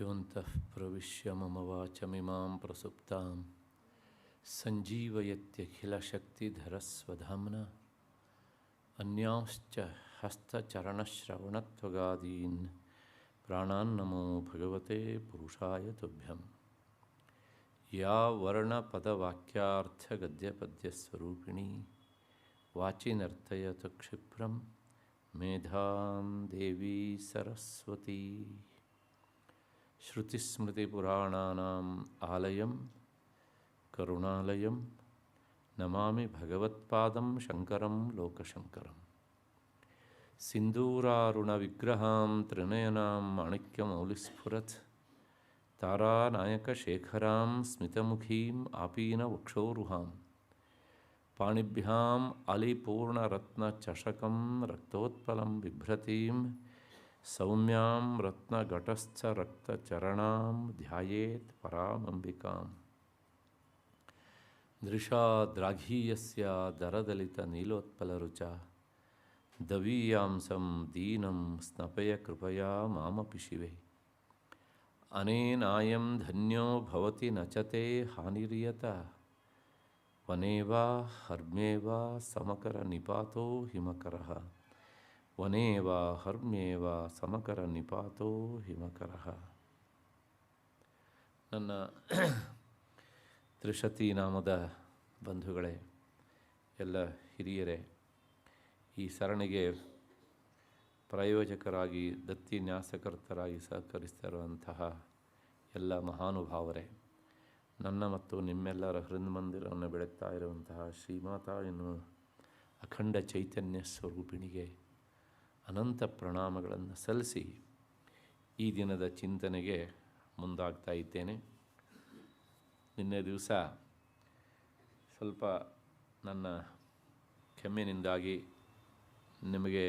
ಯೋಂತಃ ಪ್ರವಿಶ್ಯ ಮಮ ವಾಚಮಿಮಾಂ ಪ್ರಸುಪ್ತಾಂ ಸಂಜೀವಯತ್ಯಖಿಲಶಕ್ತಿಧರಸ್ವಧಾಮ್ನ ಅನ್ಯಾಂಶ್ಚ ಹಸ್ತಚರಣಶ್ರವಣತ್ವಗಾದೀನ್ ಪ್ರಾಣಾನ್ನಮೋ ಭಗವತೆ ಪುರುಷಾಯ ತುಭ್ಯಂ. ಯಾ ವರ್ಣಪದವಾಕ್ಯಾರ್ಥಗದ್ಯಪದ್ಯಸ್ವರೂಪಿಣೀ ವಾಚಿ ನರ್ತಯತು ಕ್ಷಿಪ್ರಂ ಮೇಧಾಂ ದೇವಿ ಸರಸ್ವತೀ. ಶ್ರುತಿಸ್ಮೃತಿಪುರಾಣಾನಾಂ ಆಲಯಂ ಕರುಣಾಲಯಂ ನಮಾಮಿ ಭಗವತ್ಪಾದಂ ಶಂಕರಂ ಲೋಕಶಂಕರಂ. ಸಿಂಧೂರಾರುಣವಿಗ್ರಹಾಂ ತ್ರಿನಯನಾಂ ಮಾಣಿಕ್ಯಮೌಲಿಸ್ಫುರತ್ ತಾರಾನಾಯಕಶೇಖರಾಂ ಸ್ಮಿತಮುಖೀಂ ಆಪೀನವಕ್ಷೋರುಹಾಂ ಪಾಣಿಭ್ಯಾಂ ಅಲಿಪೂರ್ಣರತ್ನಚಷಕಂ ರಕ್ತೋತ್ಪಲಂ ಬಿಭ್ರತೀಂ ಸೌಮ್ಯಾಂ ರತ್ನಘಟಸ್ಥರಕ್ತಚರಣಾಂ ಧ್ಯಾಯೇತ್ ಪರಾಮಂಬಿಕಾಂ. ದೃಶಾದ್ರಾಘೀಯಸ್ಯ ದರದಲಿತನೀಲೋತ್ಪಲರುಚ ದವೀಯಾಂಸಂ ದೀನಂ ಸ್ನಪಯ ಕೃಪಯಾ ಮಾಮಪಿ ಶಿವೆ. ಅನೇನಾಯಂ ಧನ್ಯೋ ಭವತಿ ನಚತೆ ಹಾನಿರಿಯತ ವನೇವಾ ಹರ್ಮ್ಯೇವಾ ಸಮಕರ ನಿಪಾತೋ ಹಿಮಕರಃ ವನೇವಾ ಹರ್ಮ್ಯೇವಾ ಸಮಕರ ನಿಪಾತೋ ಹಿಮಕರಃ. ನನ್ನ ತ್ರಿಶತಿ ನಾಮದ ಬಂಧುಗಳೇ, ಎಲ್ಲ ಹಿರಿಯರೇ, ಈ ಸರಣಿಗೆ ಪ್ರಾಯೋಜಕರಾಗಿ ದತ್ತಿ ನ್ಯಾಸಕರ್ತರಾಗಿ ಸಹಕರಿಸ್ತಿರುವಂತಹ ಎಲ್ಲ ಮಹಾನುಭಾವರೇ, ನನ್ನ ಮತ್ತು ನಿಮ್ಮೆಲ್ಲರ ಹೃನ್ಮಂದಿರವನ್ನು ಬೆಳಗ್ತಾ ಇರುವಂತಹ ಶ್ರೀಮಾತಾ ಎನ್ನುವ ಅಖಂಡ ಚೈತನ್ಯ ಸ್ವರೂಪಿಣಿಗೆ ಅನಂತ ಪ್ರಣಾಮಗಳನ್ನು ಸಲ್ಲಿಸಿ ಈ ದಿನದ ಚಿಂತನೆಗೆ ಮುಂದಾಗ್ತಾ ಇದ್ದೇನೆ. ನಿನ್ನೆ ದಿವಸ ಸ್ವಲ್ಪ ನನ್ನ ಕೆಮ್ಮಿನಿಂದಾಗಿ ನಿಮಗೆ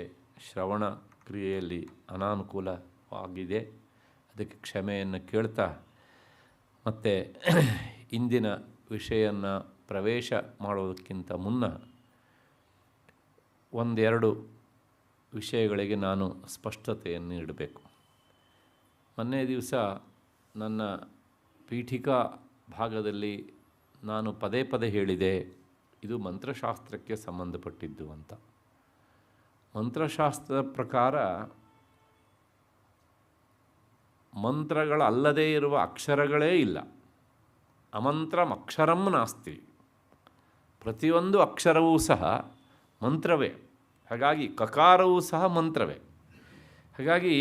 ಶ್ರವಣ ಕ್ರಿಯೆಯಲ್ಲಿ ಅನಾನುಕೂಲವಾಗಿದೆ, ಅದಕ್ಕೆ ಕ್ಷಮೆಯನ್ನು ಕೇಳ್ತಾ ಮತ್ತು ಇಂದಿನ ವಿಷಯವನ್ನು ಪ್ರವೇಶ ಮಾಡೋದಕ್ಕಿಂತ ಮುನ್ನ ಒಂದೆರಡು ವಿಷಯಗಳಿಗೆ ನಾನು ಸ್ಪಷ್ಟತೆಯನ್ನು ನೀಡಬೇಕು. ಮೊನ್ನೆ ದಿವಸ ನನ್ನ ಪೀಠಿಕಾ ಭಾಗದಲ್ಲಿ ನಾನು ಪದೇ ಪದೇ ಹೇಳಿದೆ, ಇದು ಮಂತ್ರಶಾಸ್ತ್ರಕ್ಕೆ ಸಂಬಂಧಪಟ್ಟಿದ್ದು ಅಂತ. ಮಂತ್ರಶಾಸ್ತ್ರದ ಪ್ರಕಾರ ಮಂತ್ರಗಳಲ್ಲದೇ ಇರುವ ಅಕ್ಷರಗಳೇ ಇಲ್ಲ. ಅಮಂತ್ರಮಕ್ಷರಂ ನಾಸ್ತಿ. ಪ್ರತಿಯೊಂದು ಅಕ್ಷರವೂ ಸಹ ಮಂತ್ರವೇ. ಹಾಗಾಗಿ ಕಕಾರವೂ ಸಹ ಮಂತ್ರವೇ. ಹಾಗಾಗಿ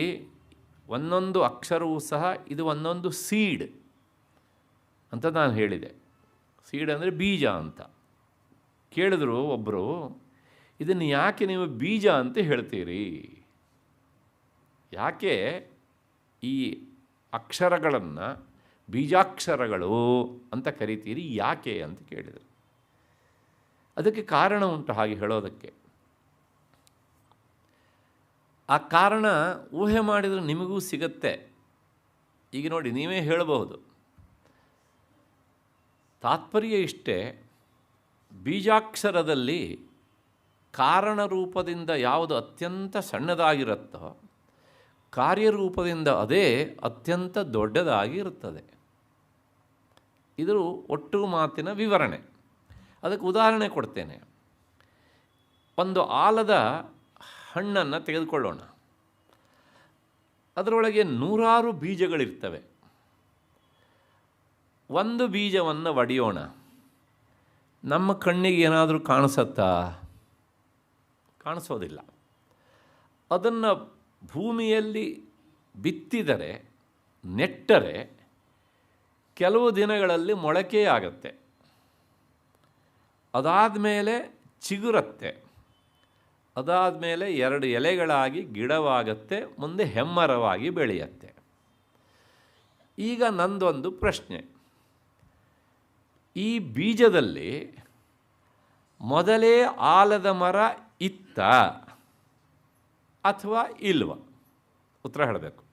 ಒಂದೊಂದು ಅಕ್ಷರವೂ ಸಹ ಇದು ಒಂದೊಂದು ಸೀಡ್ ಅಂತ ನಾನು ಹೇಳಿದೆ. ಸೀಡ್ ಅಂದರೆ ಬೀಜ ಅಂತ. ಕೇಳಿದ್ರು ಒಬ್ಬರು, ಇದನ್ನು ಯಾಕೆ ನೀವು ಬೀಜ ಅಂತ ಹೇಳ್ತೀರಿ, ಯಾಕೆ ಈ ಅಕ್ಷರಗಳನ್ನು ಬೀಜಾಕ್ಷರಗಳು ಅಂತ ಕರಿತೀರಿ, ಯಾಕೆ ಅಂತ ಕೇಳಿದರು. ಅದಕ್ಕೆ ಕಾರಣ ಉಂಟು ಹಾಗೆ ಹೇಳೋದಕ್ಕೆ. ಆ ಕಾರಣ ಊಹೆ ಮಾಡಿದರೆ ನಿಮಗೂ ಸಿಗತ್ತೆ. ಈಗ ನೋಡಿ, ನೀವೇ ಹೇಳಬಹುದು. ತಾತ್ಪರ್ಯ ಇಷ್ಟೇ, ಬೀಜಾಕ್ಷರದಲ್ಲಿ ಕಾರಣ ರೂಪದಿಂದ ಯಾವುದು ಅತ್ಯಂತ ಸಣ್ಣದಾಗಿರುತ್ತೋ ಕಾರ್ಯರೂಪದಿಂದ ಅದೇ ಅತ್ಯಂತ ದೊಡ್ಡದಾಗಿರುತ್ತದೆ. ಇದು ಒಟ್ಟು ಮಾತಿನ ವಿವರಣೆ. ಅದಕ್ಕೆ ಉದಾಹರಣೆ ಕೊಡ್ತೇನೆ. ಒಂದು ಆಲದ ಹಣ್ಣನ್ನು ತೆಗೆದುಕೊಳ್ಳೋಣ. ಅದರೊಳಗೆ ನೂರಾರು ಬೀಜಗಳಿರ್ತವೆ. ಒಂದು ಬೀಜವನ್ನು ಒಡೆಯೋಣ, ನಮ್ಮ ಕಣ್ಣಿಗೆ ಏನಾದರೂ ಕಾಣಿಸುತ್ತಾ? ಕಾಣಿಸೋದಿಲ್ಲ. ಅದನ್ನು ಭೂಮಿಯಲ್ಲಿ ಬಿತ್ತಿದರೆ, ನೆಟ್ಟರೆ ಕೆಲವು ದಿನಗಳಲ್ಲಿ ಮೊಳಕೆಯಾಗತ್ತೆ. ಅದಾದ ಮೇಲೆ ಚಿಗುರತ್ತೆ. ಅದಾದ ಮೇಲೆ 2 ಎಲೆಗಳಾಗಿ ಗಿಡವಾಗತ್ತೆ, ಮುಂದೆ ಹೆಮ್ಮರವಾಗಿ ಬೆಳೆಯುತ್ತೆ. ಈಗ ನಂದೊಂದು ಪ್ರಶ್ನೆ, ಈ ಬೀಜದಲ್ಲಿ ಮೊದಲೇ ಆಲದ ಮರ ಇತ್ತ ಅಥವಾ ಇಲ್ವ? ಉತ್ತರ ಹೇಳಬೇಕು.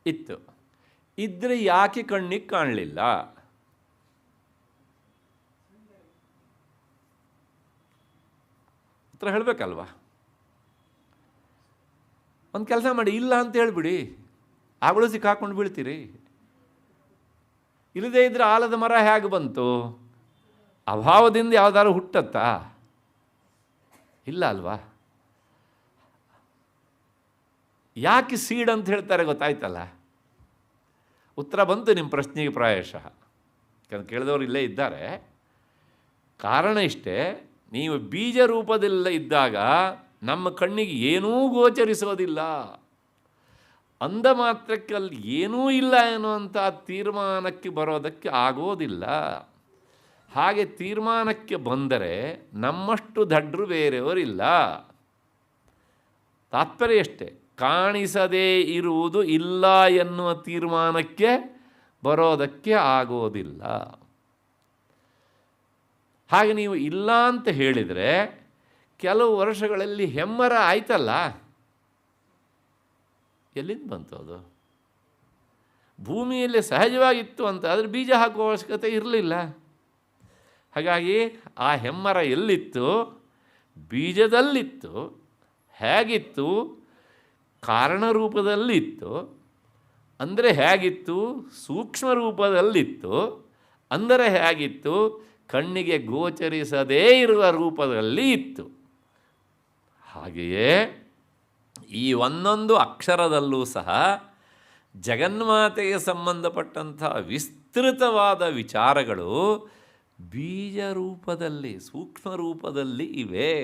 ಇತ್ತು. ಇದ್ದರೆ ಯಾಕೆ ಕಣ್ಣಿಗೆ ಕಾಣಲಿಲ್ಲ? ಉತ್ತರ ಹೇಳಬೇಕಲ್ವ? ಒಂದು ಕೆಲಸ ಮಾಡಿ, ಇಲ್ಲ ಅಂತ ಹೇಳಿಬಿಡಿ, ಆಗಳು ಸಿಕ್ಕಾಕೊಂಡು ಬೀಳ್ತೀರಿ. ಇಲ್ಲದೇ ಇದ್ದರೆ ಆಲದ ಮರ ಹೇಗೆ ಬಂತು? ಅಭಾವದಿಂದ ಯಾವ್ದಾದ್ರು ಹುಟ್ಟತ್ತಾ? ಇಲ್ಲ ಅಲ್ವಾ? ಯಾಕೆ ಸೀಡ್ ಅಂತ ಹೇಳ್ತಾರೆ ಗೊತ್ತಾಯ್ತಲ್ಲ? ಉತ್ತರ ಬಂತು ನಿಮ್ಮ ಪ್ರಶ್ನೆಗೆ ಪ್ರಾಯಶಃ. ಕೇಳಿದವರು ಇಲ್ಲೇ ಇದ್ದಾರೆ. ಕಾರಣ ಇಷ್ಟೇ, ನೀವು ಬೀಜ ರೂಪದಲ್ಲ ಇದ್ದಾಗ ನಮ್ಮ ಕಣ್ಣಿಗೆ ಏನೂ ಗೋಚರಿಸೋದಿಲ್ಲ. ಅಂದ ಮಾತ್ರಕ್ಕೆ ಅಲ್ಲಿ ಏನೂ ಇಲ್ಲ ಎನ್ನುವಂಥ ತೀರ್ಮಾನಕ್ಕೆ ಬರೋದಕ್ಕೆ ಆಗೋದಿಲ್ಲ. ಹಾಗೆ ತೀರ್ಮಾನಕ್ಕೆ ಬಂದರೆ ನಮ್ಮಷ್ಟು ದಡ್ರು ಬೇರೆಯವರಿಲ್ಲ. ತಾತ್ಪರ್ಯ ಅಷ್ಟೇ, ಕಾಣಿಸದೇ ಇರುವುದು ಇಲ್ಲ ಎನ್ನುವ ತೀರ್ಮಾನಕ್ಕೆ ಬರೋದಕ್ಕೆ ಆಗೋದಿಲ್ಲ. ಹಾಗೆ ನೀವು ಇಲ್ಲ ಅಂತ ಹೇಳಿದರೆ ಕೆಲವು ವರ್ಷಗಳಲ್ಲಿ ಹೆಮ್ಮರ ಆಯ್ತಲ್ಲ, ಎಲ್ಲಿಂದ ಬಂತು ಅದು? ಭೂಮಿಯಲ್ಲಿ ಸಹಜವಾಗಿತ್ತು ಅಂತ ಆದರೆ ಬೀಜ ಹಾಕುವ ಅವಶ್ಯಕತೆ ಇರಲಿಲ್ಲ. ಹಾಗಾಗಿ ಆ ಹೆಮ್ಮರ ಎಲ್ಲಿತ್ತು? ಬೀಜದಲ್ಲಿತ್ತು. ಹೇಗಿತ್ತು? ಕಾರಣ ರೂಪದಲ್ಲಿತ್ತು. ಅಂದರೆ ಹೇಗಿತ್ತು? ಸೂಕ್ಷ್ಮ ರೂಪದಲ್ಲಿತ್ತು. ಅಂದರೆ ಹೇಗಿತ್ತು? ಕಣ್ಣಿಗೆ ಗೋಚರಿಸದೇ ಇರುವ ರೂಪದಲ್ಲಿ ಇತ್ತು. ಹಾಗೆಯೇ ಈ ಒಂದೊಂದು ಅಕ್ಷರದಲ್ಲೂ ಸಹ ಜಗನ್ಮಾತೆಗೆ ಸಂಬಂಧಪಟ್ಟಂಥ ವಿಸ್ತೃತವಾದ ವಿಚಾರಗಳು ಬೀಜ ರೂಪದಲ್ಲಿ, ಸೂಕ್ಷ್ಮ ರೂಪದಲ್ಲಿ ಇವೆ.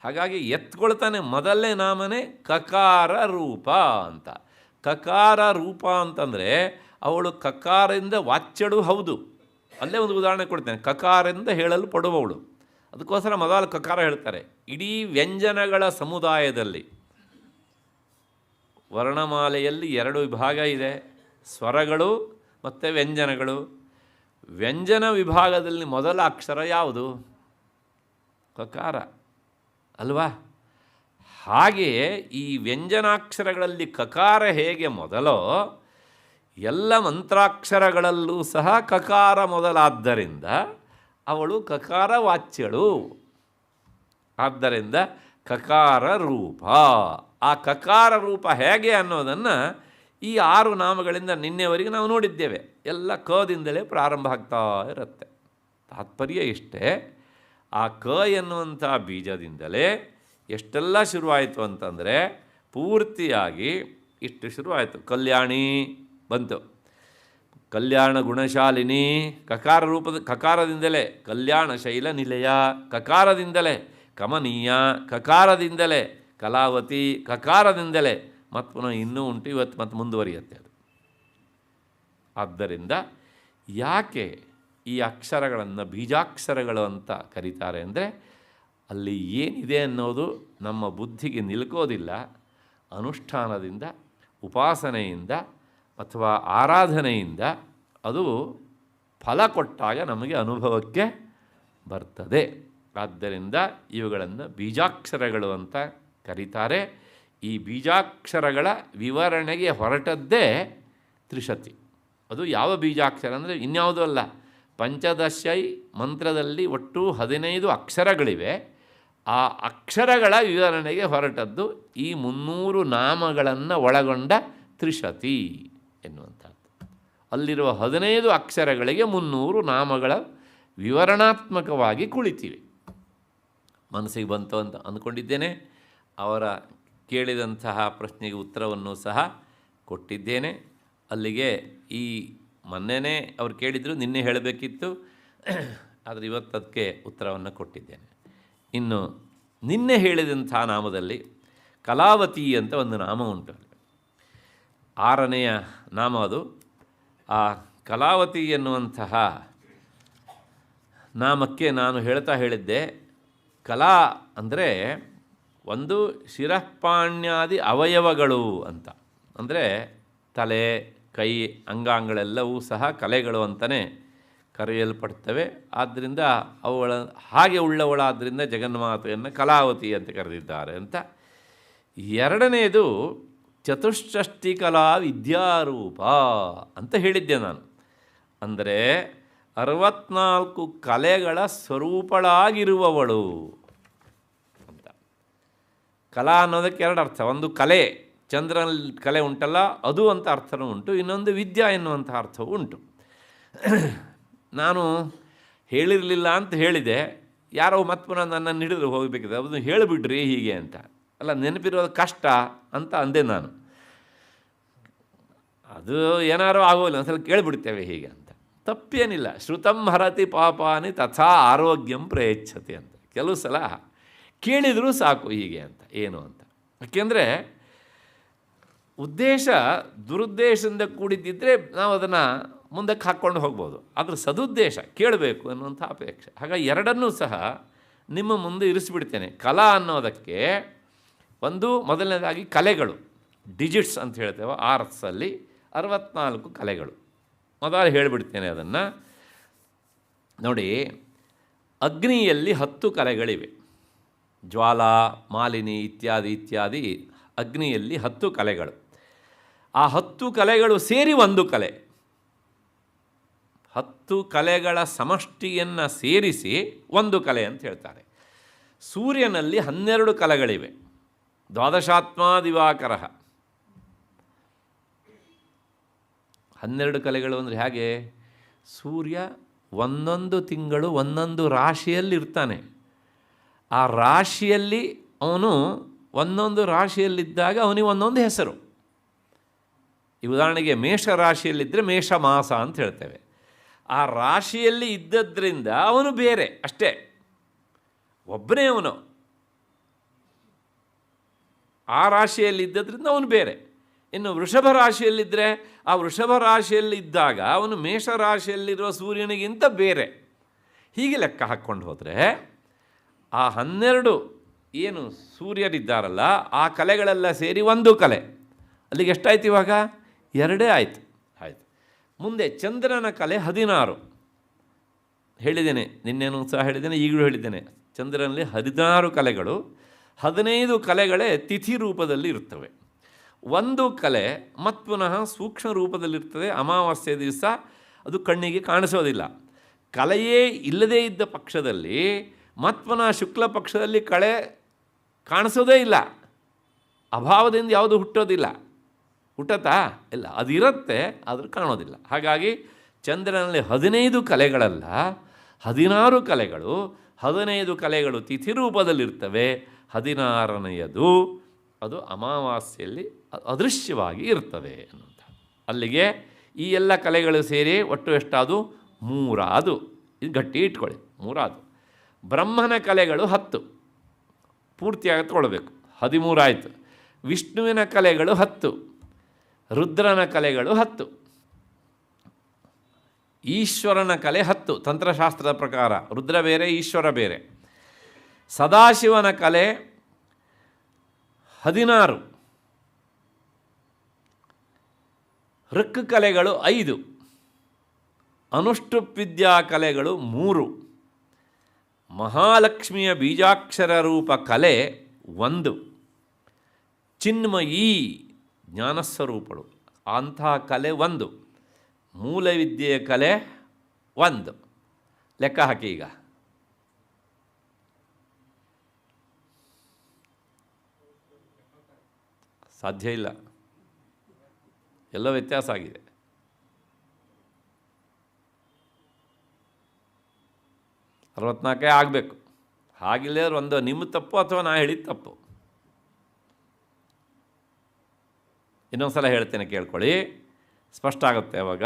ಹಾಗಾಗಿ ಎತ್ಕೊಳ್ತಾನೆ ಮೊದಲನೇ ನಾಮನೇ ಕಕಾರ ರೂಪ ಅಂತ. ಕಕಾರ ರೂಪ ಅಂತಂದರೆ ಅವಳು ಕಕಾರದಿಂದ ವಾಚ್ಯಳು ಹೌದು. ಅಲ್ಲೇ ಒಂದು ಉದಾಹರಣೆ ಕೊಡ್ತೇನೆ. ಕಕಾರದಿಂದ ಹೇಳಲು ಪಡುವವಳು, ಅದಕ್ಕೋಸ್ಕರ ಮೊದಲು ಕಕಾರ ಹೇಳ್ತಾರೆ. ಇಡೀ ವ್ಯಂಜನಗಳ ಸಮುದಾಯದಲ್ಲಿ ವರ್ಣಮಾಲೆಯಲ್ಲಿ 2 ವಿಭಾಗ ಇದೆ, ಸ್ವರಗಳು ಮತ್ತು ವ್ಯಂಜನಗಳು. ವ್ಯಂಜನ ವಿಭಾಗದಲ್ಲಿ ಮೊದಲ ಅಕ್ಷರ ಯಾವುದು? ಕಕಾರ ಅಲ್ವಾ? ಹಾಗೆಯೇ ಈ ವ್ಯಂಜನಾಕ್ಷರಗಳಲ್ಲಿ ಕಕಾರ ಹೇಗೆ ಮೊದಲೋ, ಎಲ್ಲ ಮಂತ್ರಾಕ್ಷರಗಳಲ್ಲೂ ಸಹ ಕಕಾರ ಮೊದಲಾದ್ದರಿಂದ ಅವಳು ಕಕಾರ ವಾಚ್ಯಳು. ಆದ್ದರಿಂದ ಕಕಾರ ರೂಪ. ಆ ಕಕಾರ ರೂಪ ಹೇಗೆ ಅನ್ನೋದನ್ನು ಈ 6 ನಾಮಗಳಿಂದ ನಿನ್ನೆವರೆಗೆ ನಾವು ನೋಡಿದ್ದೇವೆ. ಎಲ್ಲ ಕದಿಂದಲೇ ಪ್ರಾರಂಭ ಆಗ್ತಾ ಇರುತ್ತೆ. ತಾತ್ಪರ್ಯ ಇಷ್ಟೇ, ಆ ಕ ಎನ್ನುವಂಥ ಬೀಜದಿಂದಲೇ ಎಷ್ಟೆಲ್ಲ ಶುರುವಾಯಿತು ಅಂತಂದರೆ ಪೂರ್ತಿಯಾಗಿ ಇಷ್ಟು ಶುರುವಾಯಿತು. ಕಲ್ಯಾಣಿ ಬಂತು, ಕಲ್ಯಾಣ ಗುಣಶಾಲಿನಿ ಕಕಾರ ರೂಪದ ಕಕಾರದಿಂದಲೇ, ಕಲ್ಯಾಣ ಶೈಲ ನಿಲಯ ಕಕಾರದಿಂದಲೇ, ಕಮನೀಯ ಕಕಾರದಿಂದಲೇ, ಕಲಾವತಿ ಕಕಾರದಿಂದಲೇ, ಮತ್ತು ಪುನಃ ಇನ್ನೂ ಉಂಟು, ಇವತ್ತು ಮತ್ತು ಮುಂದುವರಿಯುತ್ತೆ ಅದು. ಆದ್ದರಿಂದ ಯಾಕೆ ಈ ಅಕ್ಷರಗಳನ್ನು ಬೀಜಾಕ್ಷರಗಳು ಅಂತ ಕರೀತಾರೆ ಅಂದರೆ ಅಲ್ಲಿ ಏನಿದೆ ಅನ್ನೋದು ನಮ್ಮ ಬುದ್ಧಿಗೆ ನಿಲ್ಕೋದಿಲ್ಲ. ಅನುಷ್ಠಾನದಿಂದ, ಉಪಾಸನೆಯಿಂದ ಅಥವಾ ಆರಾಧನೆಯಿಂದ ಅದು ಫಲ ಕೊಟ್ಟಾಗ ನಮಗೆ ಅನುಭವಕ್ಕೆ ಬರ್ತದೆ. ಆದ್ದರಿಂದ ಇವುಗಳನ್ನು ಬೀಜಾಕ್ಷರಗಳು ಅಂತ ಕರೀತಾರೆ. ಈ ಬೀಜಾಕ್ಷರಗಳ ವಿವರಣೆಗೆ ಹೊರಟದ್ದೇ ತ್ರಿಶತಿ. ಅದು ಯಾವ ಬೀಜಾಕ್ಷರ ಅಂದರೆ ಇನ್ಯಾವುದೂ ಅಲ್ಲ. ಪಂಚದಶೈ ಮಂತ್ರದಲ್ಲಿ ಒಟ್ಟು 15 ಅಕ್ಷರಗಳಿವೆ. ಆ ಅಕ್ಷರಗಳ ವಿವರಣೆಗೆ ಹೊರಟದ್ದು ಈ 300 ನಾಮಗಳನ್ನು ಒಳಗೊಂಡ ತ್ರಿಶತಿ ಎನ್ನುವಂಥದ್ದು. ಅಲ್ಲಿರುವ 15 ಅಕ್ಷರಗಳಿಗೆ 300 ನಾಮಗಳ ವಿವರಣಾತ್ಮಕವಾಗಿ ಕುಳಿತಿವೆ. ಮನಸ್ಸಿಗೆ ಬಂತು ಅಂತ ಅಂದ್ಕೊಂಡಿದ್ದೇನೆ. ಅವರ ಕೇಳಿದಂತಹ ಪ್ರಶ್ನೆಗೆ ಉತ್ತರವನ್ನು ಸಹ ಕೊಟ್ಟಿದ್ದೇನೆ. ಅಲ್ಲಿಗೆ ಈ ಮೊನ್ನೆನೇ ಅವ್ರು ಕೇಳಿದರು, ನಿನ್ನೆ ಹೇಳಬೇಕಿತ್ತು, ಆದರೆ ಇವತ್ತು ಅದಕ್ಕೆ ಉತ್ತರವನ್ನು ಕೊಟ್ಟಿದ್ದೇನೆ. ಇನ್ನು ನಿನ್ನೆ ಹೇಳಿದಂಥ ನಾಮದಲ್ಲಿ ಕಲಾವತಿ ಅಂತ ಒಂದು ನಾಮ ಉಂಟು. 6ನೆಯ ನಾಮ ಅದು. ಆ ಕಲಾವತಿ ಎನ್ನುವಂತಹ ನಾಮಕ್ಕೆ ನಾನು ಹೇಳ್ತಾ ಹೇಳಿದ್ದೆ, ಕಲಾ ಅಂದರೆ ಒಂದು ಶಿರಃಪಾಣ್ಯಾದಿ ಅವಯವಗಳು ಅಂತ. ಅಂದರೆ ತಲೆ, ಕೈ, ಅಂಗಾಂಗಳೆಲ್ಲವೂ ಸಹ ಕಲೆಗಳು ಅಂತಲೇ ಕರೆಯಲ್ಪಡ್ತವೆ. ಆದ್ದರಿಂದ ಅವುಗಳ ಹಾಗೆ ಉಳ್ಳವಳಾದ್ದರಿಂದ ಜಗನ್ಮಾತೆಯನ್ನು ಕಲಾವತಿ ಅಂತ ಕರೆದಿದ್ದಾರೆ ಅಂತ. 2ನೇದು ಚತುಷ್ಷಷ್ಟಿ ಕಲಾ ವಿದ್ಯಾರೂಪ ಅಂತ ಹೇಳಿದ್ದೆ ನಾನು. ಅಂದರೆ 64 ಕಲೆಗಳ ಸ್ವರೂಪಳಾಗಿರುವವಳು ಅಂತ. ಕಲಾ ಅನ್ನೋದಕ್ಕೆ ಎರಡು ಅರ್ಥ. ಒಂದು ಕಲೆ, ಚಂದ್ರನ ಕಲೆ ಉಂಟಲ್ಲ ಅದು ಅಂತ ಅರ್ಥವೂ ಉಂಟು, ಇನ್ನೊಂದು ವಿದ್ಯಾ ಎನ್ನುವಂಥ ಅರ್ಥವೂ ಉಂಟು. ನಾನು ಹೇಳಿರಲಿಲ್ಲ ಅಂತ ಹೇಳಿದೆ, ಯಾರೋ ಮತ್ತೆ ಪುನಃ ನನ್ನನ್ನು ಹಿಡಿದ್ರು ಹೋಗಬೇಕಿದೆ, ಅದನ್ನು ಹೇಳಿಬಿಡ್ರಿ ಹೀಗೆ ಅಂತ. ಅಲ್ಲ, ನೆನಪಿರೋದು ಕಷ್ಟ ಅಂತ ಅಂದೆ ನಾನು. ಅದು ಏನಾರೋ ಆಗೋಲ್ಲ, ಒಂದ್ಸಲ ಕೇಳಿಬಿಡ್ತೇವೆ ಹೀಗೆ ಅಂತ. ತಪ್ಪೇನಿಲ್ಲ. ಶ್ರುತಂ ಹರತಿ ಪಾಪಾನಿ ತಥಾ ಆರೋಗ್ಯಂ ಪ್ರಯಚ್ಛತಿ ಅಂತ. ಕೆಲವು ಸಲ ಕೇಳಿದರೂ ಸಾಕು ಹೀಗೆ ಅಂತ, ಏನು ಅಂತ. ಯಾಕೆಂದರೆ ಉದ್ದೇಶ ದುರುದ್ದೇಶದಿಂದ ಕೂಡಿದ್ದಿದ್ದರೆ ನಾವು ಅದನ್ನು ಮುಂದಕ್ಕೆ ಹಾಕ್ಕೊಂಡು ಹೋಗ್ಬೋದು. ಅದ್ರ ಸದುದ್ದೇಶ ಕೇಳಬೇಕು ಅನ್ನುವಂಥ ಅಪೇಕ್ಷೆ. ಹಾಗಾಗಿ ಎರಡನ್ನೂ ಸಹ ನಿಮ್ಮ ಮುಂದೆ ಇರಿಸಿಬಿಡ್ತೇನೆ. ಕಲಾ ಅನ್ನೋದಕ್ಕೆ ಒಂದು ಮೊದಲನೇದಾಗಿ ಕಲೆಗಳು, ಡಿಜಿಟ್ಸ್ ಅಂತ ಹೇಳ್ತೇವೆ, ಆರ್ಟ್ಸಲ್ಲಿ 64 ಕಲೆಗಳು. ಮೊದಲು ಹೇಳಿಬಿಡ್ತೇನೆ ಅದನ್ನು ನೋಡಿ. ಅಗ್ನಿಯಲ್ಲಿ 10 ಕಲೆಗಳಿವೆ. ಜ್ವಾಲಾ, ಮಾಲಿನಿ ಇತ್ಯಾದಿ ಇತ್ಯಾದಿ ಅಗ್ನಿಯಲ್ಲಿ 10 ಕಲೆಗಳು. ಆ 10 ಕಲೆಗಳು ಸೇರಿ ಒಂದು ಕಲೆ. 10 ಕಲೆಗಳ ಸಮಷ್ಟಿಯನ್ನು ಸೇರಿಸಿ ಒಂದು ಕಲೆ ಅಂತ ಹೇಳ್ತಾರೆ. ಸೂರ್ಯನಲ್ಲಿ 12 ಕಲೆಗಳಿವೆ. ದ್ವಾದಶಾತ್ಮ ದಿವಾಕರ. 12 ಕಲೆಗಳು ಅಂದರೆ ಹೇಗೆ? ಸೂರ್ಯ ಒಂದೊಂದು ತಿಂಗಳು ಒಂದೊಂದು ರಾಶಿಯಲ್ಲಿ ಇರ್ತಾನೆ. ಆ ರಾಶಿಯಲ್ಲಿ ಅವನು ಒಂದೊಂದು ರಾಶಿಯಲ್ಲಿದ್ದಾಗ ಅವನಿಗೆ ಒಂದೊಂದು ಹೆಸರು. ಈ ಉದಾಹರಣೆಗೆ ಮೇಷ ರಾಶಿಯಲ್ಲಿದ್ದರೆ ಮೇಷ ಮಾಸ ಅಂತ ಹೇಳ್ತೇವೆ. ಆ ರಾಶಿಯಲ್ಲಿ ಇದ್ದದ್ರಿಂದ ಅವನು ಬೇರೆ ಅಷ್ಟೇ, ಒಬ್ಬನೇ ಅವನು. ಆ ರಾಶಿಯಲ್ಲಿ ಇದ್ದದ್ರಿಂದ ಅವನು ಬೇರೆ. ಇನ್ನು ವೃಷಭ ರಾಶಿಯಲ್ಲಿದ್ದರೆ ಆ ವೃಷಭ ರಾಶಿಯಲ್ಲಿದ್ದಾಗ ಅವನು ಮೇಷ ರಾಶಿಯಲ್ಲಿರುವ ಸೂರ್ಯನಿಗಿಂತ ಬೇರೆ. ಹೀಗೆ ಲೆಕ್ಕ ಹಾಕ್ಕೊಂಡು ಹೋದರೆ ಆ 12 ಏನು ಸೂರ್ಯರಿದ್ದಾರಲ್ಲ ಆ ಕಲೆಗಳೆಲ್ಲ ಸೇರಿ ಒಂದು ಕಲೆ. ಅಲ್ಲಿಗೆ ಎಷ್ಟಾಯ್ತು ಇವಾಗ? 2 ಆಯಿತು. ಮುಂದೆ ಚಂದ್ರನ ಕಲೆ 16 ಹೇಳಿದ್ದೇನೆ, ನಿನ್ನೇನು ಸಹ ಹೇಳಿದ್ದೇನೆ, ಈಗಲೂ ಹೇಳಿದ್ದೇನೆ. ಚಂದ್ರನಲ್ಲಿ 16 ಕಲೆಗಳು. 15 ಕಲೆಗಳೇ ತಿಥಿ ರೂಪದಲ್ಲಿ ಇರ್ತವೆ. ಒಂದು ಕಲೆ ಮತ್ತು ಪುನಃ ಸೂಕ್ಷ್ಮ ರೂಪದಲ್ಲಿರ್ತದೆ. ಅಮಾವಾಸ್ಯೆ ದಿವಸ ಅದು ಕಣ್ಣಿಗೆ ಕಾಣಿಸೋದಿಲ್ಲ. ಕಲೆಯೇ ಇಲ್ಲದೇ ಇದ್ದ ಪಕ್ಷದಲ್ಲಿ ಮತ್ತು ಪುನಃ ಶುಕ್ಲ ಪಕ್ಷದಲ್ಲಿ ಕಳೆ ಕಾಣಿಸೋದೇ ಇಲ್ಲ. ಅಭಾವದಿಂದ ಯಾವುದು ಹುಟ್ಟೋದಿಲ್ಲ. ಹುಟ್ಟತ್ತಾ? ಇಲ್ಲ, ಅದಿರುತ್ತೆ, ಆದರೂ ಕಾಣೋದಿಲ್ಲ. ಹಾಗಾಗಿ ಚಂದ್ರನಲ್ಲಿ 15 ಕಲೆಗಳಲ್ಲ, 16 ಕಲೆಗಳು. 15 ಕಲೆಗಳು ತಿಥಿ ರೂಪದಲ್ಲಿರ್ತವೆ. 16ನೆಯದು ಅದು ಅಮಾವಾಸ್ಯೆಯಲ್ಲಿ ಅದೃಶ್ಯವಾಗಿ ಇರ್ತವೆ ಅನ್ನುವಂಥ. ಅಲ್ಲಿಗೆ ಈ ಎಲ್ಲ ಕಲೆಗಳು ಸೇರಿ ಒಟ್ಟು ಎಷ್ಟಾದು? 3 ಆದು. ಇದು ಗಟ್ಟಿ ಇಟ್ಕೊಳ್ಳಿ, 3 ಆದು. ಬ್ರಹ್ಮನ ಕಲೆಗಳು 10 ಪೂರ್ತಿಯಾಗಿ ತಗೊಳ್ಬೇಕು, 13 ಆಯಿತು. ವಿಷ್ಣುವಿನ ಕಲೆಗಳು 10, ರುದ್ರನ ಕಲೆಗಳು 10, ಈಶ್ವರನ ಕಲೆ 10 ತಂತ್ರಶಾಸ್ತ್ರದ ಪ್ರಕಾರ. ರುದ್ರ ಬೇರೆ, ಈಶ್ವರ ಬೇರೆ. ಸದಾಶಿವನ ಕಲೆ 16, ಋಕ್ ಕಲೆಗಳು 5, ಅನುಷ್ಠುಪ್ ವಿದ್ಯಾ ಕಲೆಗಳು 3, ಮಹಾಲಕ್ಷ್ಮಿಯ ಬೀಜಾಕ್ಷರ ರೂಪ ಕಲೆ 1, ಚಿನ್ಮಯೀ ಜ್ಞಾನಸ್ವರೂಪಳು ಅಂಥ ಕಲೆ 1, ಮೂಲವಿದ್ಯೆಯ ಕಲೆ 1. ಲೆಕ್ಕ ಹಾಕಿ ಈಗ. ಸಾಧ್ಯ ಇಲ್ಲ, ಎಲ್ಲ ವ್ಯತ್ಯಾಸ ಆಗಿದೆ. ಅರವತ್ನಾಲ್ಕೇ ಆಗಬೇಕು. ಹಾಗಿಲ್ಲೇ ಒಂದು ನಿಮ್ಮ ತಪ್ಪು ಅಥವಾ ನಾ ಹೇಳಿದ ತಪ್ಪು. ಇನ್ನೊಂದು ಸಲ ಹೇಳ್ತೇನೆ, ಕೇಳ್ಕೊಳ್ಳಿ, ಸ್ಪಷ್ಟ ಆಗುತ್ತೆ ಅವಾಗ.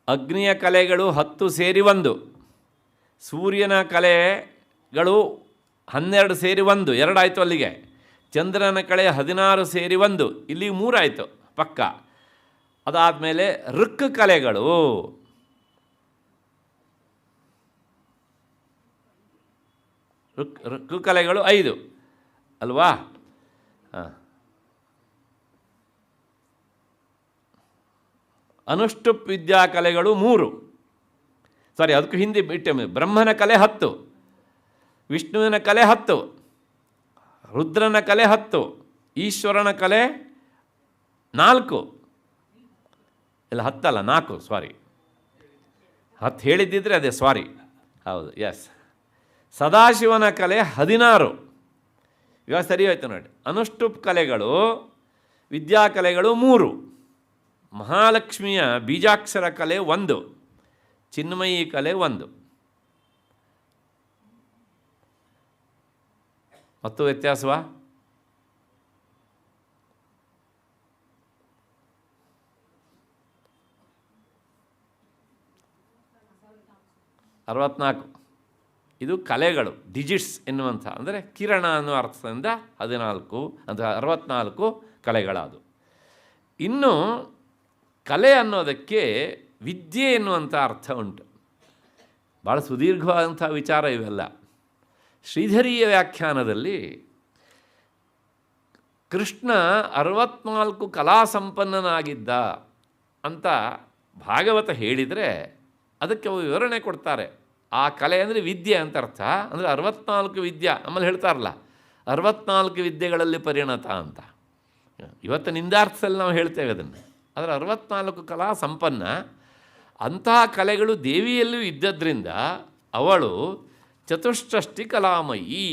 ಅಗ್ನಿಯ ಕಲೆಗಳು 10 ಸೇರಿ 1, ಸೂರ್ಯನ ಕಲೆಗಳು 12 ಸೇರಿ 1, 2 ಆಯಿತು ಅಲ್ಲಿಗೆ. ಚಂದ್ರನ ಕಲೆ 16 ಸೇರಿ 1, ಇಲ್ಲಿ 3 ಆಯಿತು ಪಕ್ಕ. ಅದಾದಮೇಲೆ ಋಕ್ ಕಲೆಗಳು ಋಕ್ ಕಲೆಗಳು 5 ಅಲ್ವಾ? ಹಾಂ. ಅನುಷ್ಠುಪ್ ವಿದ್ಯಾ ಕಲೆಗಳು 3, ಸಾರಿ ಅದಕ್ಕೂ ಹಿಂದೆ ಬಿಟ್ಟೆ. ಬ್ರಹ್ಮನ ಕಲೆ 10, ವಿಷ್ಣುವಿನ ಕಲೆ 10, ರುದ್ರನ ಕಲೆ 10, ಈಶ್ವರನ ಕಲೆ 4, ಇಲ್ಲ 10 ಅಲ್ಲ 4, ಸಾರಿ 10 ಹೇಳಿದ್ದಿದ್ರೆ ಅದೇ, ಸಾರಿ, ಹೌದು, ಎಸ್. ಸದಾಶಿವನ ಕಲೆ 16. ಇವಾಗ ಸರಿ ಹೋಯ್ತು ನೋಡಿ. ಅನುಷ್ಠುಪ್ ಕಲೆಗಳು, ವಿದ್ಯಾಕಲೆಗಳು 3. ಮಹಾಲಕ್ಷ್ಮಿಯ ಬೀಜಾಕ್ಷರ ಕಲೆ 1, ಚಿನ್ಮಯಿ ಕಲೆ 1. ಮತ್ತು ವ್ಯತ್ಯಾಸವಾ? ಅರವತ್ನಾಲ್ಕು. ಇದು ಕಲೆಗಳು, ಡಿಜಿಟ್ಸ್ ಎನ್ನುವಂಥ, ಅಂದರೆ ಕಿರಣ ಅನ್ನುವ ಅರ್ಥದಿಂದ 14 ಅಂತ 64 ಕಲೆಗಳದು. ಇನ್ನು ಕಲೆ ಅನ್ನೋದಕ್ಕೆ ವಿದ್ಯೆ ಎನ್ನುವಂಥ ಅರ್ಥ ಉಂಟು. ಭಾಳ ಸುದೀರ್ಘವಾದಂಥ ವಿಚಾರ ಇವೆಲ್ಲ. ಶ್ರೀಧರೀಯ ವ್ಯಾಖ್ಯಾನದಲ್ಲಿ ಕೃಷ್ಣ 64 ಕಲಾ ಸಂಪನ್ನನಾಗಿದ್ದ ಅಂತ ಭಾಗವತ ಹೇಳಿದರೆ ಅದಕ್ಕೆ ವಿವರಣೆ ಕೊಡ್ತಾರೆ. ಆ ಕಲೆ ಅಂದರೆ ವಿದ್ಯೆ ಅಂತ ಅರ್ಥ. ಅಂದರೆ 64 ವಿದ್ಯೆ, ಆಮೇಲೆ ಹೇಳ್ತಾರಲ್ಲ 64 ವಿದ್ಯೆಗಳಲ್ಲಿ ಪರಿಣತ ಅಂತ. ಇವತ್ತು ನಿಂದಾರ್ಥದಲ್ಲಿ ನಾವು ಹೇಳ್ತೇವೆ ಅದನ್ನು. ಆದರೆ 64 ಕಲಾ ಸಂಪನ್ನ. ಅಂತಹ ಕಲೆಗಳು ದೇವಿಯಲ್ಲೂ ಇದ್ದದ್ರಿಂದ ಅವಳು ಚತುಷ್ಷಷ್ಟಿ ಕಲಾಮಯಿ.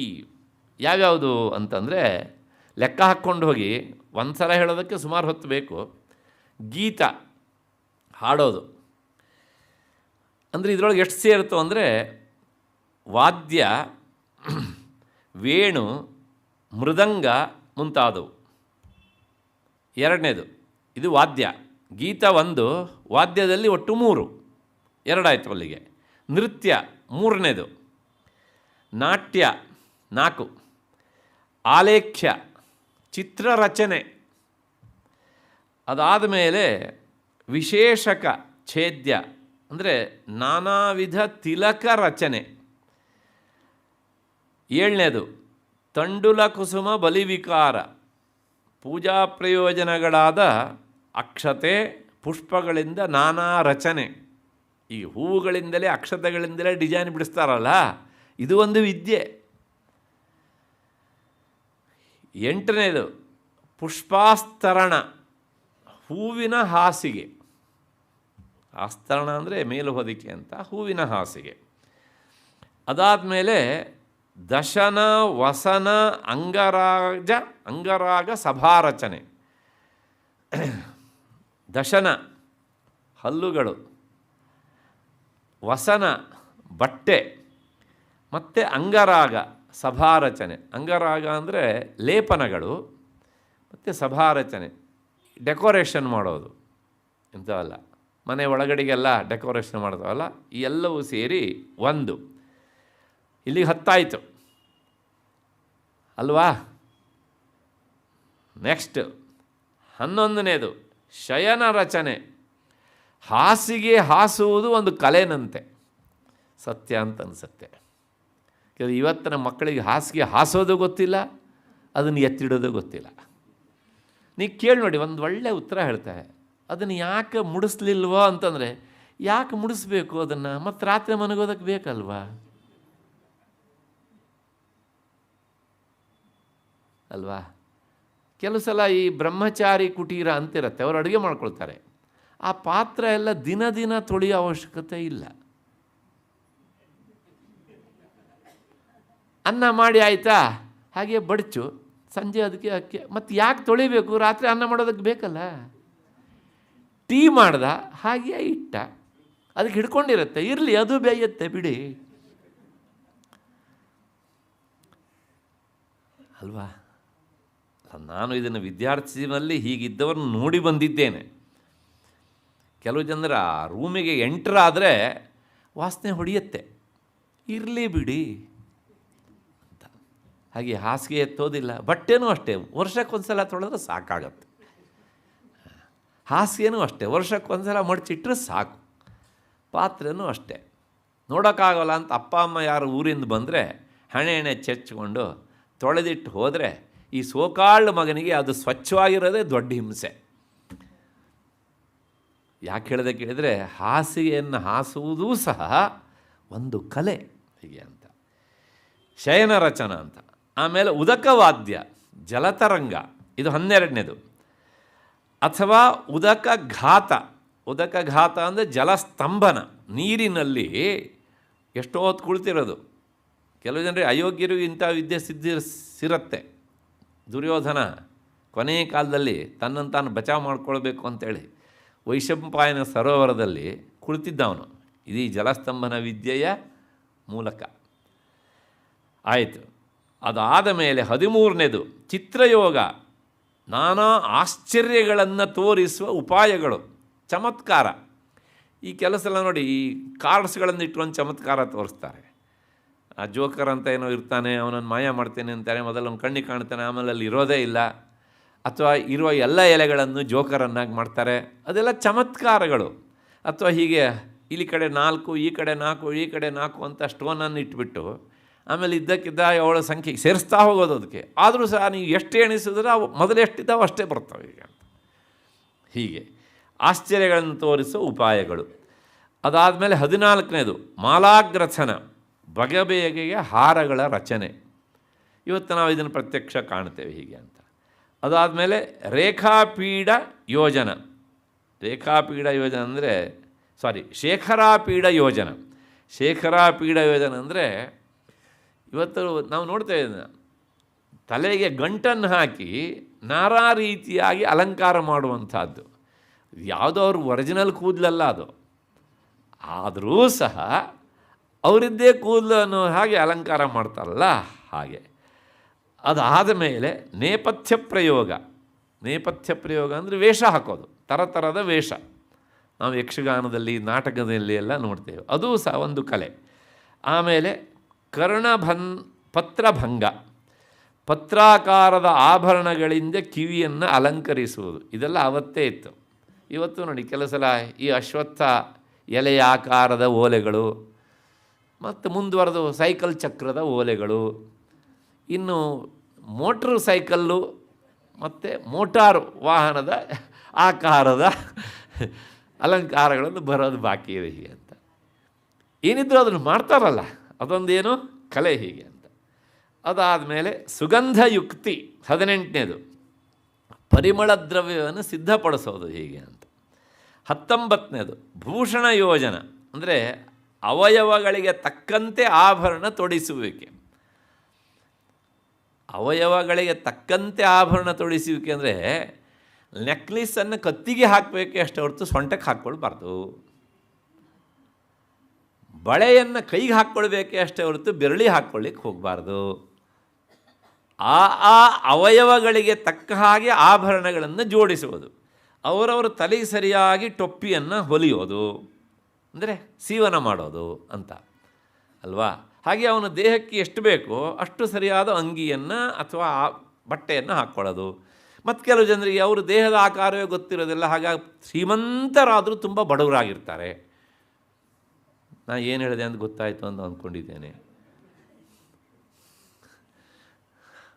ಯಾವ್ಯಾವುದು ಅಂತಂದರೆ ಲೆಕ್ಕ ಹಾಕ್ಕೊಂಡು ಹೋಗಿ, ಒಂದು ಸಲ ಹೇಳೋದಕ್ಕೆ ಸುಮಾರು ಹೊತ್ತು ಬೇಕು. ಗೀತ ಹಾಡೋದು ಅಂದರೆ ಇದರೊಳಗೆ ಎಷ್ಟು ಸೇರುತ್ತೋ ಅಂದರೆ ವಾದ್ಯ, ವೇಣು, ಮೃದಂಗ ಮುಂತಾದವು. 2ನೇದು ಇದು ವಾದ್ಯ. ಗೀತ 1, ವಾದ್ಯದಲ್ಲಿ ಒಟ್ಟು 3, 2 ಆಯಿತು ಅಲ್ಲಿಗೆ. ನೃತ್ಯ 3ನೇದು, ನಾಟ್ಯ 4, ಆಲೇಖ್ಯ ಚಿತ್ರರಚನೆ, ಅದಾದ ಮೇಲೆ ವಿಶೇಷಕ ಛೇದ್ಯ ಅಂದರೆ ನಾನಾ ವಿಧ ತಿಲಕ ರಚನೆ, 7ನೇದು ತಂಡುಲ ಕುಸುಮ ಬಲಿವಿಕಾರ, ಪೂಜಾ ಪ್ರಯೋಜನಗಳಾದ ಅಕ್ಷತೆ ಪುಷ್ಪಗಳಿಂದ ನಾನಾ ರಚನೆ. ಈ ಹೂವುಗಳಿಂದಲೇ ಅಕ್ಷತೆಗಳಿಂದಲೇ ಡಿಸೈನ್ ಬಿಡಿಸ್ತಾರಲ್ಲ, ಇದು ಒಂದು ವಿದ್ಯೆ. 8ನೇದು ಪುಷ್ಪಾಸ್ತರಣ, ಹೂವಿನ ಹಾಸಿಗೆ. ಆಸ್ತರಣ ಅಂದರೆ ಮೇಲು ಹೊದಿಕೆ ಅಂತ, ಹೂವಿನ ಹಾಸಿಗೆ. ಅದಾದಮೇಲೆ ದಶನ, ವಸನ, ಅಂಗರಾಗ ಸಭಾರಚನೆ. ದಶನ ಹಲ್ಲುಗಳು, ವಸನ ಬಟ್ಟೆ, ಮತ್ತು ಅಂಗರಾಗ ಸಭಾರಚನೆ. ಅಂಗರಾಗ ಅಂದರೆ ಲೇಪನಗಳು, ಮತ್ತು ಸಭಾರಚನೆ ಡೆಕೋರೇಷನ್ ಮಾಡೋದು. ಇಂಥವಲ್ಲ, ಮನೆ ಒಳಗಡೆಗೆಲ್ಲ ಡೆಕೋರೇಷನ್ ಮಾಡ್ತಾವಲ್ಲ, ಈ ಎಲ್ಲವೂ ಸೇರಿ 1. ಇಲ್ಲಿಗೆ 10 ಆಯಿತು ಅಲ್ವಾ? ನೆಕ್ಸ್ಟ್ 11ನೇದು ಶಯನ ರಚನೆ. ಹಾಸಿಗೆ ಹಾಸುವುದು ಒಂದು ಕಲೆನಂತೆ, ಸತ್ಯ ಅಂತ ಅನಿಸುತ್ತೆ. ಇವತ್ತಿನ ಮಕ್ಕಳಿಗೆ ಹಾಸಿಗೆ ಹಾಸೋದು ಗೊತ್ತಿಲ್ಲ, ಅದನ್ನು ಎತ್ತಿಡೋದು ಗೊತ್ತಿಲ್ಲ. ನೀವು ಕೇಳಿ ನೋಡಿ, ಒಂದು ಒಳ್ಳೆ ಉತ್ತರ ಹೇಳ್ತಾರೆ. ಅದನ್ನು ಯಾಕೆ ಮುಡಿಸ್ಲಿಲ್ವೋ ಅಂತಂದರೆ, ಯಾಕೆ ಮುಡಿಸ್ಬೇಕು ಅದನ್ನು? ಮತ್ತು ರಾತ್ರಿ ಮನಗೋದಕ್ಕೆ ಬೇಕಲ್ವಾ ಅಲ್ವಾ? ಕೆಲವು ಸಲ ಈ ಬ್ರಹ್ಮಚಾರಿ ಕುಟೀರ ಅಂತಿರುತ್ತೆ, ಅವರು ಅಡುಗೆ ಮಾಡ್ಕೊಳ್ತಾರೆ. ಆ ಪಾತ್ರ ಎಲ್ಲ ದಿನ ದಿನ ತೊಳೆಯೋ ಅವಶ್ಯಕತೆ ಇಲ್ಲ. ಅನ್ನ ಮಾಡಿ ಆಯಿತಾ, ಹಾಗೆ ಬಡ್ಚು, ಸಂಜೆ ಅದಕ್ಕೆ ಅಕ್ಕಿ, ಮತ್ತು ಯಾಕೆ ತೊಳಿಬೇಕು? ರಾತ್ರಿ ಅನ್ನ ಮಾಡೋದಕ್ಕೆ ಬೇಕಲ್ಲ. ಟೀ ಮಾಡ್ದ, ಹಾಗೆ ಇಟ್ಟ, ಅದಕ್ಕೆ ಹಿಡ್ಕೊಂಡಿರುತ್ತೆ, ಇರಲಿ, ಅದು ಬೇಯುತ್ತೆ ಬಿಡಿ ಅಲ್ವಾ? ನಾನು ಇದನ್ನು ವಿದ್ಯಾರ್ಥಿನಲ್ಲಿ ಹೀಗಿದ್ದವರನ್ನು ನೋಡಿ ಬಂದಿದ್ದೇನೆ. ಕೆಲವು ಜನರ ರೂಮಿಗೆ ಎಂಟ್ರಾದರೆ ವಾಸನೆ ಹೊಡೆಯುತ್ತೆ, ಇರಲಿ ಬಿಡಿ ಅಂತ. ಹಾಗೆ ಹಾಸಿಗೆ ಎತ್ತೋದಿಲ್ಲ. ಬಟ್ಟೆನೂ ಅಷ್ಟೇ, ವರ್ಷಕ್ಕೊಂದು ಸಲ ತೊಳೆದ್ರೆ ಸಾಕಾಗತ್ತೆ. ಹಾಸಿಗೆನೂ ಅಷ್ಟೇ, ವರ್ಷಕ್ಕೊಂದು ಸಲ ಮಡಚಿಟ್ರೆ ಸಾಕು. ಪಾತ್ರೆನೂ ಅಷ್ಟೇ. ನೋಡೋಕ್ಕಾಗೋಲ್ಲ ಅಂತ ಅಪ್ಪ ಅಮ್ಮ ಯಾರು ಊರಿಂದ ಬಂದರೆ ಹಣೆ ಚೆಚ್ಕೊಂಡು ತೊಳೆದಿಟ್ಟು ಹೋದರೆ ಈ ಸೋಕಾಳು ಮಗನಿಗೆ ಅದು ಸ್ವಚ್ಛವಾಗಿರೋದೇ ದೊಡ್ಡ ಹಿಂಸೆ. ಯಾಕೆ ಹೇಳಿದೆ ಕೇಳಿದರೆ, ಹಾಸಿಗೆಯನ್ನು ಹಾಸುವುದೂ ಸಹ ಒಂದು ಕಲೆ ಹೀಗೆ ಅಂತ. ಶಯನ ರಚನ ಅಂತ. ಆಮೇಲೆ ಉದಕವಾದ್ಯ, ಜಲತರಂಗ, ಇದು 12ನೇದು. ಅಥವಾ ಉದಕ ಘಾತ. ಉದಕ ಘಾತ ಅಂದರೆ ಜಲಸ್ತಂಭನ, ನೀರಿನಲ್ಲಿ ಎಷ್ಟೋ ಹೊತ್ತು ಕುಳಿತಿರೋದು. ಕೆಲವು ಜನರಿಗೆ ಅಯೋಗ್ಯರಿಗೂ ಇಂಥ ವಿದ್ಯೆ ಸಿರುತ್ತೆ. ದುರ್ಯೋಧನ ಕೊನೆಯ ಕಾಲದಲ್ಲಿ ತನ್ನನ್ನು ತಾನು ಬಚಾವ್ ಮಾಡ್ಕೊಳ್ಬೇಕು ಅಂತೇಳಿ ವೈಶಂಪಾಯನ ಸರೋವರದಲ್ಲಿ ಕುಳಿತಿದ್ದವನು ಇದೀ ಜಲಸ್ತಂಭನ ವಿದ್ಯೆಯ ಮೂಲಕ. ಆಯಿತು. ಅದಾದ ಮೇಲೆ 13ನೇದು ಚಿತ್ರಯೋಗ, ನಾನಾ ಆಶ್ಚರ್ಯಗಳನ್ನು ತೋರಿಸುವ ಉಪಾಯಗಳು, ಚಮತ್ಕಾರ. ಈ ಕೆಲಸ ಎಲ್ಲ ನೋಡಿ, ಈ ಕಾರ್ಡ್ಸ್ಗಳನ್ನು ಇಟ್ಕೊಂಡು ಚಮತ್ಕಾರ ತೋರಿಸ್ತಾರೆ. ಆ ಜೋಕರ್ ಅಂತ ಏನೋ ಇರ್ತಾನೆ, ಅವನನ್ನು ಮಾಯ ಮಾಡ್ತೇನೆ ಅಂತಾನೆ, ಮೊದಲು ಅವ್ನು ಕಣ್ಣಿಗೆ ಕಾಣ್ತಾನೆ, ಆಮೇಲೆ ಅಲ್ಲಿ ಇರೋದೇ ಇಲ್ಲ. ಅಥವಾ ಇರುವ ಎಲ್ಲ ಎಲೆಗಳನ್ನು ಜೋಕರನ್ನಾಗಿ ಮಾಡ್ತಾರೆ. ಅದೆಲ್ಲ ಚಮತ್ಕಾರಗಳು. ಅಥವಾ ಹೀಗೆ ಇಲ್ಲಿ ಕಡೆ 4, ಈ ಕಡೆ 4, ಈ ಕಡೆ 4 ಅಂತ ಸ್ಟೋನನ್ನು ಇಟ್ಬಿಟ್ಟು ಆಮೇಲೆ ಇದ್ದಕ್ಕಿದ್ದ ಅವಳ ಸಂಖ್ಯೆ ಸೇರಿಸ್ತಾ ಹೋಗೋದು. ಅದಕ್ಕೆ ಆದರೂ ಸಹ ನೀವು ಎಷ್ಟು ಎಣಿಸಿದ್ರೆ ಅವು ಮೊದಲು ಎಷ್ಟಿದ್ದಾವೆ ಅಷ್ಟೇ ಬರ್ತವೆ ಈಗ ಅಂತ. ಹೀಗೆ ಆಶ್ಚರ್ಯಗಳನ್ನು ತೋರಿಸೋ ಉಪಾಯಗಳು. ಅದಾದಮೇಲೆ 14ನೇದು ಮಾಲಾಗ್ರಥನ, ಬಗೆಬಗೆಯ ಹಾರಗಳ ರಚನೆ. ಇವತ್ತು ನಾವು ಇದನ್ನು ಪ್ರತ್ಯಕ್ಷ ಕಾಣ್ತೇವೆ ಹೀಗೆ ಅಂತ. ಅದಾದಮೇಲೆ ರೇಖಾಪೀಡ ಯೋಜನ. ರೇಖಾಪೀಡ ಯೋಜನೆ ಅಂದರೆ ಶೇಖರಾಪೀಡ ಯೋಜನ. ಶೇಖರಾಪೀಡ ಯೋಜನೆ ಅಂದರೆ ಇವತ್ತು ನಾವು ನೋಡ್ತೇವೆ, ತಲೆಗೆ ಗಂಟನ್ನು ಹಾಕಿ ನಾನಾ ರೀತಿಯಾಗಿ ಅಲಂಕಾರ ಮಾಡುವಂಥದ್ದು. ಯಾವುದೋ ಅವ್ರ ಒರಿಜಿನಲ್ ಕೂದಲಲ್ಲ ಅದು, ಆದರೂ ಸಹ ಅವರಿದ್ದೇ ಕೂದಲು ಅನ್ನೋ ಹಾಗೆ ಅಲಂಕಾರ ಮಾಡ್ತಾರಲ್ಲ ಹಾಗೆ. ಅದಾದ ಮೇಲೆ ನೇಪಥ್ಯ ಪ್ರಯೋಗ. ನೇಪಥ್ಯ ಪ್ರಯೋಗ ಅಂದರೆ ವೇಷ ಹಾಕೋದು, ಥರದ ವೇಷ. ನಾವು ಯಕ್ಷಗಾನದಲ್ಲಿ, ನಾಟಕದಲ್ಲಿ ಎಲ್ಲ ನೋಡ್ತೇವೆ. ಅದೂ ಸಹ ಒಂದು ಕಲೆ. ಆಮೇಲೆ ಪತ್ರಭಂಗ, ಪತ್ರಾಕಾರದ ಆಭರಣಗಳಿಂದ ಕಿವಿಯನ್ನು ಅಲಂಕರಿಸುವುದು. ಇದೆಲ್ಲ ಅವತ್ತೇ ಇತ್ತು. ಇವತ್ತು ನೋಡಿ ಕೆಲವು ಸಲ ಈ ಅಶ್ವತ್ಥ ಎಲೆಯ ಆಕಾರದ ಓಲೆಗಳು, ಮತ್ತು ಮುಂದುವರೆದು ಸೈಕಲ್ ಚಕ್ರದ ಓಲೆಗಳು, ಇನ್ನು ಮೋಟ್ರ್ ಸೈಕಲ್ಲು ಮತ್ತು ಮೋಟಾರು ವಾಹನದ ಆಕಾರದ ಅಲಂಕಾರಗಳನ್ನು ಬರೋದು ಬಾಕಿ ಇದೆ ಹೀಗೆ ಅಂತ. ಏನಿದ್ರು ಅದನ್ನು ಮಾಡ್ತಾರಲ್ಲ, ಅದೊಂದೇನು ಕಲೆ ಹೀಗೆ ಅಂತ. ಅದಾದಮೇಲೆ ಸುಗಂಧಯುಕ್ತಿ 18ನೇದು, ಪರಿಮಳ ದ್ರವ್ಯವನ್ನು ಸಿದ್ಧಪಡಿಸೋದು ಹೀಗೆ ಅಂತ. 19ನೇದು ಭೂಷಣ ಯೋಜನ, ಅಂದರೆ ಅವಯವಗಳಿಗೆ ತಕ್ಕಂತೆ ಆಭರಣ ತೊಡಿಸುವಿಕೆ. ಅವಯವಗಳಿಗೆ ತಕ್ಕಂತೆ ಆಭರಣ ತೊಡಿಸುವಿಕೆ ಅಂದರೆ ನೆಕ್ಲೆಸನ್ನು ಕತ್ತಿಗೆ ಹಾಕಬೇಕೆ ಅಷ್ಟೇ ಹೊರತು ಸೊಂಟಕ್ಕೆ ಹಾಕ್ಕೊಳ್ಬಾರ್ದು. ಬಳೆಯನ್ನು ಕೈಗೆ ಹಾಕ್ಕೊಳ್ಬೇಕೆ ಅಷ್ಟೇ ಹೊರತು ಬೆರಳಿ ಹಾಕ್ಕೊಳ್ಳಿಕ್ಕೆ ಹೋಗಬಾರ್ದು. ಆ ಅವಯವಗಳಿಗೆ ತಕ್ಕ ಹಾಗೆ ಆಭರಣಗಳನ್ನು ಜೋಡಿಸುವುದು. ಅವರವರು ತಲೆಗೆ ಸರಿಯಾಗಿ ಟೊಪ್ಪಿಯನ್ನು ಹೊಲಿಯೋದು, ಅಂದರೆ ಸೀವನ ಮಾಡೋದು ಅಂತ ಅಲ್ವಾ. ಹಾಗೆ ಅವನ ದೇಹಕ್ಕೆ ಎಷ್ಟು ಬೇಕೋ ಅಷ್ಟು ಸರಿಯಾದ ಅಂಗಿಯನ್ನು ಅಥವಾ ಬಟ್ಟೆಯನ್ನು ಹಾಕ್ಕೊಳ್ಳೋದು. ಮತ್ತು ಕೆಲವು ಜನರಿಗೆ ಅವ್ರ ದೇಹದ ಆಕಾರವೇ ಗೊತ್ತಿರೋದಿಲ್ಲ, ಹಾಗಾಗಿ ಶ್ರೀಮಂತರಾದರೂ ತುಂಬ ಬಡವರಾಗಿರ್ತಾರೆ. ನಾನು ಏನು ಹೇಳಿದೆ ಅಂತ ಗೊತ್ತಾಯಿತು ಅಂತ ಅಂದ್ಕೊಂಡಿದ್ದೇನೆ.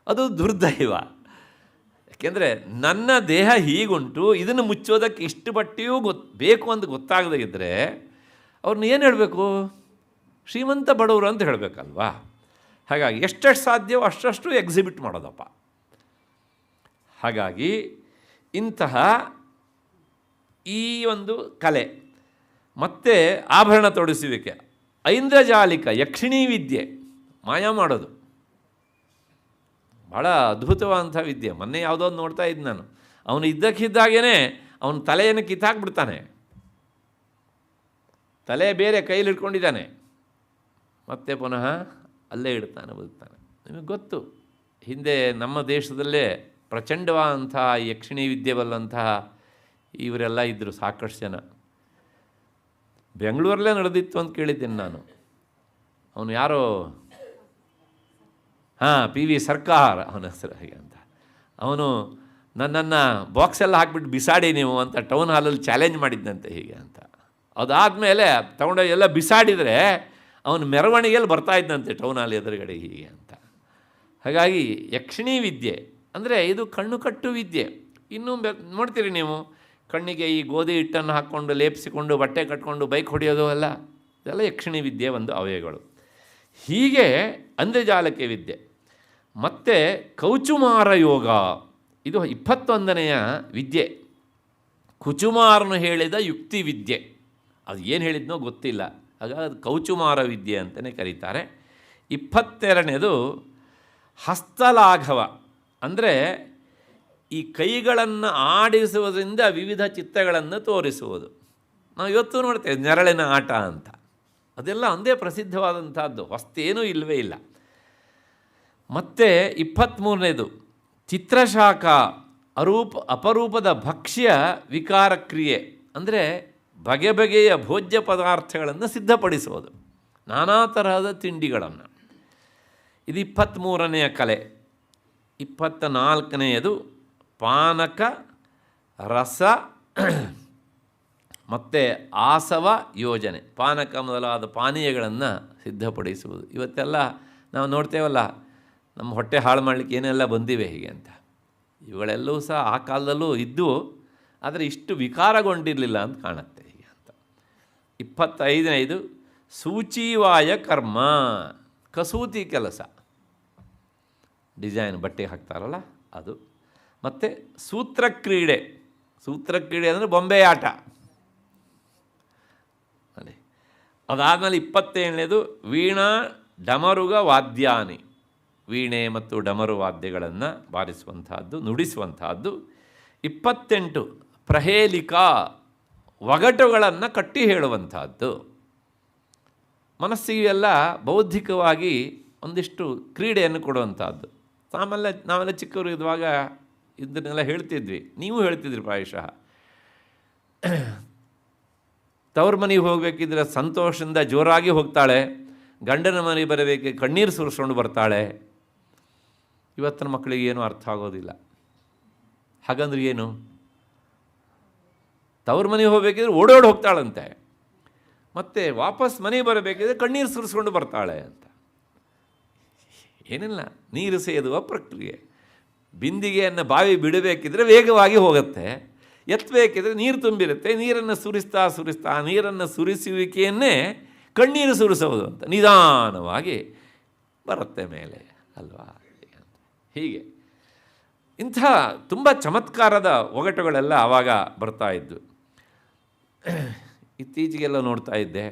ಅದು ದುರ್ದೈವ. ಯಾಕೆಂದರೆ ನನ್ನ ದೇಹ ಹೀಗುಂಟು, ಇದನ್ನು ಮುಚ್ಚೋದಕ್ಕೆ ಇಷ್ಟು ಬಟ್ಟೆಯೂ ಬೇಕು ಅಂತ ಗೊತ್ತಾಗದೇ ಇದ್ದರೆ ಅವ್ರನ್ನ ಏನು ಹೇಳಬೇಕು? ಶ್ರೀಮಂತ ಬಡವರು ಅಂತ ಹೇಳಬೇಕಲ್ವಾ. ಹಾಗಾಗಿ ಎಷ್ಟೆಷ್ಟು ಸಾಧ್ಯವೋ ಅಷ್ಟಷ್ಟು ಎಕ್ಸಿಬಿಟ್ ಮಾಡೋದಪ್ಪ. ಹಾಗಾಗಿ ಇಂತಹ ಈ ಒಂದು ಕಲೆ ಮತ್ತು ಆಭರಣ ತೊಡಿಸುವಿಕೆ, ಐಂದ್ರಜಾಲಿಕ ಯಕ್ಷಿಣಿ ವಿದ್ಯೆ, ಮಾಯ ಮಾಡೋದು ಭಾಳ ಅದ್ಭುತವಾದಂಥ ವಿದ್ಯೆ. ಮೊನ್ನೆ ಯಾವುದೋ ಒಂದು ನೋಡ್ತಾ ಇದ್ದೆ ನಾನು. ಅವನು ಇದ್ದಕ್ಕಿದ್ದಾಗೇ ಅವನ ತಲೆಯನ್ನು ಕಿತ್ತಾಕ್ಬಿಡ್ತಾನೆ. ತಲೆ ಬೇರೆ ಕೈಲಿ ಇಟ್ಕೊಂಡಿದ್ದಾನೆ, ಮತ್ತೆ ಪುನಃ ಅಲ್ಲೇ ಇಡ್ತಾನೆ, ಬದುಕ್ತಾನೆ. ನಿಮಗೆ ಗೊತ್ತು, ಹಿಂದೆ ನಮ್ಮ ದೇಶದಲ್ಲೇ ಪ್ರಚಂಡವಾದಂತಹ ಯಕ್ಷಿಣಿ ವಿದ್ಯೆ ಬಲ್ಲಂತಹ ಇವರೆಲ್ಲ ಇದ್ದರು, ಸಾಕಷ್ಟು ಜನ. ಬೆಂಗಳೂರಲ್ಲೇ ನಡೆದಿತ್ತು ಅಂತ ಕೇಳಿದ್ದೇನೆ ನಾನು. ಅವನು ಯಾರೋ PV ಸರ್ಕಾರ್ ಅವನ ಹೆಸರು ಹಾಗೆ ಅಂತ. ಅವನು ನನ್ನನ್ನು ಬಾಕ್ಸೆಲ್ಲ ಹಾಕ್ಬಿಟ್ಟು ಬಿಸಾಡಿ ನೀವು ಅಂತ ಟೌನ್ ಹಾಲಲ್ಲಿ ಚಾಲೆಂಜ್ ಮಾಡಿದ್ದಂತೆ ಹೀಗೆ ಅಂತ. ಅದಾದಮೇಲೆ ತಗೊಂಡೋಗಿ ಎಲ್ಲ ಬಿಸಾಡಿದರೆ ಅವನು ಮೆರವಣಿಗೆಯಲ್ಲಿ ಬರ್ತಾ ಇದ್ದಂತೆ ಟೌನ್ ಹಾಲ್ ಎದುರುಗಡೆ ಹೀಗೆ ಅಂತ. ಹಾಗಾಗಿ ಯಕ್ಷಿಣಿ ವಿದ್ಯೆ ಅಂದರೆ ಇದು ಕಣ್ಣು ಕಟ್ಟು ವಿದ್ಯೆ. ಇನ್ನೂ ನೋಡ್ತೀರಿ ನೀವು, ಕಣ್ಣಿಗೆ ಈ ಗೋಧಿ ಹಿಟ್ಟನ್ನು ಹಾಕ್ಕೊಂಡು ಲೇಪಿಸಿಕೊಂಡು ಬಟ್ಟೆ ಕಟ್ಕೊಂಡು ಬೈಕ್ ಹೊಡೆಯೋದು ಅಲ್ಲ, ಇದೆಲ್ಲ ಯಕ್ಷಿಣಿ ವಿದ್ಯೆ ಒಂದು ಅವಯಗಳು. ಹೀಗೆ ಅಂದ್ರಜಾಲಕ್ಕೆ ವಿದ್ಯೆ. ಮತ್ತು ಕೌಚುಮಾರ ಯೋಗ, ಇದು 21ನೆಯ ವಿದ್ಯೆ. ಕುಚುಮಾರನು ಹೇಳಿದ ಯುಕ್ತಿ ವಿದ್ಯೆ, ಅದು ಏನು ಹೇಳಿದ್ನೋ ಗೊತ್ತಿಲ್ಲ, ಹಾಗಾಗಿ ಅದು ಕೌಚುಮಾರ ವಿದ್ಯೆ ಅಂತಲೇ ಕರೀತಾರೆ. 22ನೇದು ಹಸ್ತಲಾಘವ, ಅಂದರೆ ಈ ಕೈಗಳನ್ನು ಆಡಿಸುವುದರಿಂದ ವಿವಿಧ ಚಿತ್ರಗಳನ್ನು ತೋರಿಸುವುದು. ನಾವು ಇವತ್ತು ನೋಡ್ತೇವೆ ನೆರಳಿನ ಆಟ ಅಂತ, ಅದೆಲ್ಲ ಒಂದೇ ಪ್ರಸಿದ್ಧವಾದಂಥದ್ದು, ಹೊಸ್ತೇನೂ ಇಲ್ಲವೇ ಇಲ್ಲ. ಮತ್ತು 23ನೇದು ಚಿತ್ರಶಾಖ, ಅಪರೂಪದ ಭಕ್ಷ್ಯ ವಿಕಾರ ಕ್ರಿಯೆ, ಅಂದರೆ ಬಗೆ ಬಗೆಯ ಭೋಜ್ಯ ಪದಾರ್ಥಗಳನ್ನು ಸಿದ್ಧಪಡಿಸುವುದು, ನಾನಾ ತರಹದ ತಿಂಡಿಗಳನ್ನು. ಇದು 23ನೆಯ ಕಲೆ. 24ನೆಯದು ಪಾನಕ, ರಸ ಮತ್ತು ಆಸವ ಯೋಜನೆ, ಪಾನಕ ಮೊದಲಾದ ಪಾನೀಯಗಳನ್ನು ಸಿದ್ಧಪಡಿಸುವುದು. ಇವತ್ತೆಲ್ಲ ನಾವು ನೋಡ್ತೇವಲ್ಲ, ನಮ್ಮ ಹೊಟ್ಟೆ ಹಾಳು ಮಾಡಲಿಕ್ಕೆ ಏನೆಲ್ಲ ಬಂದಿವೆ ಹೀಗೆ ಅಂತ. ಇವುಗಳೆಲ್ಲವೂ ಸಹ ಆ ಕಾಲದಲ್ಲೂ ಇದ್ದು, ಆದರೆ ಇಷ್ಟು ವಿಕಾರಗೊಂಡಿರಲಿಲ್ಲ ಅಂತ ಕಾಣುತ್ತೆ ಹೀಗೆ ಅಂತ. 25ನೇದು ಸೂಚಿವಾಯ ಕರ್ಮ, ಕಸೂತಿ ಕೆಲಸ, ಡಿಸೈನ್ ಬಟ್ಟೆ ಹಾಕ್ತಾರಲ್ಲ ಅದು. ಮತ್ತು ಸೂತ್ರಕ್ರೀಡೆ, ಸೂತ್ರಕ್ರೀಡೆ ಅಂದರೆ ಬೊಂಬೆ ಆಟ. ಅದೇ ಅದಾದಮೇಲೆ 27ನೇದು ವೀಣಾ ಡಮರುಗ ವಾದ್ಯಾನಿ, ವೀಣೆ ಮತ್ತು ಡಮರು ವಾದ್ಯಗಳನ್ನು ಬಾರಿಸುವಂತಹದ್ದು, ನುಡಿಸುವಂತಹದ್ದು. 28 ಪ್ರಹೇಲಿಕಾ, ಒಗಟುಗಳನ್ನು ಕಟ್ಟಿ ಹೇಳುವಂತಹದ್ದು. ಮನಸ್ಸಿಗೆಲ್ಲ ಬೌದ್ಧಿಕವಾಗಿ ಒಂದಿಷ್ಟು ಕ್ರೀಡೆಯನ್ನು ಕೊಡುವಂಥದ್ದು. ನಾವೆಲ್ಲ ಚಿಕ್ಕವರು ಇರುವಾಗ ಇದನ್ನೆಲ್ಲ ಹೇಳ್ತಿದ್ವಿ, ನೀವು ಹೇಳ್ತಿದ್ರಿ ಪ್ರಾಯಶಃ. ತವ್ರ ಮನೆಗೆ ಹೋಗಬೇಕಿದ್ರೆ ಸಂತೋಷದಿಂದ ಜೋರಾಗಿ ಹೋಗ್ತಾಳೆ, ಗಂಡನ ಮನೆಗೆ ಬರಬೇಕು ಕಣ್ಣೀರು ಸುರಿಸ್ಕೊಂಡು ಬರ್ತಾಳೆ. ಇವತ್ತಿನ ಮಕ್ಕಳಿಗೆ ಏನೂ ಅರ್ಥ ಆಗೋದಿಲ್ಲ. ಹಾಗಂದ್ರೆ ಏನು? ತವ್ರ ಮನೆಗೆ ಹೋಗಬೇಕಿದ್ರೆ ಓಡೋಡಿ ಹೋಗ್ತಾಳಂತೆ, ಮತ್ತು ವಾಪಸ್ ಮನೆಗೆ ಬರಬೇಕಿದ್ರೆ ಕಣ್ಣೀರು ಸುರಿಸ್ಕೊಂಡು ಬರ್ತಾಳೆ ಅಂತ. ಏನಿಲ್ಲ, ನೀರು ಸೇದುವ ಪ್ರಕ್ರಿಯೆ. ಬಿಂದಿಗೆಯನ್ನು ಬಾವಿ ಬಿಡಬೇಕಿದ್ರೆ ವೇಗವಾಗಿ ಹೋಗುತ್ತೆ, ಎತ್ತಬೇಕಿದ್ರೆ ನೀರು ತುಂಬಿರುತ್ತೆ, ನೀರನ್ನು ಸುರಿಸ್ತಾ ನೀರನ್ನು ಸುರಿಸುವಿಕೆಯನ್ನೇ ಕಣ್ಣೀರು ಸುರಿಸೋದು ಅಂತ ನಿಧಾನವಾಗಿ ಬರುತ್ತೆ ಮೇಲೆ ಅಲ್ವಾ. ಹೀಗೆ ಇಂಥ ತುಂಬ ಚಮತ್ಕಾರದ ಒಗಟುಗಳೆಲ್ಲ ಆವಾಗ ಬರ್ತಾ ಇದ್ದು. ಇತ್ತೀಚೆಗೆಲ್ಲ ನೋಡ್ತಾ ಇದ್ದೆ,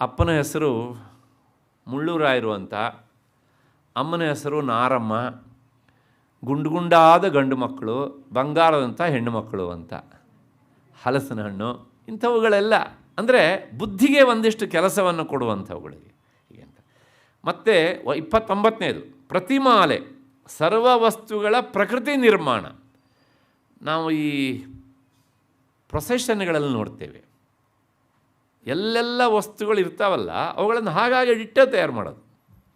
ಅಪ್ಪನ ಹೆಸರು ಮುಳ್ಳುರಾಯರು ಅಂತ, ಅಮ್ಮನ ಹೆಸರು ನಾರಮ್ಮ, ಗುಂಡಾದ ಗಂಡು ಮಕ್ಕಳು, ಬಂಗಾರದಂಥ ಹೆಣ್ಣು ಮಕ್ಕಳು ಅಂತ, ಹಲಸಿನ ಹಣ್ಣು, ಇಂಥವುಗಳೆಲ್ಲ ಅಂದರೆ ಬುದ್ಧಿಗೆ ಒಂದಿಷ್ಟು ಕೆಲಸವನ್ನು ಕೊಡುವಂಥವುಗಳಿಗೆ ಹೀಗೆ ಅಂತ. ಮತ್ತು 29ನೇದು ಪ್ರತಿಮಾಲೆ, ಸರ್ವ ವಸ್ತುಗಳ ಪ್ರಕೃತಿ ನಿರ್ಮಾಣ. ನಾವು ಈ ಪ್ರೊಸೆಷನ್ಗಳಲ್ಲಿ ನೋಡ್ತೇವೆ, ಎಲ್ಲೆಲ್ಲ ವಸ್ತುಗಳು ಇರ್ತಾವಲ್ಲ ಅವುಗಳನ್ನು ಹಾಗಾಗಿ ಇಟ್ಟೇ ತಯಾರು ಮಾಡೋದು.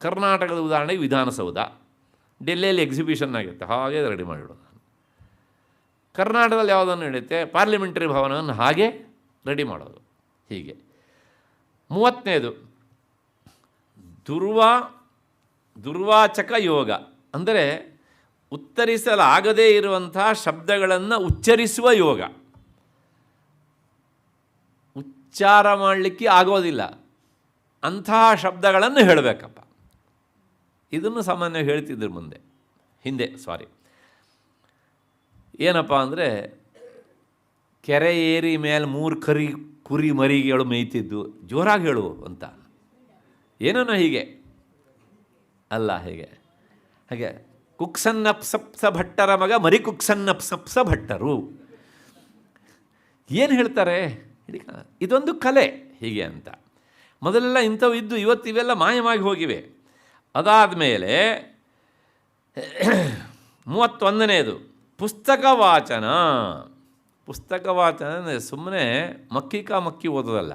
ಕರ್ನಾಟಕದ ಉದಾಹರಣೆಗೆ ವಿಧಾನಸೌಧ, ಡೆಲ್ಲಿಯಲ್ಲಿ ಎಕ್ಸಿಬಿಷನ್ ಆಗಿರುತ್ತೆ, ಹಾಗೆ ರೆಡಿ ಮಾಡಿಬಿಡೋದು. ಕರ್ನಾಟಕದಲ್ಲಿ ಯಾವುದನ್ನು ನಡೆಯುತ್ತೆ, ಪಾರ್ಲಿಮೆಂಟರಿ ಭವನವನ್ನು ಹಾಗೆ ರೆಡಿ ಮಾಡೋದು. ಹೀಗೆ 30ನೇದು ದುರ್ವಾಚಕ ಯೋಗ, ಅಂದರೆ ಉತ್ತರಿಸಲಾಗದೇ ಇರುವಂಥ ಶಬ್ದಗಳನ್ನು ಉಚ್ಚರಿಸುವ ಯೋಗ. ಉಚ್ಚಾರ ಮಾಡಲಿಕ್ಕೆ ಆಗೋದಿಲ್ಲ ಅಂತಹ ಶಬ್ದಗಳನ್ನು ಹೇಳಬೇಕಪ್ಪ. ಇದನ್ನು ಸಾಮಾನ್ಯ ಹೇಳ್ತಿದ್ರು ಹಿಂದೆ ಏನಪ್ಪ ಅಂದರೆ, ಕೆರೆ ಏರಿ ಮೇಲೆ 3 ಕುರಿ ಮರಿಗಳು ಮೇಯ್ತಿದ್ದು, ಜೋರಾಗಿ ಹೇಳು ಅಂತ. ಏನೋ ಹೀಗೆ ಅಲ್ಲ, ಹಾಗೆ ಕುಕ್ಸನ್ನಪ್ಸಪ್ಸ ಭಟ್ಟರ ಮಗ ಮರಿ ಕುಕ್ಸನ್ನಪ್ಸಪ್ಸ ಭಟ್ಟರು ಏನು ಹೇಳ್ತಾರೆ, ಇದೊಂದು ಕಲೆ ಹೀಗೆ ಅಂತ. ಮೊದಲೆಲ್ಲ ಇಂಥವು ಇದ್ದು, ಇವತ್ತು ಇವೆಲ್ಲ ಮಾಯವಾಗಿ ಹೋಗಿವೆ. ಅದಾದಮೇಲೆ 31ನೇದು ಪುಸ್ತಕ ವಾಚನ. ಪುಸ್ತಕ ವಾಚನ ಅಂದರೆ ಸುಮ್ಮನೆ ಮಕ್ಕಿ ಓದೋದಲ್ಲ,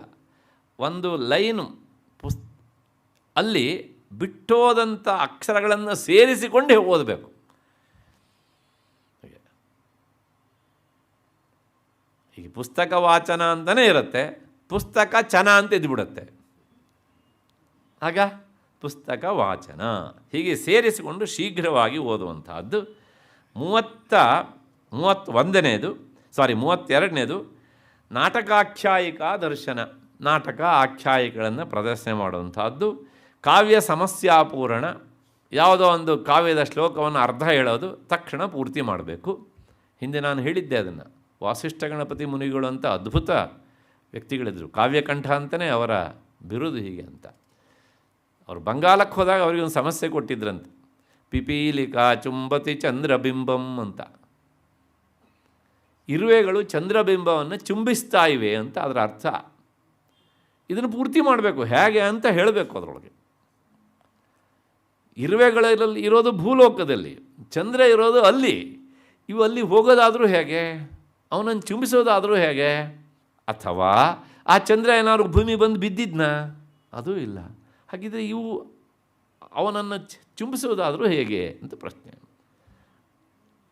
ಒಂದು ಲೈನು ಅಲ್ಲಿ ಬಿಟ್ಟೋದಂಥ ಅಕ್ಷರಗಳನ್ನು ಸೇರಿಸಿಕೊಂಡೇ ಓದಬೇಕು. ಈಗ ಪುಸ್ತಕ ವಾಚನ ಅಂತಲೇ ಇರುತ್ತೆ, ಪುಸ್ತಕ ಚನ ಅಂತ ಇದ್ದುಬಿಡುತ್ತೆ, ಆಗ ಪುಸ್ತಕ ವಾಚನ. ಹೀಗೆ ಸೇರಿಸಿಕೊಂಡು ಶೀಘ್ರವಾಗಿ ಓದುವಂತಹದ್ದು. 32ನೇದು ನಾಟಕಾಖ್ಯಾಯಿಕಾ ದರ್ಶನ, ನಾಟಕ ಆಖ್ಯಾಯಿಗಳನ್ನು ಪ್ರದರ್ಶನ ಮಾಡುವಂಥದ್ದು. ಕಾವ್ಯ ಸಮಸ್ಯಾಪೂರಣ, ಯಾವುದೋ ಒಂದು ಕಾವ್ಯದ ಶ್ಲೋಕವನ್ನು ಅರ್ಧ ಹೇಳೋದು, ತಕ್ಷಣ ಪೂರ್ತಿ ಮಾಡಬೇಕು. ಹಿಂದೆ ನಾನು ಹೇಳಿದ್ದೆ ಅದನ್ನು. ವಾಸಿಷ್ಠ ಗಣಪತಿ ಮುನಿಗಳು ಅಂತ ಅದ್ಭುತ ವ್ಯಕ್ತಿಗಳಿದ್ದರು, ಕಾವ್ಯಕಂಠ ಅಂತಲೇ ಅವರ ಬಿರುದು ಹೀಗೆ ಅಂತ. ಅವರು ಬಂಗಾಲಕ್ಕೆ ಹೋದಾಗ ಅವರಿಗೊಂದು ಸಮಸ್ಯೆ ಕೊಟ್ಟಿದ್ರಂತೆ, ಪಿಪೀಲಿಕಾ ಚುಂಬತಿ ಚಂದ್ರಬಿಂಬಂ ಅಂತ. ಇರುವೆಗಳು ಚಂದ್ರಬಿಂಬವನ್ನು ಚುಂಬಿಸ್ತಾ ಇವೆ ಅಂತ ಅದರ ಅರ್ಥ. ಇದನ್ನು ಪೂರ್ತಿ ಮಾಡಬೇಕು, ಹೇಗೆ ಅಂತ ಹೇಳಬೇಕು ಅದರೊಳಗೆ. ಇರುವೆಗಳಲ್ಲಿ ಇರೋದು ಭೂಲೋಕದಲ್ಲಿ, ಚಂದ್ರ ಇರೋದು ಅಲ್ಲಿ. ಇವು ಅಲ್ಲಿ ಹೋಗೋದಾದರೂ ಹೇಗೆ, ಅವನನ್ನು ಚುಂಬಿಸೋದಾದರೂ ಹೇಗೆ? ಅಥವಾ ಆ ಚಂದ್ರ ಏನಾದ್ರು ಭೂಮಿ ಬಂದು ಬಿದ್ದಿದ್ನ? ಅದೂ ಇಲ್ಲ. ಹಾಗಿದ್ರೆ ಇವು ಅವನನ್ನು ಚುಂಬಿಸೋದಾದರೂ ಹೇಗೆ ಅಂತ ಪ್ರಶ್ನೆ.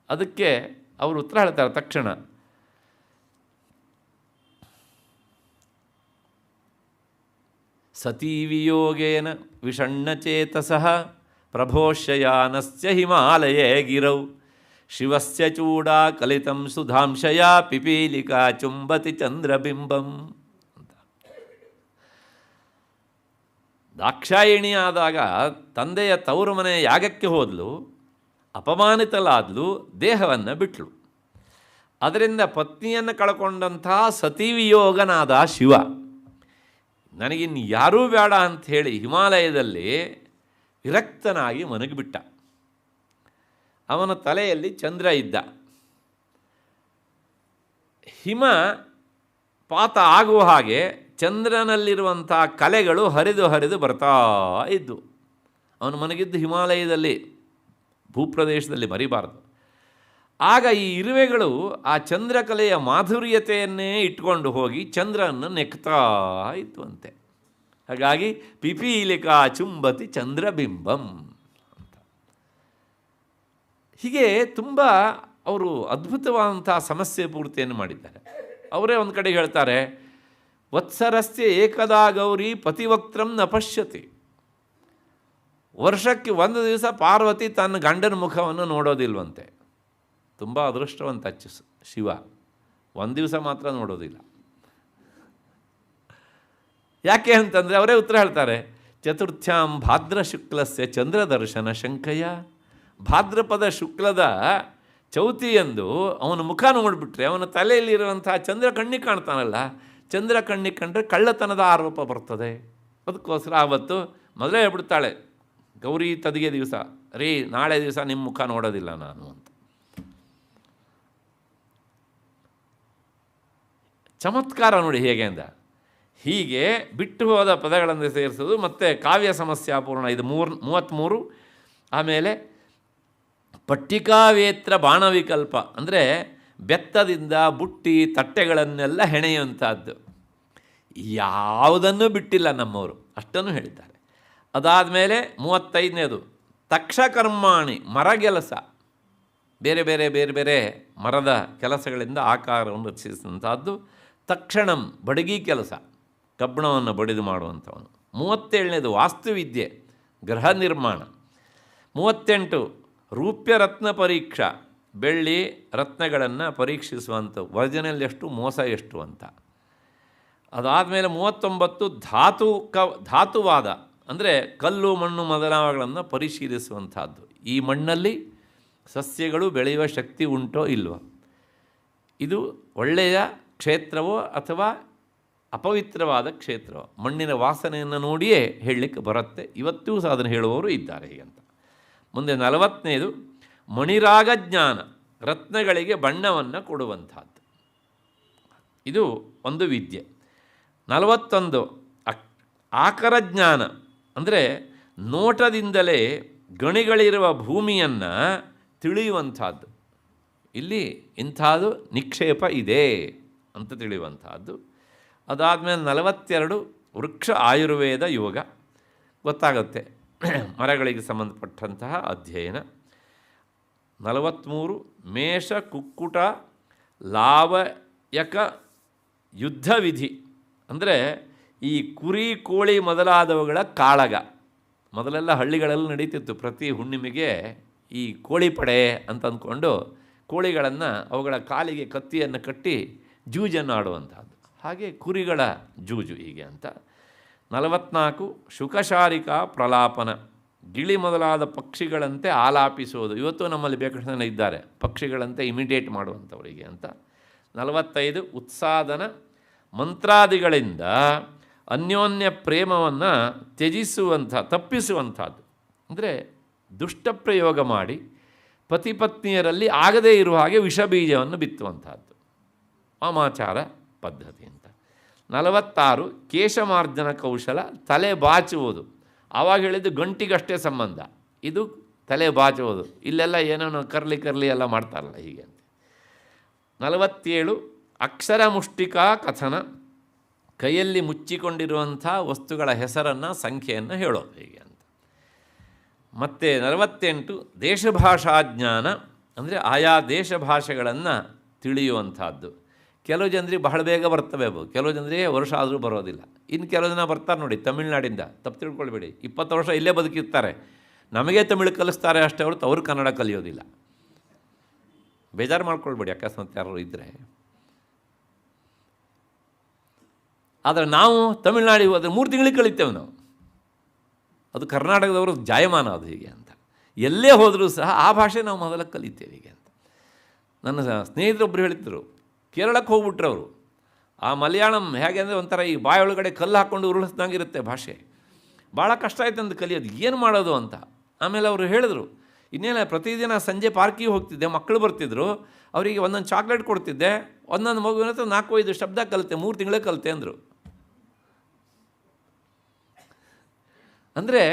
ಅದಕ್ಕೆ ಅವರು ಉತ್ತರ ಹೇಳ್ತಾರೆ ತಕ್ಷಣ, ಸತೀ ವಿಯೋಗೇನ ವಿಷಣ್ಣಚೇತಸಃ ಪ್ರಭೋಷ್ಯಯಾನಸ್ಯ ಹಿಮಾಲಯೇ ಗಿರೌ ಶಿವಸ್ಯ ಚೂಡಾ ಕಲಿತಂ ಸುಧಾಂಶಯ ಪಿಪೀಲಿಕಾ ಚುಂಬತಿ ಚಂದ್ರಬಿಂಬಂ ಅಂತ. ದಾಕ್ಷಾಯಿಣಿ ಆದಾಗ ತಂದೆಯ ತವರು ಮನೆ ಯಾಗಕ್ಕೆ ಹೋದಲು, ಅಪಮಾನಿತಲಾದಲು, ದೇಹವನ್ನು ಬಿಟ್ಟಳು. ಅದರಿಂದ ಪತ್ನಿಯನ್ನು ಕಳ್ಕೊಂಡಂತಹ ಸತಿವಿಯೋಗನಾದ ಶಿವ ನನಗಿನ್ನು ಯಾರೂ ಬೇಡ ಅಂಥೇಳಿ ಹಿಮಾಲಯದಲ್ಲಿ ವಿರಕ್ತನಾಗಿ ಮನಗಿಬಿಟ್ಟ. ಅವನ ತಲೆಯಲ್ಲಿ ಚಂದ್ರ ಇದ್ದ. ಹಿಮ ಪಾತ ಆಗುವ ಹಾಗೆ ಚಂದ್ರನಲ್ಲಿರುವಂಥ ಕಲೆಗಳು ಹರಿದು ಬರ್ತಾ ಇದ್ದು. ಅವನು ಮನಗಿದ್ದು ಹಿಮಾಲಯದಲ್ಲಿ, ಭೂಪ್ರದೇಶದಲ್ಲಿ, ಮರಿಬಾರದು. ಆಗ ಈ ಇರುವೆಗಳು ಆ ಚಂದ್ರಕಲೆಯ ಮಾಧುರ್ಯತೆಯನ್ನೇ ಇಟ್ಕೊಂಡು ಹೋಗಿ ಚಂದ್ರನನ್ನು ನೆಕ್ತಾ ಇದ್ವಂತೆ. ಹಾಗಾಗಿ ಪಿಪೀಲಿಕಾ ಚುಂಬತಿ ಚಂದ್ರಬಿಂಬಂ ಅಂತ. ಹೀಗೆ ತುಂಬ ಅವರು ಅದ್ಭುತವಾದಂಥ ಸಮಸ್ಯೆ ಪೂರ್ತಿಯನ್ನು ಮಾಡಿದ್ದಾರೆ. ಅವರೇ ಒಂದು ಕಡೆ ಹೇಳ್ತಾರೆ, ವತ್ಸರಸ್ಯ ಏಕದಾ ಗೌರಿ ಪತಿವಕ್ತ್ರಂ ನ ಪಶ್ಯತಿ. ವರ್ಷಕ್ಕೆ ಒಂದು ದಿವಸ ಪಾರ್ವತಿ ತನ್ನ ಗಂಡನ ಮುಖವನ್ನು ನೋಡೋದಿಲ್ವಂತೆ. ತುಂಬ ಅದೃಷ್ಟವಂತ ಶಿವ, ಒಂದು ದಿವಸ ಮಾತ್ರ ನೋಡೋದಿಲ್ಲ. ಯಾಕೆ ಅಂತಂದರೆ ಅವರೇ ಉತ್ತರ ಹೇಳ್ತಾರೆ, ಚತುರ್ಥ್ಯಾಂ ಭಾದ್ರ ಶುಕ್ಲಸ್ಯ ಚಂದ್ರದರ್ಶನ ಶಂಕಯ. ಭಾದ್ರಪದ ಶುಕ್ಲದ ಚೌತಿಯಂದು ಅವನ ಮುಖ ನೋಡಿಬಿಟ್ರೆ ಅವನ ತಲೆಯಲ್ಲಿರುವಂಥ ಚಂದ್ರ ಕಣ್ಣಿಗೆ ಕಾಣ್ತಾನಲ್ಲ, ಚಂದ್ರ ಕಣ್ಣಿಗೆ ಕಂಡ್ರೆ ಕಳ್ಳತನದ ಆರೋಪ ಬರ್ತದೆ. ಅದಕ್ಕೋಸ್ಕರ ಆವತ್ತು ಮೊದಲೇ ಹೇಳ್ಬಿಡ್ತಾಳೆ ಗೌರಿ ತದಿಗೆ ದಿವಸ, ರೀ ನಾಳೆ ದಿವಸ ನಿಮ್ಮ ಮುಖ ನೋಡೋದಿಲ್ಲ ನಾನು ಅಂತ. ಚಮತ್ಕಾರ ನೋಡಿ ಹೇಗೆ ಅಂದ. ಹೀಗೆ ಬಿಟ್ಟು ಹೋದ ಪದಗಳನ್ನು ಸೇರಿಸೋದು, ಮತ್ತು ಕಾವ್ಯ ಸಮಸ್ಯಾಪೂರ್ಣ ಇದು 33. ಆಮೇಲೆ ಪಟ್ಟಿಕಾವೇತ್ರ ಬಾಣವಿಕಲ್ಪ ಅಂದರೆ ಬೆತ್ತದಿಂದ ಬುಟ್ಟಿ ತಟ್ಟೆಗಳನ್ನೆಲ್ಲ ಹೆಣೆಯುವಂಥದ್ದು. ಯಾವುದನ್ನೂ ಬಿಟ್ಟಿಲ್ಲ ನಮ್ಮವರು, ಅಷ್ಟನ್ನು ಹೇಳಿದ್ದಾರೆ. ಅದಾದಮೇಲೆ 35ನೇದು ತಕ್ಷಕರ್ಮಾಣಿ, ಮರಗೆಲಸ, ಬೇರೆ ಬೇರೆ ಬೇರೆ ಬೇರೆ ಮರದ ಕೆಲಸಗಳಿಂದ ಆಕಾರವನ್ನು ರಚಿಸಿದಂಥದ್ದು. ತಕ್ಷಣಂ, ಬಡಗಿ ಕೆಲಸ, ಕಬ್ಬಣವನ್ನು ಬಡಿದು ಮಾಡುವಂಥವನು. 37ನೇದು ವಾಸ್ತುವಿದ್ಯೆ, ಗೃಹ ನಿರ್ಮಾಣ. 38 ರೂಪ್ಯ ರತ್ನ ಪರೀಕ್ಷಾ, ಬೆಳ್ಳಿ ರತ್ನಗಳನ್ನು ಪರೀಕ್ಷಿಸುವಂಥ, ಒರಿಜಿನಲ್ ಎಷ್ಟು ಮೋಸ ಎಷ್ಟು ಅಂತ. ಅದಾದಮೇಲೆ 39 ಧಾತುವಾದ ಅಂದರೆ ಕಲ್ಲು ಮಣ್ಣು ಮೊದಲಾದವುಗಳನ್ನು ಪರಿಶೀಲಿಸುವಂಥದ್ದು. ಈ ಮಣ್ಣಲ್ಲಿ ಸಸ್ಯಗಳು ಬೆಳೆಯುವ ಶಕ್ತಿ ಉಂಟೋ ಇಲ್ವೋ, ಇದು ಒಳ್ಳೆಯ ಕ್ಷೇತ್ರವೋ ಅಥವಾ ಅಪವಿತ್ರವಾದ ಕ್ಷೇತ್ರವೋ, ಮಣ್ಣಿನ ವಾಸನೆಯನ್ನು ನೋಡಿಯೇ ಹೇಳಲಿಕ್ಕೆ ಬರುತ್ತೆ. ಇವತ್ತೂ ಸಹ ಅದನ್ನು ಹೇಳುವವರು ಇದ್ದಾರೆ ಹೀಗಂತ. ಮುಂದೆ 40ನೇದು ಮಣಿರಾಗ ಜ್ಞಾನ, ರತ್ನಗಳಿಗೆ ಬಣ್ಣವನ್ನು ಕೊಡುವಂಥದ್ದು. ಇದು ಒಂದು ವಿದ್ಯೆ. 41 ಆಕರ ಜ್ಞಾನ ಅಂದರೆ ನೋಟದಿಂದಲೇ ಗಣಿಗಳಿರುವ ಭೂಮಿಯನ್ನು ತಿಳಿಯುವಂಥದ್ದು. ಇಲ್ಲಿ ಇಂಥದ್ದು ನಿಕ್ಷೇಪ ಇದೆ ಅಂತ ತಿಳಿಯುವಂಥದ್ದು. ಅದಾದಮೇಲೆ 42 ವೃಕ್ಷ ಆಯುರ್ವೇದ ಯೋಗ, ಗೊತ್ತಾಗುತ್ತೆ ಮರಗಳಿಗೆ ಸಂಬಂಧಪಟ್ಟಂತಹ ಅಧ್ಯಯನ. 43 ಮೇಷ ಕುಕ್ಕುಟ ಲಾವಯಕ ಯುದ್ಧ ವಿಧಿ ಅಂದರೆ ಈ ಕುರಿ ಕೋಳಿ ಮೊದಲಾದವುಗಳ ಕಾಳಗ. ಮೊದಲೆಲ್ಲ ಹಳ್ಳಿಗಳಲ್ಲಿ ನಡೀತಿತ್ತು, ಪ್ರತಿ ಹುಣ್ಣಿಮೆಗೆ ಈ ಕೋಳಿ ಪಡೆ ಅಂತ ಅಂದ್ಕೊಂಡು ಕೋಳಿಗಳನ್ನು ಅವುಗಳ ಕಾಲಿಗೆ ಕತ್ತಿಯನ್ನು ಕಟ್ಟಿ ಜೂಜನ್ನು ಆಡುವಂಥದ್ದು. ಹಾಗೆ ಕುರಿಗಳ ಜೂಜು ಹೀಗೆ ಅಂತ. 44 ಶುಕಶಾರಿಕಾ ಪ್ರಲಾಪನ, ಗಿಳಿ ಮೊದಲಾದ ಪಕ್ಷಿಗಳಂತೆ ಆಲಾಪಿಸೋದು. ಇವತ್ತು ನಮ್ಮಲ್ಲಿ ಬೇಕಾದಷ್ಟು ಜನ ಇದ್ದಾರೆ ಪಕ್ಷಿಗಳಂತೆ ಇಮಿಟೇಟ್ ಮಾಡುವಂಥವರಿಗೆ ಅಂತ. 45 ಉತ್ಸಾದನ, ಮಂತ್ರಾದಿಗಳಿಂದ ಅನ್ಯೋನ್ಯ ಪ್ರೇಮವನ್ನು ತಪ್ಪಿಸುವಂಥದ್ದು. ಅಂದರೆ ದುಷ್ಟ ಪ್ರಯೋಗ ಮಾಡಿ ಪತಿ ಪತ್ನಿಯರಲ್ಲಿ ಆಗದೇ ಇರುವ ಹಾಗೆ ವಿಷಬೀಜವನ್ನು ಬಿತ್ತುವಂಥದ್ದು ವಾಮಾಚಾರ ಪದ್ಧತಿ ಅಂತ. 46 ಕೇಶಮಾರ್ಜನ ಕೌಶಲ, ತಲೆ ಬಾಚುವುದು. ಆವಾಗ ಹೇಳಿದ್ದು ಗಂಟಿಗಷ್ಟೇ ಸಂಬಂಧ, ಇದು ತಲೆ ಬಾಚುವುದು. ಇಲ್ಲೆಲ್ಲ ಏನೇನೋ ಕರ್ಲಿ ಎಲ್ಲ ಮಾಡ್ತಾರಲ್ಲ ಹೀಗೆ ಅಂತ. 47 ಅಕ್ಷರ ಮುಷ್ಟಿಕಾ ಕಥನ, ಕೈಯಲ್ಲಿ ಮುಚ್ಚಿಕೊಂಡಿರುವಂಥ ವಸ್ತುಗಳ ಹೆಸರನ್ನು ಸಂಖ್ಯೆಯನ್ನು ಹೇಳೋದು ಹೀಗೆ ಅಂತ. ಮತ್ತು 48 ದೇಶಭಾಷಾ ಜ್ಞಾನ, ಅಂದರೆ ಆಯಾ ದೇಶ ಭಾಷೆಗಳನ್ನು ತಿಳಿಯುವಂಥದ್ದು. ಕೆಲವು ಜನರಿಗೆ ಬಹಳ ಬೇಗ ಬರ್ತವೆ ಅವು, ಕೆಲವು ಜನರಿಗೆ ವರ್ಷ ಆದರೂ ಬರೋದಿಲ್ಲ. ಇನ್ನು ಕೆಲವು ಜನ ಬರ್ತಾರೆ ನೋಡಿ ತಮಿಳ್ನಾಡಿಂದ, ತಪ್ಪು ತಿಳ್ಕೊಳ್ಬೇಡಿ, 20 ವರ್ಷ ಇಲ್ಲೇ ಬದುಕಿರ್ತಾರೆ, ನಮಗೆ ತಮಿಳು ಕಲಿಸ್ತಾರೆ ಅಷ್ಟೇ ಹೊರತು ಅವರು ಕನ್ನಡ ಕಲಿಯೋದಿಲ್ಲ. ಬೇಜಾರು ಮಾಡ್ಕೊಳ್ಬೇಡಿ ಅಕಸ್ಮಾತ್ ಯಾರು ಇದ್ದರೆ. ಆದರೆ ನಾವು ತಮಿಳ್ನಾಡಿಗೆ ಹೋದರೆ 3 ತಿಂಗಳಿಗೆ ಕಲಿತೇವೆ ನಾವು. ಅದು ಕರ್ನಾಟಕದವರು ಜಾಯಮಾನ ಅದು ಹೀಗೆ ಅಂತ. ಎಲ್ಲೇ ಹೋದರೂ ಸಹ ಆ ಭಾಷೆ ನಾವು ಮೊದಲ ಕಲಿತೇವೆ ಹೀಗೆ ಅಂತ. ನನ್ನ ಸ್ನೇಹಿತರೊಬ್ಬರು ಹೇಳಿದ್ರು, ಕೇರಳಕ್ಕೆ ಹೋಗ್ಬಿಟ್ರು ಅವರು. ಆ ಮಲಯಾಳಂ ಹೇಗೆ ಅಂದರೆ ಒಂಥರ ಈ ಬಾಯೊಳಗಡೆ ಕಲ್ಲು ಹಾಕ್ಕೊಂಡು ಉರುಳಿಸ್ದಂಗಿರುತ್ತೆ ಭಾಷೆ. ಭಾಳ ಕಷ್ಟ ಆಯ್ತು ಅಂತ ಕಲಿಯೋದು, ಏನು ಮಾಡೋದು ಅಂತ. ಆಮೇಲೆ ಅವರು ಹೇಳಿದ್ರು, ಇನ್ನೇನ ಪ್ರತಿದಿನ ಸಂಜೆ ಪಾರ್ಕಿಗೆ ಹೋಗ್ತಿದ್ದೆ, ಮಕ್ಕಳು ಬರ್ತಿದ್ರು, ಅವರಿಗೆ ಒಂದೊಂದು ಚಾಕ್ಲೇಟ್ ಕೊಡ್ತಿದ್ದೆ, ಒಂದೊಂದು ಮಗುವಿನ ಹತ್ರ 4-5 ಶಬ್ದ ಕಲಿತೆ, 3 ತಿಂಗಳೇ ಕಲಿತೆ ಅಂದರು. ಅಂದರೆ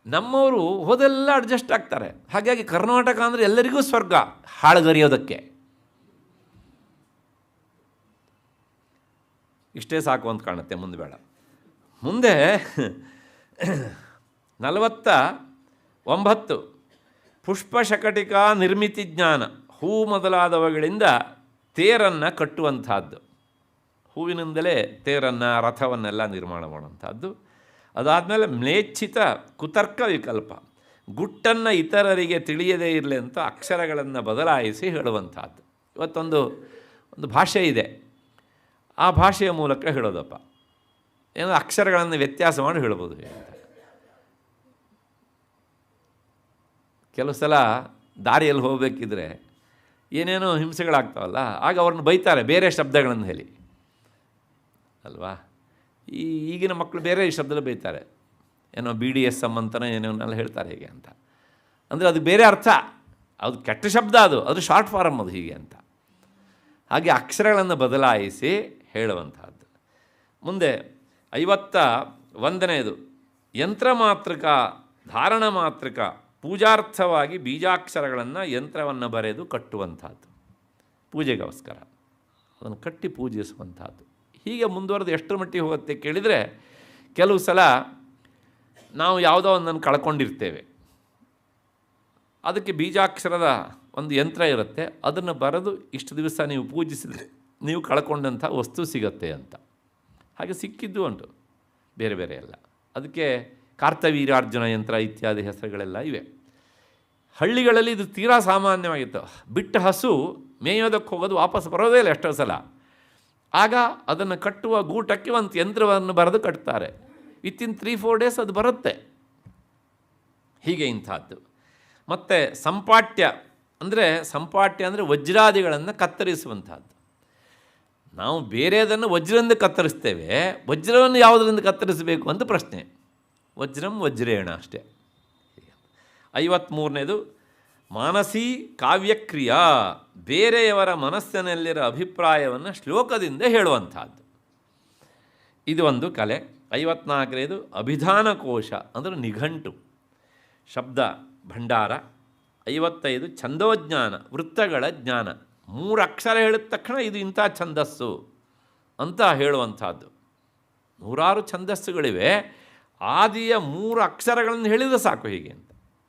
ನಮ್ಮವರು ಹೋದೆಲ್ಲ ಅಡ್ಜಸ್ಟ್ ಆಗ್ತಾರೆ. ಹಾಗಾಗಿ ಕರ್ನಾಟಕ ಅಂದರೆ ಎಲ್ಲರಿಗೂ ಸ್ವರ್ಗ ಹಾಳುಗರಿಯೋದಕ್ಕೆ. ಇಷ್ಟೇ ಸಾಕು ಅಂತ ಕಾಣುತ್ತೆ, ಮುಂದೆ ಬೇಡ. ಮುಂದೆ 49 ಪುಷ್ಪಶಕಟಿಕಾ ನಿರ್ಮಿತಿ ಜ್ಞಾನ, ಹೂ ಮೊದಲಾದವುಗಳಿಂದ ತೇರನ್ನು ಕಟ್ಟುವಂಥದ್ದು. ಹೂವಿನಿಂದಲೇ ತೇರನ್ನು ರಥವನ್ನೆಲ್ಲ ನಿರ್ಮಾಣ ಮಾಡುವಂಥದ್ದು. ಅದಾದಮೇಲೆ ಮ್ಲೇಚ್ಛಿತ ಕುತರ್ಕ ವಿಕಲ್ಪ, ಗುಟ್ಟನ್ನು ಇತರರಿಗೆ ತಿಳಿಯದೇ ಇರಲಿ ಅಂತ ಅಕ್ಷರಗಳನ್ನು ಬದಲಾಯಿಸಿ ಹೇಳುವಂಥದ್ದು. ಇವತ್ತೊಂದು ಭಾಷೆ ಇದೆ, ಆ ಭಾಷೆಯ ಮೂಲಕ ಹೇಳೋದಪ್ಪ, ಏನೋ ಅಕ್ಷರಗಳನ್ನು ವ್ಯತ್ಯಾಸ ಮಾಡಿ ಹೇಳ್ಬೋದು ಅಂತ. ಕೆಲವು ಸಲ ದಾರಿಯಲ್ಲಿ ಹೋಗಬೇಕಿದ್ರೆ ಏನೇನೋ ಹಿಂಸೆಗಳಾಗ್ತಾವಲ್ಲ, ಆಗ ಅವ್ರನ್ನ ಬೈತಾರೆ ಬೇರೆ ಶಬ್ದಗಳನ್ನು ಹೇಳಿ ಅಲ್ವಾ. ಈಗಿನ ಮಕ್ಕಳು ಬೇರೆ ಶಬ್ದದಲ್ಲಿ ಬೈತಾರೆ, ಏನೋ BDSM ಅಂತನೋ ಏನೇನೆಲ್ಲ ಹೇಳ್ತಾರೆ ಹೀಗೆ ಅಂತ. ಅಂದರೆ ಅದು ಬೇರೆ ಅರ್ಥ, ಅದು ಕೆಟ್ಟ ಶಬ್ದ, ಅದು ಶಾರ್ಟ್ ಫಾರಮ್ ಅದು ಹೀಗೆ ಅಂತ. ಹಾಗೆ ಅಕ್ಷರಗಳನ್ನು ಬದಲಾಯಿಸಿ ಹೇಳುವಂಥದ್ದು. ಮುಂದೆ 51ನೇದು ಯಂತ್ರ ಮಾತೃಕ, ಧಾರಣ ಮಾತೃಕ, ಪೂಜಾರ್ಥವಾಗಿ ಬೀಜಾಕ್ಷರಗಳನ್ನು ಯಂತ್ರವನ್ನು ಬರೆದು ಕಟ್ಟುವಂಥದ್ದು, ಪೂಜೆಗೋಸ್ಕರ ಅದನ್ನು ಕಟ್ಟಿ ಪೂಜಿಸುವಂಥದ್ದು. ಹೀಗೆ ಮುಂದುವರೆದು ಎಷ್ಟರ ಮಟ್ಟಿಗೆ ಹೋಗುತ್ತೆ ಕೇಳಿದರೆ, ಕೆಲವು ಸಲ ನಾವು ಯಾವುದೋ ಒಂದನ್ನು ಕಳ್ಕೊಂಡಿರ್ತೇವೆ, ಅದಕ್ಕೆ ಬೀಜಾಕ್ಷರದ ಒಂದು ಯಂತ್ರ ಇರುತ್ತೆ, ಅದನ್ನು ಬರೆದು ಇಷ್ಟು ದಿವಸ ನೀವು ಪೂಜಿಸಿದರೆ ನೀವು ಕಳ್ಕೊಂಡಂಥ ವಸ್ತು ಸಿಗತ್ತೆ ಅಂತ. ಹಾಗೆ ಸಿಕ್ಕಿದ್ದು ಉಂಟು ಬೇರೆ ಬೇರೆ ಎಲ್ಲ. ಅದಕ್ಕೆ ಕಾರ್ತವೀರ್ಯಾರ್ಜುನ ಯಂತ್ರ ಇತ್ಯಾದಿ ಹೆಸರುಗಳೆಲ್ಲ ಇವೆ. ಹಳ್ಳಿಗಳಲ್ಲಿ ಇದು ತೀರಾ ಸಾಮಾನ್ಯವಾಗಿತ್ತು. ಬಿಟ್ಟ ಹಸು ಮೇಯೋದಕ್ಕೆ ಹೋಗೋದು ವಾಪಸ್ ಬರೋದೇ ಇಲ್ಲ ಎಷ್ಟೋ ಸಲ. ಆಗ ಅದನ್ನು ಕಟ್ಟುವ ಗೂಟಕ್ಕೆ ಒಂದು ಯಂತ್ರವನ್ನು ಬರೆದು ಕಟ್ತಾರೆ, ವಿತಿನ್ 3-4 ಡೇಸ್ ಅದು ಬರುತ್ತೆ. ಹೀಗೆ ಇಂಥದ್ದು. ಮತ್ತು ಸಂಪಾಟ್ಯ ಅಂದರೆ ವಜ್ರಾದಿಗಳನ್ನು ಕತ್ತರಿಸುವಂಥದ್ದು. ನಾವು ಬೇರೆದನ್ನು ವಜ್ರದಿಂದ ಕತ್ತರಿಸ್ತೇವೆ, ವಜ್ರವನ್ನು ಯಾವುದರಿಂದ ಕತ್ತರಿಸಬೇಕು ಅಂತ ಪ್ರಶ್ನೆ. ವಜ್ರೇಣ ಅಷ್ಟೇ. 53ನೇದು ಮಾನಸೀ ಕಾವ್ಯಕ್ರಿಯಾ, ಬೇರೆಯವರ ಮನಸ್ಸಿನಲ್ಲಿರೋ ಅಭಿಪ್ರಾಯವನ್ನು ಶ್ಲೋಕದಿಂದ ಹೇಳುವಂಥದ್ದು, ಇದು ಒಂದು ಕಲೆ. 54ನೇದು ಅಭಿಧಾನ ಕೋಶ, ಅಂದರೆ ನಿಘಂಟು, ಶಬ್ದ ಭಂಡಾರ. 55 ಛಂದೋಜ್ಞಾನ, ವೃತ್ತಗಳ ಜ್ಞಾನ. 3 ಅಕ್ಷರ ಹೇಳಿದ ತಕ್ಷಣ ಇದು ಇಂಥ ಛಂದಸ್ಸು ಅಂತ ಹೇಳುವಂಥದ್ದು. 100 ಛಂದಸ್ಸುಗಳಿವೆ, ಆದಿಯ 3 ಅಕ್ಷರಗಳನ್ನು ಹೇಳಿದರೆ ಸಾಕು ಹೀಗೆ ಅಂತ.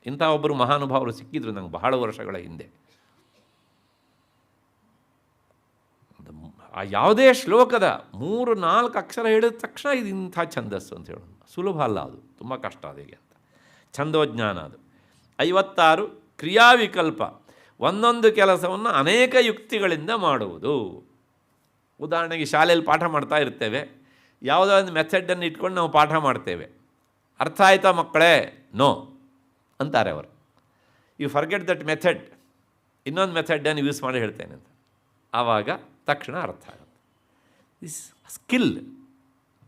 ಇಂಥ ಒಬ್ಬರು ಮಹಾನುಭಾವರು ಸಿಕ್ಕಿದ್ರು ನಂಗೆ ಬಹಳ ವರ್ಷಗಳ ಹಿಂದೆ. ಆ ಯಾವುದೇ ಶ್ಲೋಕದ 3-4 ಅಕ್ಷರ ಹೇಳಿದ ತಕ್ಷಣ ಇದು ಇಂಥ ಛಂದಸ್ಸು ಅಂತ ಹೇಳೋದು. ಸುಲಭ ಅಲ್ಲ, ಅದು ತುಂಬ ಕಷ್ಟ ಅದು ಹೀಗೆ ಅಂತ. ಛಂದೋಜ್ಞಾನ ಅದು. 56 ಕ್ರಿಯಾವಿಕಲ್ಪ, ಒಂದೊಂದು ಕೆಲಸವನ್ನು ಅನೇಕ ಯುಕ್ತಿಗಳಿಂದ ಮಾಡುವುದು. ಉದಾಹರಣೆಗೆ ಶಾಲೆಯಲ್ಲಿ ಪಾಠ ಮಾಡ್ತಾ ಇರ್ತೇವೆ, ಯಾವುದೋ ಒಂದು ಮೆಥಡನ್ನು ಇಟ್ಕೊಂಡು ನಾವು ಪಾಠ ಮಾಡ್ತೇವೆ. ಅರ್ಥ ಆಯ್ತಾ ಮಕ್ಕಳೇ? ನೋ ಅಂತಾರೆ ಅವರು. ಯು ಫರ್ಗೆಟ್ ದಟ್ ಮೆಥಡ್, ಇನ್ನೊಂದು ಮೆಥಡನ್ನು ಯೂಸ್ ಮಾಡಿ ಹೇಳ್ತೇನೆ ಅಂತ. ಆವಾಗ ತಕ್ಷಣ ಅರ್ಥ ಆಗುತ್ತೆ. ದಿಸ್ ಸ್ಕಿಲ್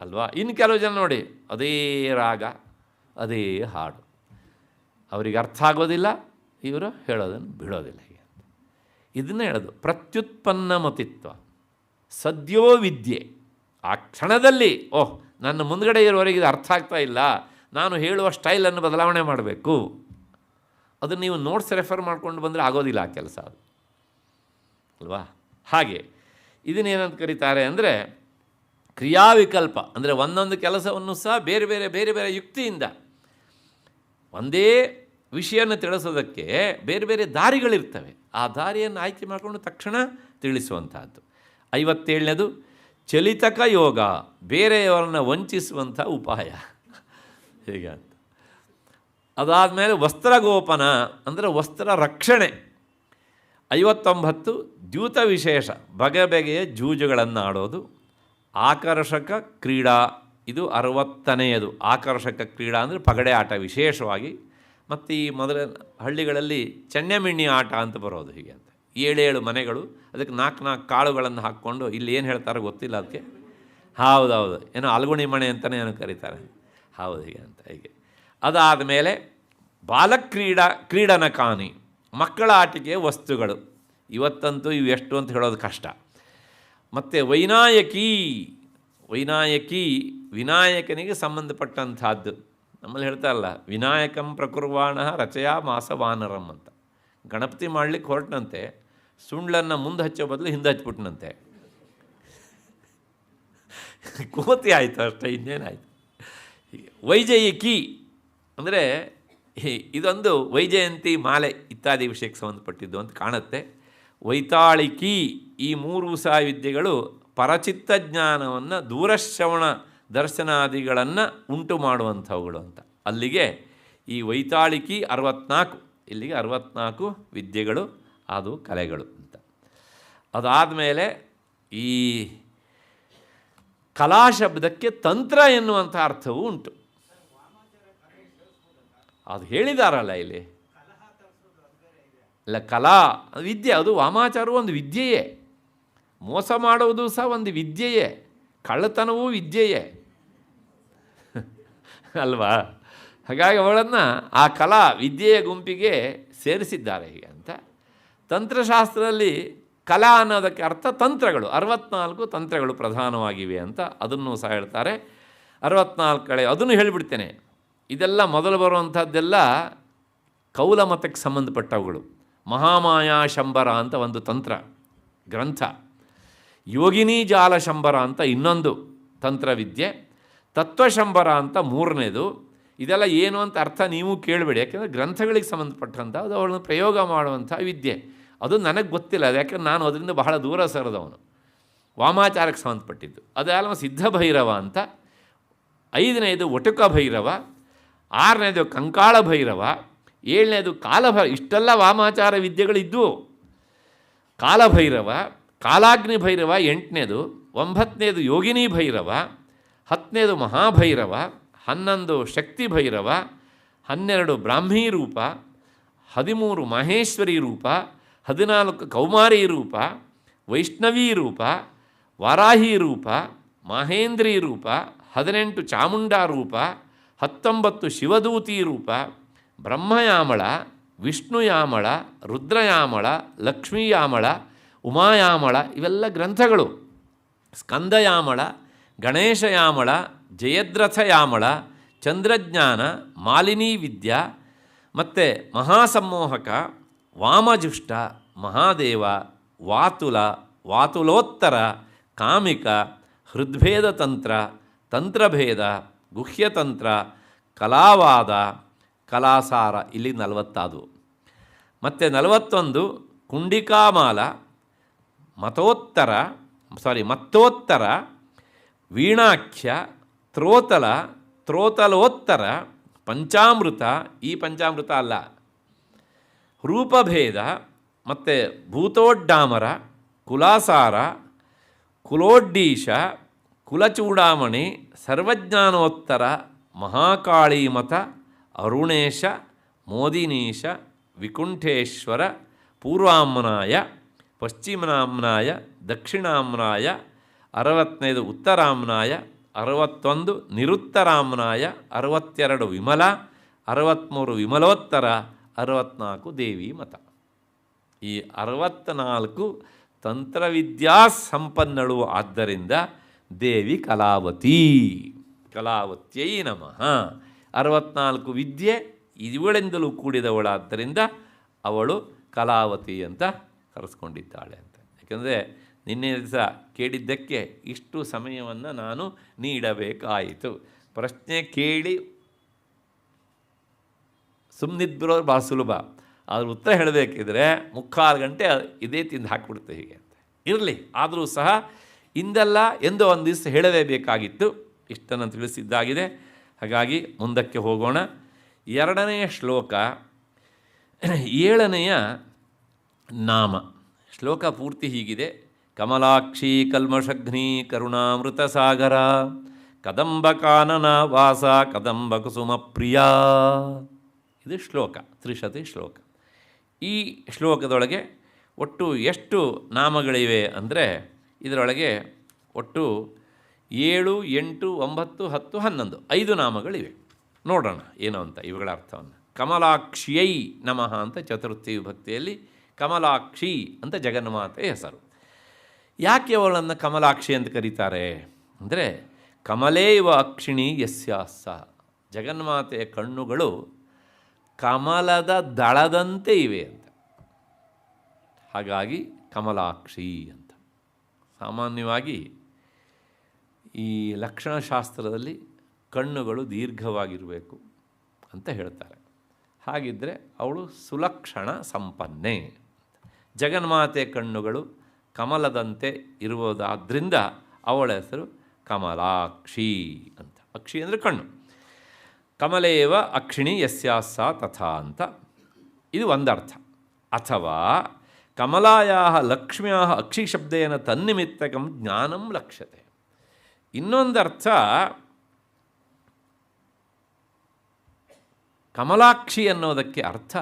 ಅಲ್ವಾ? ಇನ್ನು ಕೆಲವು ಜನ ನೋಡಿ, ಅದೇ ರಾಗ, ಅದೇ ಹಾಡು, ಅವರಿಗೆ ಅರ್ಥ ಆಗೋದಿಲ್ಲ, ಇವರು ಹೇಳೋದನ್ನು ಬಿಡೋದಿಲ್ಲ. ಹೀಗೆ ಇದನ್ನೇ ಹೇಳೋದು ಪ್ರತ್ಯುತ್ಪನ್ನ ಮತಿತ್ವ. ಸದ್ಯೋ ವಿದ್ಯೆ. ಆ ಕ್ಷಣದಲ್ಲಿ ಓಹ್, ನನ್ನ ಮುಂದ್ಗಡೆ ಇರೋವರೆಗೆ ಇದು ಅರ್ಥ ಆಗ್ತಾ ಇಲ್ಲ, ನಾನು ಹೇಳುವ ಸ್ಟೈಲನ್ನು ಬದಲಾವಣೆ ಮಾಡಬೇಕು. ಅದನ್ನು ನೀವು ನೋಟ್ಸ್ ರೆಫರ್ ಮಾಡ್ಕೊಂಡು ಬಂದರೆ ಆಗೋದಿಲ್ಲ ಆ ಕೆಲಸ, ಅದು ಅಲ್ವಾ? ಹಾಗೆ ಇದನ್ನೇನಂತ ಕರೀತಾರೆ ಅಂದರೆ ಕ್ರಿಯಾವಿಕಲ್ಪ. ಅಂದರೆ ಒಂದೊಂದು ಕೆಲಸವನ್ನು ಸಹ ಬೇರೆ ಬೇರೆ ಬೇರೆ ಬೇರೆ ಯುಕ್ತಿಯಿಂದ, ಒಂದೇ ವಿಷಯವನ್ನು ತಿಳಿಸೋದಕ್ಕೆ ಬೇರೆ ಬೇರೆ ದಾರಿಗಳಿರ್ತವೆ. ಆ ದಾರಿಯನ್ನು ಆಯ್ಕೆ ಮಾಡಿಕೊಂಡು ತಕ್ಷಣ ತಿಳಿಸುವಂಥದ್ದು. 57ನೇದು ಚಲಿತಕ ಯೋಗ, ಬೇರೆಯವರನ್ನು ವಂಚಿಸುವಂಥ ಉಪಾಯ. ಹೀಗೆ ಅಂತ. ಅದಾದಮೇಲೆ ವಸ್ತ್ರಗೋಪನ ಅಂದರೆ ವಸ್ತ್ರ ರಕ್ಷಣೆ. 59 ದ್ಯೂತ ವಿಶೇಷ, ಬಗೆ ಬಗೆಯ ಜೂಜುಗಳನ್ನು ಆಡೋದು. ಆಕರ್ಷಕ ಕ್ರೀಡಾ, ಇದು 60ನೇಯದು. ಆಕರ್ಷಕ ಕ್ರೀಡಾ ಅಂದರೆ ಪಗಡೆ ಆಟ ವಿಶೇಷವಾಗಿ. ಮತ್ತು ಈ ಮೊದಲ ಹಳ್ಳಿಗಳಲ್ಲಿ ಚೆನ್ನೆಮಿಣ್ಣಿ ಆಟ ಅಂತ ಬರೋದು. ಹೀಗೆ ಅಂತ 7 ಮನೆಗಳು, ಅದಕ್ಕೆ 4 ಕಾಳುಗಳನ್ನು ಹಾಕ್ಕೊಂಡು, ಇಲ್ಲಿ ಏನು ಹೇಳ್ತಾರೋ ಗೊತ್ತಿಲ್ಲ ಅದಕ್ಕೆ. ಹೌದೌದು, ಏನೋ ಅಲ್ಗುಣಿ ಮಣೆ ಅಂತಲೇ ಏನೋ ಕರೀತಾರೆ. ಹೌದು, ಹೀಗೆ ಅಂತ. ಹೀಗೆ ಅದಾದಮೇಲೆ ಕ್ರೀಡನಕಾನಿ, ಮಕ್ಕಳ ಆಟಿಕೆಯ ವಸ್ತುಗಳು. ಇವತ್ತಂತೂ ಇವು ಎಷ್ಟು ಅಂತ ಹೇಳೋದು ಕಷ್ಟ. ಮತ್ತು ವೈನಾಯಕಿ ವಿನಾಯಕನಿಗೆ ಸಂಬಂಧಪಟ್ಟಂಥದ್ದು. ನಮ್ಮಲ್ಲಿ ಹೇಳ್ತಾರಲ್ಲ, ವಿನಾಯಕಂ ಪ್ರಕುರ್ವಾಣ ರಚಯಾ ಮಾಸ ವಾನರಂ ಅಂತ. ಗಣಪತಿ ಮಾಡಲಿಕ್ಕೆ ಹೊರಟನಂತೆ, ಸುಂಡ್ಲನ್ನು ಮುಂದೆ ಹಚ್ಚೋ ಬದಲು ಹಿಂದೆ ಹಚ್ಬಿಟ್ನಂತೆ. ಕೋತಿ ಆಯಿತು ಅಷ್ಟೇ, ಇನ್ನೇನಾಯಿತು. ವೈಜಯಿಕಿ ಅಂದರೆ ಇದೊಂದು ವೈಜಯಂತಿ ಮಾಲೆ ಇತ್ಯಾದಿ ವಿಷಯಕ್ಕೆ ಸಂಬಂಧಪಟ್ಟಿದ್ದು ಅಂತ ಕಾಣುತ್ತೆ. ವೈತಾಳಿಕಿ, ಈ 3 ಸಹ ವಿದ್ಯೆಗಳು ಪರಚಿತ್ತ ಜ್ಞಾನವನ್ನು, ದೂರಶ್ರವಣ ದರ್ಶನಾದಿಗಳನ್ನು ಉಂಟು ಮಾಡುವಂಥವುಗಳು ಅಂತ. ಅಲ್ಲಿಗೆ ಈ ವೈತಾಳಿಕಿ 64, ಇಲ್ಲಿಗೆ 64 ವಿದ್ಯೆಗಳು, ಅದು ಕಲೆಗಳು ಅಂತ. ಅದಾದಮೇಲೆ ಈ ಕಲಾ ಶಬ್ದಕ್ಕೆ ತಂತ್ರ ಎನ್ನುವಂಥ ಅರ್ಥವೂ ಉಂಟು. ಅದು ಹೇಳಿದಾರಲ್ಲ ಇಲ್ಲಿ, ಅಲ್ಲ, ಕಲಾ ವಿದ್ಯೆ, ಅದು ವಾಮಾಚಾರವು ಒಂದು ವಿದ್ಯೆಯೇ, ಮೋಸ ಮಾಡುವುದು ಸಹ ಒಂದು ವಿದ್ಯೆಯೇ, ಕಳ್ಳತನವೂ ವಿದ್ಯೆಯೇ ಅಲ್ವಾ? ಹಾಗಾಗಿ ಅವಳನ್ನು ಆ ಕಲಾ ವಿದ್ಯೆಯ ಗುಂಪಿಗೆ ಸೇರಿಸಿದ್ದಾರೆ ಹೀಗೆ ಅಂತ. ತಂತ್ರಶಾಸ್ತ್ರದಲ್ಲಿ ಕಲಾ ಅನ್ನೋದಕ್ಕೆ ಅರ್ಥ ತಂತ್ರಗಳು, 64 ತಂತ್ರಗಳು ಪ್ರಧಾನವಾಗಿವೆ ಅಂತ ಅದನ್ನು ಸಹ ಹೇಳ್ತಾರೆ. 64 ಕಡೆ ಅದನ್ನು ಹೇಳಿಬಿಡ್ತೇನೆ. ಇದೆಲ್ಲ ಮೊದಲು ಬರುವಂಥದ್ದೆಲ್ಲ ಕೌಲ ಮತಕ್ಕೆ ಸಂಬಂಧಪಟ್ಟವುಗಳು. ಮಹಾಮಾಯಾ ಶಂಬರ ಅಂತ ಒಂದು ತಂತ್ರ ಗ್ರಂಥ, ಯೋಗಿನಿ ಜಾಲ ಶಂಬರ ಅಂತ ಇನ್ನೊಂದು ತಂತ್ರವಿದ್ಯೆ, ತತ್ವಶಂಬರ ಅಂತ 3ನೇದು. ಇದೆಲ್ಲ ಏನು ಅಂತ ಅರ್ಥ ನೀವು ಕೇಳಬೇಡಿ, ಯಾಕೆಂದರೆ ಗ್ರಂಥಗಳಿಗೆ ಸಂಬಂಧಪಟ್ಟಂಥ ಅದು ಅವಳನ್ನು ಪ್ರಯೋಗ ಮಾಡುವಂಥ ವಿದ್ಯೆ. ಅದು ನನಗೆ ಗೊತ್ತಿಲ್ಲ, ಅದು ಯಾಕೆಂದ್ರೆ ನಾನು ಅದರಿಂದ ಬಹಳ ದೂರ ಸರಿದವನು. ವಾಮಾಚಾರಕ್ಕೆ ಸಂಬಂಧಪಟ್ಟಿದ್ದು. ಅದಾದ ಸಿದ್ಧ ಭೈರವ ಅಂತ, 5ನೇದು ವಟುಕ ಭೈರವ, 6ನೇದು ಕಂಕಾಳ ಭೈರವ, 7ನೇದು ಇಷ್ಟೆಲ್ಲ ವಾಮಾಚಾರ ವಿದ್ಯೆಗಳಿದ್ವು. ಕಾಲಭೈರವ, ಕಾಲಾಗ್ನಿ ಭೈರವ 8ನೇದು, 9ನೇದು ಯೋಗಿನಿ ಭೈರವ, 10ನೇದು ಮಹಾಭೈರವ, 11 ಶಕ್ತಿ ಭೈರವ, 12 ಬ್ರಾಹ್ಮೀ ರೂಪ, 13 ಮಹೇಶ್ವರಿ ರೂಪ, 14 ಕೌಮಾರಿ ರೂಪ, ವೈಷ್ಣವೀ ರೂಪ, ವಾರಾಹಿ ರೂಪ, ಮಹೇಂದ್ರಿ ರೂಪ, 18 ಚಾಮುಂಡಾ ರೂಪ, 19 ಶಿವದೂತಿ ರೂಪ, ಬ್ರಹ್ಮಯಾಮಳ, ವಿಷ್ಣುಯಾಮಳ, ರುದ್ರಯಾಮಳ, ಲಕ್ಷ್ಮೀಯಾಮಳ, ಉಮಾಯಾಮಳ, ಇವೆಲ್ಲ ಗ್ರಂಥಗಳು. ಸ್ಕಂದಯಾಮಳ, ಗಣೇಶಯಾಮಳ, ಜಯದ್ರಥಯಾಮಳ, ಚಂದ್ರಜ್ಞಾನ, ಮಾಲಿನೀ ವಿದ್ಯಾ, ಮತ್ತು ಮಹಾಸಮ್ಮೋಹಕ, ವಾಮಜುಷ್ಟ, ಮಹಾದೇವ, ವಾತುಲ, ವಾತುಲೋತ್ತರ, ಕಾಮಿಕ, ಹೃದ್ಭೇದ ತಂತ್ರ, ತಂತ್ರಭೇದ, ಗುಹ್ಯತಂತ್ರ, ಕಲಾವಾದ, ಕಲಾಸಾರ, ಇಲ್ಲಿ 40 ಮತ್ತು 41 ಕುಂಡಿಕಾಮಾಲ, ಮತ್ತೋತ್ತರ, ವೀಣಾಖ್ಯ, ತ್ರೋತಲ, ತ್ರೋತಲೋತ್ತರ, ಪಂಚಾಮೃತ, ಈ ಪಂಚಾಮೃತ ಅಲ್ಲ, ರೂಪಭೇದ, ಮತ್ತು ಭೂತೋಡ್ಡಾಮರ, ಕುಲಾಸಾರ, ಕುಲೋಡ್ಡೀಶ, ಕುಲಚೂಡಾಮಣಿ, ಸರ್ವಜ್ಞಾನೋತ್ತರ, ಮಹಾಕಾಳೀಮತ, ಅರುಣೇಶ, ಮೋದಿನೀಶ, ವಿಕುಂಠೇಶ್ವರ, ಪೂರ್ವಾಮ್ನಾಯ, ಪಶ್ಚಿಮನಾಮ್ನಾಯ, ದಕ್ಷಿಣಾಮ್ನಾಯ, 60ನೇದು ಉತ್ತರಾಮ್ನಾಯ, 61 ನಿರುತ್ತರಾಮ್ನಾಯ, 62 ವಿಮಲ, 63 ವಿಮಲೋತ್ತರ, 64 ದೇವಿ ಮತ. ಈ 64 ತಂತ್ರವಿದ್ಯಾ ಸಂಪನ್ನಳು. ಆದ್ದರಿಂದ ದೇವಿ ಕಲಾವತಿ, ಕಲಾವತ್ಯೈ ನಮಃ. 64 ವಿದ್ಯೆ ಇವುಗಳಿಂದಲೂ ಕೂಡಿದವಳಾದ್ದರಿಂದ ಅವಳು ಕಲಾವತಿ ಅಂತ ಕರೆಸ್ಕೊಂಡಿದ್ದಾಳೆ ಅಂತ. ಯಾಕೆಂದರೆ ನಿನ್ನೆ ದಿವಸ ಕೇಳಿದ್ದಕ್ಕೆ ಇಷ್ಟು ಸಮಯವನ್ನು ನಾನು ನೀಡಬೇಕಾಯಿತು. ಪ್ರಶ್ನೆ ಕೇಳಿ ಸುಮ್ಮನಿದ್ಬಿರೋರು ಭಾಳ ಸುಲಭ, ಆದ್ರೆ ಉತ್ತರ ಹೇಳಬೇಕಿದ್ರೆ 3/4 ಗಂಟೆ ಇದೇ ತಿಂದು ಹಾಕಿಬಿಡುತ್ತೆ ಹೀಗೆ ಅಂತ. ಇರಲಿ, ಆದರೂ ಸಹ ಇಂದಲ್ಲ ಎಂದೋ ಒಂದು ದಿವಸ ಹೇಳಲೇಬೇಕಾಗಿತ್ತು. ಇಷ್ಟನ್ನು ತಿಳಿಸಿದ್ದಾಗಿದೆ. ಹಾಗಾಗಿ ಮುಂದಕ್ಕೆ ಹೋಗೋಣ. 2ನೆಯ ಶ್ಲೋಕ 7ನೆಯ ನಾಮ. ಶ್ಲೋಕ ಪೂರ್ತಿ ಹೀಗಿದೆ: ಕಮಲಾಕ್ಷಿ ಕಲ್ಮಷಘ್ನಿ ಕರುಣಾಮೃತ ಸಾಗರ ಕದಂಬ ಕಾನನ ವಾಸ ಕದಂಬ ಕುಸುಮ ಪ್ರಿಯ. ಇದು ಶ್ಲೋಕ, ತ್ರಿಶತಿ ಶ್ಲೋಕ. ಈ ಶ್ಲೋಕದೊಳಗೆ ಒಟ್ಟು ಎಷ್ಟು ನಾಮಗಳಿವೆ ಅಂದರೆ, ಇದರೊಳಗೆ ಒಟ್ಟು 7, 8, 9, 10, 11 5 ನಾಮಗಳಿವೆ. ನೋಡೋಣ ಏನು ಅಂತ ಇವುಗಳ ಅರ್ಥವನ್ನು. ಕಮಲಾಕ್ಷಿಯೈ ನಮಃ ಅಂತ ಚತುರ್ಥಿ ವಿಭಕ್ತಿಯಲ್ಲಿ ಕಮಲಾಕ್ಷಿ ಅಂತ ಜಗನ್ಮಾತೆ ಹೆಸರು. ಯಾಕೆ ಅವಳನ್ನು ಕಮಲಾಕ್ಷಿ ಅಂತ ಕರೀತಾರೆ ಅಂದರೆ, ಕಮಲೇ ಇವ ಅಕ್ಷಿಣಿ ಯಸ್ಯಾಸ, ಜಗನ್ಮಾತೆಯ ಕಣ್ಣುಗಳು ಕಮಲದ ದಳದಂತೆ ಇವೆ ಅಂತ. ಹಾಗಾಗಿ ಕಮಲಾಕ್ಷಿ ಅಂತ. ಸಾಮಾನ್ಯವಾಗಿ ಈ ಲಕ್ಷಣಶಾಸ್ತ್ರದಲ್ಲಿ ಕಣ್ಣುಗಳು ದೀರ್ಘವಾಗಿರಬೇಕು ಅಂತ ಹೇಳ್ತಾರೆ. ಹಾಗಿದ್ದರೆ ಅವಳು ಸುಲಕ್ಷಣ ಸಂಪನ್ನೆ. ಜಗನ್ಮಾತೆ ಕಣ್ಣುಗಳು ಕಮಲದಂತೆ ಇರುವುದಾದ್ದರಿಂದ ಅವಳ ಹೆಸರು ಕಮಲಾಕ್ಷಿ ಅಂತ. ಅಕ್ಷಿ ಅಂದರೆ ಕಣ್ಣು. ಕಮಲೇವ ಅಕ್ಷಿಣಿ ಯಸ್ಯಾಸ ತಥಾ ಅಂತ. ಇದು ಒಂದರ್ಥ. ಅಥವಾ ಕಮಲಾಯಾ ಲಕ್ಷ್ಮ್ಯಾ ಅಕ್ಷಿ ಶಬ್ದೇನ ತನ್ನಿಮಿತ್ತಕಂ ಜ್ಞಾನಂ ಲಕ್ಷ್ಯತೆ. ಇನ್ನೊಂದರ್ಥ, ಕಮಲಾಕ್ಷಿ ಅನ್ನೋದಕ್ಕೆ ಅರ್ಥ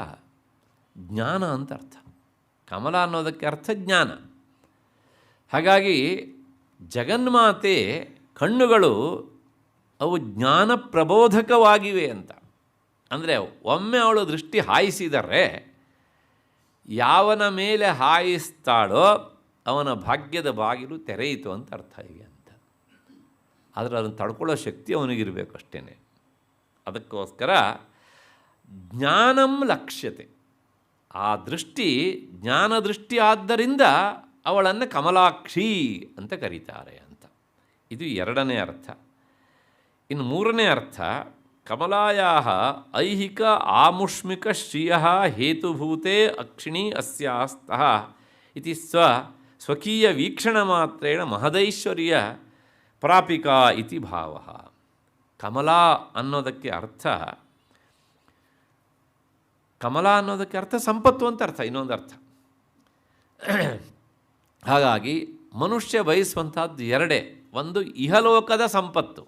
ಜ್ಞಾನ ಅಂತ ಅರ್ಥ. ಕಮಲ ಅನ್ನೋದಕ್ಕೆ ಅರ್ಥ ಜ್ಞಾನ. ಹಾಗಾಗಿ ಜಗನ್ಮಾತೆ ಕಣ್ಣುಗಳು ಅವು ಜ್ಞಾನ ಪ್ರಬೋಧಕವಾಗಿವೆ ಅಂತ. ಅಂದರೆ ಒಮ್ಮೆ ಅವಳು ದೃಷ್ಟಿ ಹಾಯಿಸಿದರೆ ಯಾವನ ಮೇಲೆ ಹಾಯಿಸ್ತಾಳೋ ಅವನ ಭಾಗ್ಯದ ಬಾಗಿಲು ತೆರೆಯಿತು ಅಂತ ಅರ್ಥ ಇದೆ ಅಂತ. ಆದರೆ ಅದನ್ನು ತಡ್ಕೊಳ್ಳೋ ಶಕ್ತಿ ಅವನಿಗಿರಬೇಕು ಅಷ್ಟೇ. ಅದಕ್ಕೋಸ್ಕರ ಜ್ಞಾನಂ ಲಕ್ಷ್ಯತೆ. ಆ ದೃಷ್ಟಿ ಜ್ಞಾನ ದೃಷ್ಟಿ ಆದ್ದರಿಂದ ಅವಳನ್ನು ಕಮಲಾಕ್ಷಿ ಅಂತ ಕರೀತಾರೆ ಅಂತ. ಇದು 2ನೇ ಅರ್ಥ. ಇನ್ನು 3ನೇ ಅರ್ಥ, ಕಮಲಾಯಾ ಐಹಿಕ ಆಮುಷ್ಮಿಕ ಶ್ರಿಯ ಹೇತುಭೂತೆ ಅಕ್ಷಿಣಿ ಅಸ್ಯಾಸ್ತಃ ಇತಿ ಸ್ವಕೀಯ ವೀಕ್ಷಣ ಮಾತ್ರೇಣ ಮಹದೈಶ್ವರ್ಯ ಪ್ರಾಪಿಕಾ ಇತಿ ಭಾವ. ಕಮಲಾ ಅನ್ನೋದಕ್ಕೆ ಅರ್ಥ, ಕಮಲ ಅನ್ನೋದಕ್ಕೆ ಅರ್ಥ ಸಂಪತ್ತು ಅಂತ ಅರ್ಥ, ಇನ್ನೊಂದು ಅರ್ಥ. ಹಾಗಾಗಿ ಮನುಷ್ಯ ಬಯಸುವಂಥದ್ದು 2. ಒಂದು ಇಹಲೋಕದ ಸಂಪತ್ತು,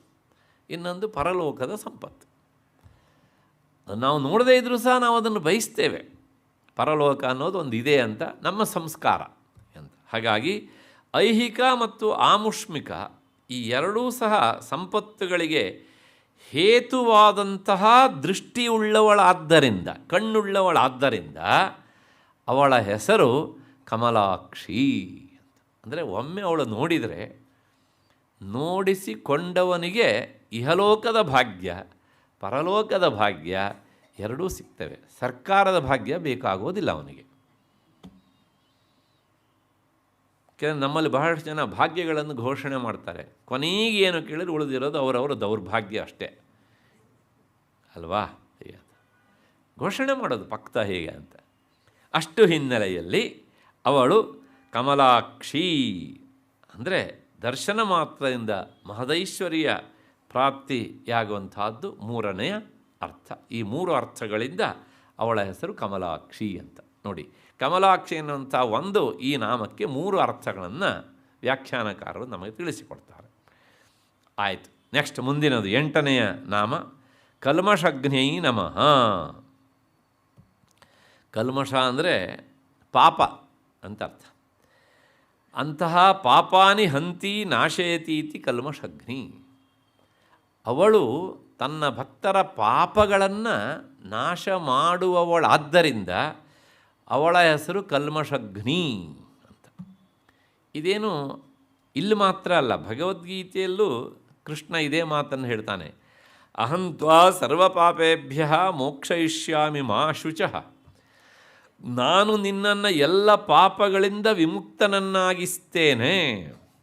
ಇನ್ನೊಂದು ಪರಲೋಕದ ಸಂಪತ್ತು. ನಾವು ನೋಡದೇ ಇದ್ದರೂ ಸಹ ನಾವು ಅದನ್ನು ಬಯಸ್ತೇವೆ. ಪರಲೋಕ ಅನ್ನೋದು ಒಂದು ಇದೆ ಅಂತ ನಮ್ಮ ಸಂಸ್ಕಾರ ಅಂತ. ಹಾಗಾಗಿ ಐಹಿಕ ಮತ್ತು ಆಮುಷ್ಮಿಕ ಈ ಎರಡೂ ಸಹ ಸಂಪತ್ತುಗಳಿಗೆ ಹೇತುವಾದಂತಹ ದೃಷ್ಟಿಯುಳ್ಳವಳಾದ್ದರಿಂದ, ಕಣ್ಣುಳ್ಳವಳಾದ್ದರಿಂದ ಅವಳ ಹೆಸರು ಕಮಲಾಕ್ಷಿ ಅಂತ. ಅಂದರೆ ಒಮ್ಮೆ ಅವಳು ನೋಡಿದರೆ ನೋಡಿಸಿಕೊಂಡವನಿಗೆ ಇಹಲೋಕದ ಭಾಗ್ಯ ಪರಲೋಕದ ಭಾಗ್ಯ ಎರಡೂ ಸಿಗ್ತವೆ. ಸರ್ಕಾರದ ಭಾಗ್ಯ ಬೇಕಾಗೋದಿಲ್ಲ ಅವನಿಗೆ. ನಮ್ಮಲ್ಲಿ ಬಹಳಷ್ಟು ಜನ ಭಾಗ್ಯಗಳನ್ನು ಘೋಷಣೆ ಮಾಡ್ತಾರೆ. ಕೊನೆಗೆ ಏನು ಕೇಳಿದ್ರೆ ಉಳಿದಿರೋದು ಅವರವರ ದೌರ್ಭಾಗ್ಯ ಅಷ್ಟೇ ಅಲ್ವಾ? ಹೀಗೆ ಘೋಷಣೆ ಮಾಡೋದು ಪಕ್ತ ಹೇಗೆ ಅಂತ. ಅಷ್ಟು ಹಿನ್ನೆಲೆಯಲ್ಲಿ ಅವಳು ಕಮಲಾಕ್ಷಿ ಅಂದರೆ ದರ್ಶನ ಮಾತ್ರದಿಂದ ಮಹದೈಶ್ವರ್ಯ ಪ್ರಾಪ್ತಿಯಾಗುವಂತಹದ್ದು 3ನೇ ಅರ್ಥ. ಈ 3 ಅರ್ಥಗಳಿಂದ ಅವಳ ಹೆಸರು ಕಮಲಾಕ್ಷಿ ಅಂತ. ನೋಡಿ, ಕಮಲಾಕ್ಷಿ ಎನ್ನುವಂಥ ಒಂದು ಈ ನಾಮಕ್ಕೆ 3 ಅರ್ಥಗಳನ್ನು ವ್ಯಾಖ್ಯಾನಕಾರರು ನಮಗೆ ತಿಳಿಸಿಕೊಡ್ತಾರೆ. ಆಯಿತು, ನೆಕ್ಸ್ಟ್ ಮುಂದಿನದು 8ನೆಯ ನಾಮ ಕಲ್ಮಷಘ್ನೈ ನಮಃ. ಕಲ್ಮಷ ಅಂದರೆ ಪಾಪ ಅಂತ ಅರ್ಥ. ಅಂತಹ ಪಾಪಾನಿ ಹಂತಿ ನಾಶಯತಿ ಇತಿ ಕಲ್ಮಷಘ್ನಿ. ಅವಳು ತನ್ನ ಭಕ್ತರ ಪಾಪಗಳನ್ನು ನಾಶ ಮಾಡುವವಳಾದ್ದರಿಂದ ಅವಳ ಹೆಸರು ಕಲ್ಮಷಘ್ನಿ ಅಂತ. ಇದೇನು ಇಲ್ಲಿ ಮಾತ್ರ ಅಲ್ಲ, ಭಗವದ್ಗೀತೆಯಲ್ಲೂ ಕೃಷ್ಣ ಇದೇ ಮಾತನ್ನು ಹೇಳ್ತಾನೆ. ಅಹಂ ತ್ವಾ ಸರ್ವಪಾಪೇಭ್ಯ ಮೋಕ್ಷಯಿಷ್ಯಾಮಿ ಮಾ ಶುಚಃ. ನಾನು ನಿನ್ನನ್ನು ಎಲ್ಲ ಪಾಪಗಳಿಂದ ವಿಮುಕ್ತನನ್ನಾಗಿಸ್ತೇನೆ.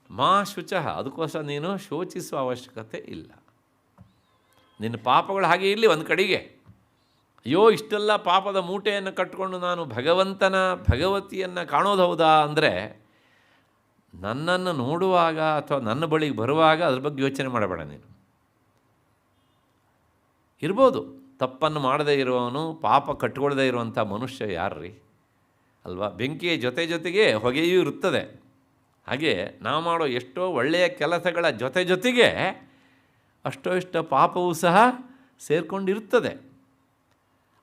ಮಾ ಶುಚಃ, ಅದಕ್ಕೋಸ್ಕರ ನೀನು ಶೋಚಿಸುವ ಅವಶ್ಯಕತೆ ಇಲ್ಲ. ನಿನ್ನ ಪಾಪಗಳು ಹಾಗೆ ಇರಲಿ ಒಂದು ಕಡೆಗೆ. ಅಯ್ಯೋ ಇಷ್ಟೆಲ್ಲ ಪಾಪದ ಮೂಟೆಯನ್ನು ಕಟ್ಟಿಕೊಂಡು ನಾನು ಭಗವತಿಯನ್ನು ಕಾಣೋದು ಹೌದಾ ಅಂದರೆ, ನನ್ನನ್ನು ನೋಡುವಾಗ ಅಥವಾ ನನ್ನ ಬಳಿಗೆ ಬರುವಾಗ ಅದ್ರ ಬಗ್ಗೆ ಯೋಚನೆ ಮಾಡಬೇಡ ನೀನು. ಇರ್ಬೋದು ತಪ್ಪನ್ನು ಮಾಡದೇ ಇರುವವನು, ಪಾಪ ಕಟ್ಕೊಳ್ಳದೇ ಇರುವಂಥ ಮನುಷ್ಯ ಯಾರ್ರೀ ಅಲ್ವಾ? ಬೆಂಕಿಯ ಜೊತೆಗೆ ಹೊಗೆಯೂ ಇರುತ್ತದೆ. ಹಾಗೆ ನಾವು ಮಾಡೋ ಎಷ್ಟೋ ಒಳ್ಳೆಯ ಕೆಲಸಗಳ ಜೊತೆಗೆ ಅಷ್ಟೋ ಪಾಪವೂ ಸಹ ಸೇರಿಕೊಂಡಿರುತ್ತದೆ.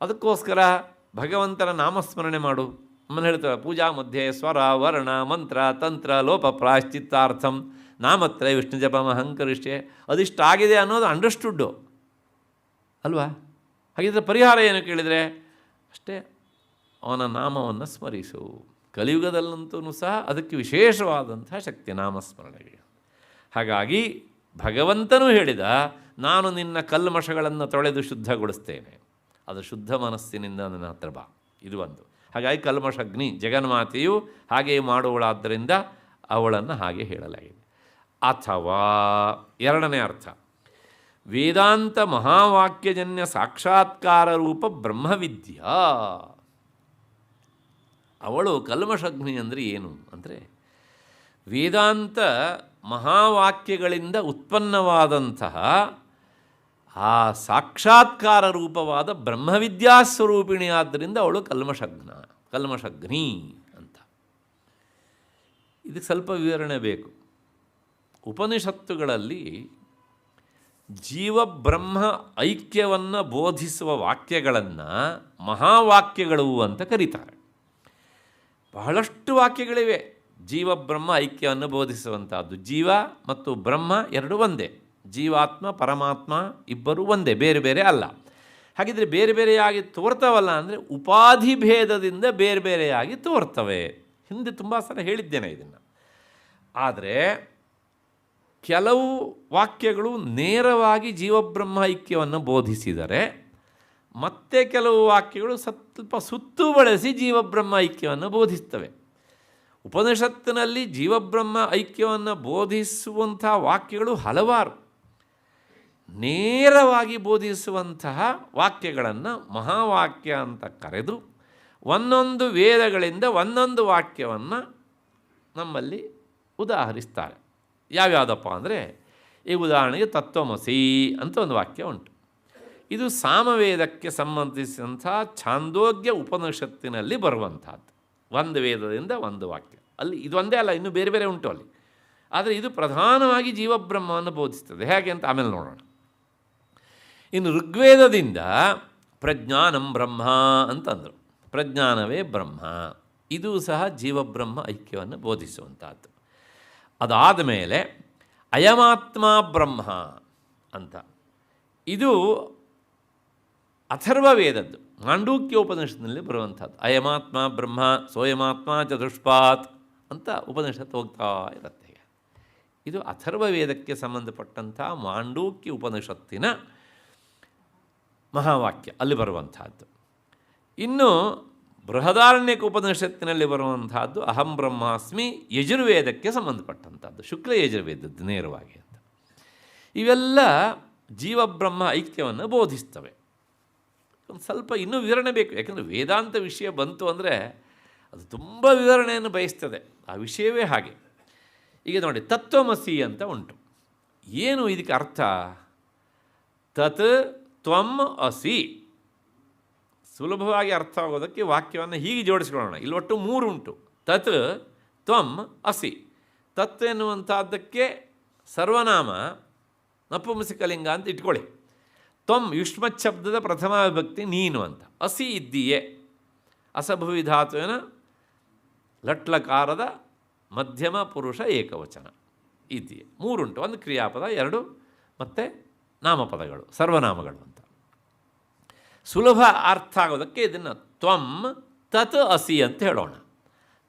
ಅದಕ್ಕೋಸ್ಕರ ಭಗವಂತನ ನಾಮಸ್ಮರಣೆ ಮಾಡು. ಆಮೇಲೆ ಹೇಳ್ತಾರೆ, ಪೂಜಾ ಮಧ್ಯೆ ಸ್ವರ ವರ್ಣ ಮಂತ್ರ ತಂತ್ರ ಲೋಪ ಪ್ರಾಶ್ಚಿತ್ತಾರ್ಥಂ ನಾಮತ್ರ ವಿಷ್ಣು ಜಪಮಹಂಕರಿಷ್ಯೆ. ಅದಿಷ್ಟಾಗಿದೆ ಅನ್ನೋದು ಅಂಡರ್ಸ್ಟುಡ್ಡು ಅಲ್ವಾ? ಹಾಗಿದ್ರೆ ಪರಿಹಾರ ಏನು ಕೇಳಿದರೆ ಅಷ್ಟೇ, ಅವನ ನಾಮವನ್ನು ಸ್ಮರಿಸು. ಕಲಿಯುಗದಲ್ಲಂತೂ ಸಹ ಅದಕ್ಕೆ ವಿಶೇಷವಾದಂಥ ಶಕ್ತಿ ನಾಮಸ್ಮರಣೆಗೆ. ಹಾಗಾಗಿ ಭಗವಂತನೂ ಹೇಳಿದ, ನಾನು ನಿನ್ನ ಕಲ್ಮಷಗಳನ್ನು ತೊಳೆದು ಶುದ್ಧಗೊಳಿಸ್ತೇನೆ. ಅದು ಶುದ್ಧ ಮನಸ್ಸಿನಿಂದ ನನ್ನ ಹತ್ರ ಬಾ. ಇದು ಒಂದು. ಹಾಗಾಗಿ ಕಲ್ಮಷಗ್ನಿ ಜಗನ್ಮಾತೆಯು ಹಾಗೆ ಮಾಡುವಳಾದ್ದರಿಂದ ಅವಳನ್ನು ಹಾಗೆ ಹೇಳಲಾಗಿದೆ. ಅಥವಾ ಎರಡನೇ ಅರ್ಥ, ವೇದಾಂತ ಮಹಾವಾಕ್ಯಜನ್ಯ ಸಾಕ್ಷಾತ್ಕಾರ ರೂಪ ಬ್ರಹ್ಮವಿದ್ಯಾ. ಅವಳು ಕಲ್ಮಷಗ್ನಿ ಅಂದರೆ ಏನು ಅಂದರೆ, ವೇದಾಂತ ಮಹಾವಾಕ್ಯಗಳಿಂದ ಉತ್ಪನ್ನವಾದಂತಹ ಆ ಸಾಕ್ಷಾತ್ಕಾರ ರೂಪವಾದ ಬ್ರಹ್ಮವಿದ್ಯಾ ಸ್ವರೂಪಿಣಿ. ಆದ್ದರಿಂದ ಅವಳು ಕಲ್ಮಷಗ್ನಿ ಅಂತ. ಇದಕ್ಕೆ ಸ್ವಲ್ಪ ವಿವರಣೆ ಬೇಕು. ಉಪನಿಷತ್ತುಗಳಲ್ಲಿ ಜೀವಬ್ರಹ್ಮ ಐಕ್ಯವನ್ನು ಬೋಧಿಸುವ ವಾಕ್ಯಗಳನ್ನು ಮಹಾವಾಕ್ಯಗಳು ಅಂತ ಕರೀತಾರೆ. ಬಹಳಷ್ಟು ವಾಕ್ಯಗಳಿವೆ ಜೀವಬ್ರಹ್ಮ ಐಕ್ಯವನ್ನು ಬೋಧಿಸುವಂಥದ್ದು. ಜೀವ ಮತ್ತು ಬ್ರಹ್ಮ ಎರಡು ಒಂದೇ, ಜೀವಾತ್ಮ ಪರಮಾತ್ಮ ಇಬ್ಬರೂ ಒಂದೇ, ಬೇರೆ ಬೇರೆ ಅಲ್ಲ. ಹಾಗಿದ್ರೆ ಬೇರೆ ಬೇರೆಯಾಗಿ ತೋರ್ತವಲ್ಲ ಅಂದರೆ ಉಪಾಧಿ ಭೇದದಿಂದ ಬೇರೆ ಬೇರೆಯಾಗಿ ತೋರ್ತವೆ. ಹಿಂದೆ ತುಂಬ ಸಲ ಹೇಳಿದ್ದೇನೆ ಇದನ್ನು. ಆದರೆ ಕೆಲವು ವಾಕ್ಯಗಳು ನೇರವಾಗಿ ಜೀವಬ್ರಹ್ಮ ಐಕ್ಯವನ್ನು ಬೋಧಿಸಿದರೆ, ಮತ್ತೆ ಕೆಲವು ವಾಕ್ಯಗಳು ಸ್ವಲ್ಪ ಸುತ್ತು ಬಳಸಿ ಜೀವಬ್ರಹ್ಮ ಐಕ್ಯವನ್ನು ಬೋಧಿಸ್ತವೆ. ಉಪನಿಷತ್ತಿನಲ್ಲಿ ಜೀವಬ್ರಹ್ಮ ಐಕ್ಯವನ್ನು ಬೋಧಿಸುವಂಥ ವಾಕ್ಯಗಳು ಹಲವಾರು. ನೇರವಾಗಿ ಬೋಧಿಸುವಂತಹ ವಾಕ್ಯಗಳನ್ನು ಮಹಾವಾಕ್ಯ ಅಂತ ಕರೆದು ಒಂದೊಂದು ವೇದಗಳಿಂದ ಒಂದೊಂದು ವಾಕ್ಯವನ್ನು ನಮ್ಮಲ್ಲಿ ಉದಾಹರಿಸ್ತಾರೆ. ಯಾವ್ಯಾವುದಪ್ಪ ಅಂದರೆ, ಈ ಉದಾಹರಣೆಗೆ ತತ್ವಮಸಿ ಅಂತ ಒಂದು ವಾಕ್ಯ ಉಂಟು. ಇದು ಸಾಮವೇದಕ್ಕೆ ಸಂಬಂಧಿಸಿದಂಥ ಛಾಂದೋಗ್ಯ ಉಪನಿಷತ್ತಿನಲ್ಲಿ ಬರುವಂಥದ್ದು. ಒಂದು ವೇದದಿಂದ ಒಂದು ವಾಕ್ಯ. ಅಲ್ಲಿ ಇದು ಒಂದೇ ಅಲ್ಲ, ಇನ್ನೂ ಬೇರೆ ಬೇರೆ ಉಂಟು ಅಲ್ಲಿ. ಆದರೆ ಇದು ಪ್ರಧಾನವಾಗಿ ಜೀವಬ್ರಹ್ಮವನ್ನು ಬೋಧಿಸ್ತದೆ. ಹೇಗೆ ಅಂತ ಆಮೇಲೆ ನೋಡೋಣ. ಇನ್ನು ಋಗ್ವೇದದಿಂದ ಪ್ರಜ್ಞಾನಂ ಬ್ರಹ್ಮ ಅಂತಂದರು. ಪ್ರಜ್ಞಾನವೇ ಬ್ರಹ್ಮ. ಇದು ಸಹ ಜೀವಬ್ರಹ್ಮ ಐಕ್ಯವನ್ನು ಬೋಧಿಸುವಂಥದ್ದು. ಅದಾದ ಮೇಲೆ ಅಯಮಾತ್ಮ ಬ್ರಹ್ಮ ಅಂತ, ಇದು ಅಥರ್ವ ವೇದದ್ದು, ಮಾಂಡೂಕ್ಯ ಉಪನಿಷತ್ತಿನಲ್ಲಿ ಬರುವಂಥದ್ದು. ಅಯಮಾತ್ಮ ಬ್ರಹ್ಮ ಸೋಯಮಾತ್ಮ ಚತುಷ್ಪಾತ್ ಅಂತ ಉಪನಿಷತ್ತು ಹೋಗ್ತಾ ಇರುತ್ತೆ. ಇದು ಅಥರ್ವ ವೇದಕ್ಕೆ ಸಂಬಂಧಪಟ್ಟಂಥ ಮಾಂಡೂಕ್ಯ ಉಪನಿಷತ್ತಿನ ಮಹಾವಾಕ್ಯ, ಅಲ್ಲಿ ಬರುವಂಥದ್ದು. ಇನ್ನು ಬೃಹದಾರಣ್ಯಕ ಉಪನಿಷತ್ತಿನಲ್ಲಿ ಬರುವಂತಹದ್ದು ಅಹಂ ಬ್ರಹ್ಮಾಸ್ಮಿ, ಯಜುರ್ವೇದಕ್ಕೆ ಸಂಬಂಧಪಟ್ಟಂಥದ್ದು, ಶುಕ್ಲ ಯಜುರ್ವೇದದ್ದು ನೇರವಾಗಿ ಅಂತ. ಇವೆಲ್ಲ ಜೀವಬ್ರಹ್ಮ ಐಕ್ಯವನ್ನು ಬೋಧಿಸ್ತವೆ. ಒಂದು ಸ್ವಲ್ಪ ಇನ್ನೂ ವಿವರಣೆ ಬೇಕು, ಯಾಕಂದರೆ ವೇದಾಂತ ವಿಷಯ ಬಂತು ಅಂದರೆ ಅದು ತುಂಬ ವಿವರಣೆಯನ್ನು ಬಯಸ್ತದೆ. ಆ ವಿಷಯವೇ ಹಾಗೆ. ಈಗ ನೋಡಿ, ತತ್ವಮಸಿ ಅಂತ ಉಂಟು. ಏನು ಇದಕ್ಕೆ ಅರ್ಥ? ತತ್ ತ್ವಂ ಅಸಿ. ಸುಲಭವಾಗಿ ಅರ್ಥ ಆಗೋದಕ್ಕೆ ವಾಕ್ಯವನ್ನು ಹೀಗೆ ಜೋಡಿಸ್ಕೊಳ್ಳೋಣ. ಇಲ್ಲಿ ಒಟ್ಟು 3 ಉಂಟು. ತತ್ ತ್ವಂ ಅಸಿ. ತತ್ ಎನ್ನುವಂಥದ್ದಕ್ಕೆ ಸರ್ವನಾಮ ನಪುಂಸಕಲಿಂಗ ಅಂತ ಇಟ್ಕೊಳ್ಳಿ. ತ್ವಂ ಯುಷ್ಮತ್ ಶಬ್ದದ ಪ್ರಥಮ ವಿಭಕ್ತಿ ನೀನು ಅಂತ. ಅಸಿ ಇದ್ದೀಯೇ ಅಸಭುವಿ ಧಾತುವಿನ ಲಟ್ಲಕಾರದ ಮಧ್ಯಮ ಪುರುಷ ಏಕವಚನ ಇದ್ದೀಯೆ. 3 ಉಂಟು. ಒಂದು ಕ್ರಿಯಾಪದ, 2 ಮತ್ತು ನಾಮಪದಗಳು, ಸರ್ವನಾಮಗಳು ಅಂತ. ಸುಲಭ ಅರ್ಥ ಆಗೋದಕ್ಕೆ ಇದನ್ನು ತ್ವಂ ತತ್ ಅಸಿ ಅಂತ ಹೇಳೋಣ.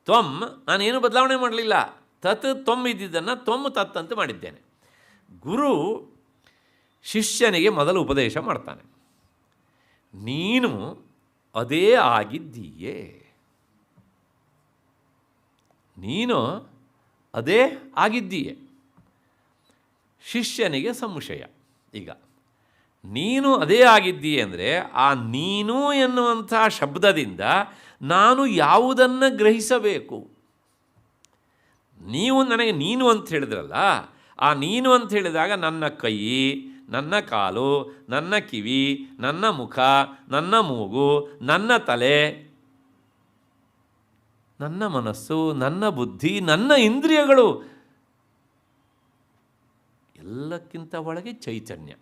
ತ್ವಂ ನಾನೇನು ಬದಲಾವಣೆ ಮಾಡಲಿಲ್ಲ, ತತ್ ತ್ವಂ ಇದ್ದಿದ್ದನ್ನು ತ್ವಂ ತತ್ ಅಂತ ಮಾಡಿದ್ದೇನೆ. ಗುರು ಶಿಷ್ಯನಿಗೆ ಮೊದಲು ಉಪದೇಶ ಮಾಡ್ತಾನೆ, ನೀನು ಅದೇ ಆಗಿದ್ದೀಯೇ, ನೀನು ಅದೇ ಆಗಿದ್ದೀಯೆ. ಶಿಷ್ಯನಿಗೆ ಸಂಶಯ. ಈಗ ನೀನು ಅದೇ ಆಗಿದ್ದೀಯೆ ಅಂದರೆ ಆ ನೀನು ಎನ್ನುವಂಥ ಶಬ್ದದಿಂದ ನಾನು ಯಾವುದನ್ನು ಗ್ರಹಿಸಬೇಕು? ನೀವು ನನಗೆ ನೀನು ಅಂತ ಹೇಳಿದ್ರಲ್ಲ, ಆ ನೀನು ಅಂತ ಹೇಳಿದಾಗ ನನ್ನ ಕೈ, ನನ್ನ ಕಾಲು, ನನ್ನ ಕಿವಿ, ನನ್ನ ಮುಖ, ನನ್ನ ಮೂಗು, ನನ್ನ ತಲೆ, ನನ್ನ ಮನಸ್ಸು, ನನ್ನ ಬುದ್ಧಿ, ನನ್ನ ಇಂದ್ರಿಯಗಳು, ಎಲ್ಲಕ್ಕಿಂತ ಒಳಗೆ ಚೈತನ್ಯ.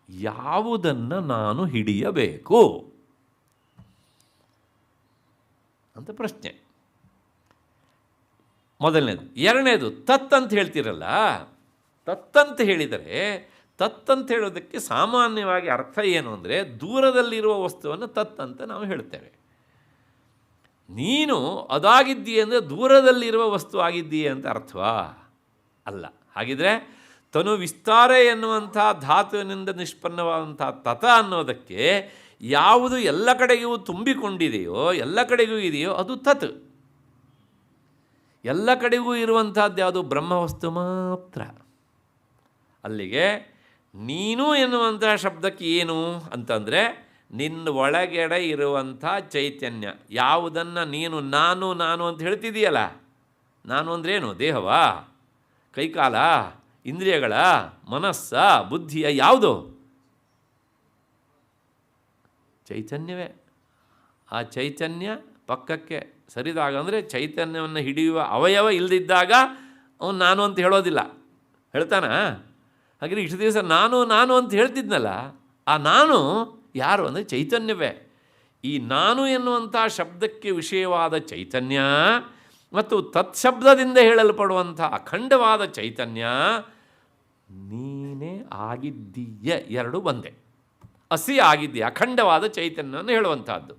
ಯಾವುದನ್ನು ನಾನು ಹಿಡಿಯಬೇಕು ಅಂತ ಪ್ರಶ್ನೆ ಮೊದಲನೇದು. ಎರಡನೇದು ತತ್ ಅಂತ ಹೇಳ್ತೀರಲ್ಲ, ತತ್ತಂತ ಹೇಳಿದರೆ, ತತ್ತಂತ ಹೇಳೋದಕ್ಕೆ ಸಾಮಾನ್ಯವಾಗಿ ಅರ್ಥ ಏನು ಅಂದರೆ ದೂರದಲ್ಲಿರುವ ವಸ್ತುವನ್ನು ತತ್ ಅಂತ ನಾವು ಹೇಳ್ತೇವೆ. ನೀನು ಅದಾಗಿದ್ದೀಯ ಅಂದರೆ ದೂರದಲ್ಲಿರುವ ವಸ್ತು ಆಗಿದ್ದೀಯ ಅಂತ ಅರ್ಥವಾ? ಅಲ್ಲ. ಹಾಗಿದ್ರೆ ತನು ವಿಸ್ತಾರ ಎನ್ನುವಂಥ ಧಾತುವಿನಿಂದ ನಿಷ್ಪನ್ನವಾದಂಥ ತತ ಅನ್ನೋದಕ್ಕೆ ಯಾವುದು ಎಲ್ಲ ಕಡೆಗೂ ತುಂಬಿಕೊಂಡಿದೆಯೋ, ಎಲ್ಲ ಕಡೆಗೂ ಇದೆಯೋ ಅದು ತತ್. ಎಲ್ಲ ಕಡೆಗೂ ಇರುವಂಥದ್ದು ಯಾವುದು? ಬ್ರಹ್ಮವಸ್ತು ಮಾತ್ರ. ಅಲ್ಲಿಗೆ ನೀನು ಎನ್ನುವಂಥ ಶಬ್ದಕ್ಕೆ ಏನು ಅಂತಂದರೆ ನಿನ್ನ ಒಳಗಡೆ ಇರುವಂಥ ಚೈತನ್ಯ. ಯಾವುದನ್ನು ನೀನು ನಾನು ನಾನು ಅಂತ ಹೇಳ್ತಿದೆಯಲ್ಲ, ನಾನು ಅಂದ್ರೇನು? ದೇಹವಾ, ಕೈಕಾಲ, ಇಂದ್ರಿಯಗಳ, ಮನಸ್ಸ, ಬುದ್ಧಿಯ, ಯಾವುದು? ಚೈತನ್ಯವೇ. ಆ ಚೈತನ್ಯ ಪಕ್ಕಕ್ಕೆ ಸರಿದಾಗ ಅಂದರೆ ಚೈತನ್ಯವನ್ನು ಹಿಡಿಯುವ ಅವಯವ ಇಲ್ಲದಿದ್ದಾಗ ಅವನು ನಾನು ಅಂತ ಹೇಳೋದಿಲ್ಲ. ಹೇಳ್ತಾನ? ಹಾಗೆ ಇಷ್ಟು ದಿವಸ ನಾನು ನಾನು ಅಂತ ಹೇಳ್ತಿದ್ನಲ್ಲ, ಆ ನಾನು ಯಾರು ಅಂದರೆ ಚೈತನ್ಯವೇ. ಈ ನಾನು ಎನ್ನುವಂಥ ಶಬ್ದಕ್ಕೆ ವಿಷಯವಾದ ಚೈತನ್ಯ ಮತ್ತು ತತ್ಶಬ್ದದಿಂದ ಹೇಳಲ್ಪಡುವಂಥ ಅಖಂಡವಾದ ಚೈತನ್ಯ ನೀನೇ ಆಗಿದ್ದೀಯ, ಎರಡು ಒಂದೇ. ಅಸಿ ಆಗಿದ್ದೀಯ, ಅಖಂಡವಾದ ಚೈತನ್ಯವನ್ನು ಹೇಳುವಂಥದ್ದು.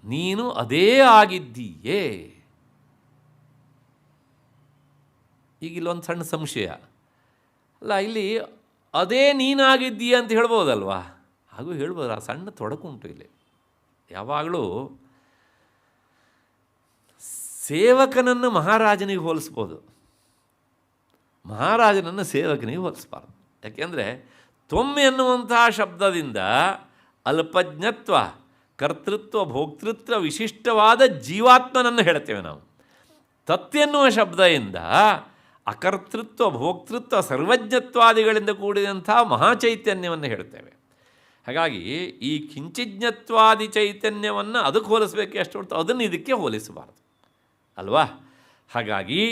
ನೀನು ಅದೇ ಆಗಿದ್ದೀಯೇ. ಈಗ ಇಲ್ಲೊಂದು ಸಣ್ಣ ಸಂಶಯ ಅಲ್ಲ, ಇಲ್ಲಿ ಅದೇ ನೀನಾಗಿದ್ದೀಯ ಅಂತ ಹೇಳ್ಬೋದಲ್ವಾ? ಹಾಗೂ ಹೇಳ್ಬೋದು. ಆ ಸಣ್ಣ ತೊಡಕುಂಟು ಇಲ್ಲಿ. ಯಾವಾಗಲೂ ಸೇವಕನನ್ನು ಮಹಾರಾಜನಿಗೆ ಹೋಲಿಸ್ಬೋದು, ಮಹಾರಾಜನನ್ನು ಸೇವಕನಿಗೆ ಹೋಲಿಸ್ಬಾರ್ದು. ಯಾಕೆಂದರೆ ತ್ವಮ್ ಎನ್ನುವಂತಹ ಶಬ್ದದಿಂದ ಅಲ್ಪಜ್ಞತ್ವ, ಕರ್ತೃತ್ವ, ಭೋಕ್ತೃತ್ವ ವಿಶಿಷ್ಟವಾದ ಜೀವಾತ್ಮನನ್ನು ಹೇಳ್ತೇವೆ ನಾವು. ತತ್ ಎನ್ನುವ ಶಬ್ದದಿಂದ ಅಕರ್ತೃತ್ವ, ಭೋಕ್ತೃತ್ವ, ಸರ್ವಜ್ಞತ್ವಾದಿಗಳಿಂದ ಕೂಡಿದಂಥ ಮಹಾಚೈತನ್ಯವನ್ನು ಹೇಳ್ತೇವೆ. ಹಾಗಾಗಿ ಈ ಕಿಂಚಿಜ್ಞತ್ವಾದಿ ಚೈತನ್ಯವನ್ನು ಅದಕ್ಕೆ ಹೋಲಿಸಬೇಕೆ ಅಷ್ಟು ಹೊರತು ಅದನ್ನು ಇದಕ್ಕೆ ಹೋಲಿಸಬಾರ್ದು ಅಲ್ವಾ? ಹಾಗಾಗಿ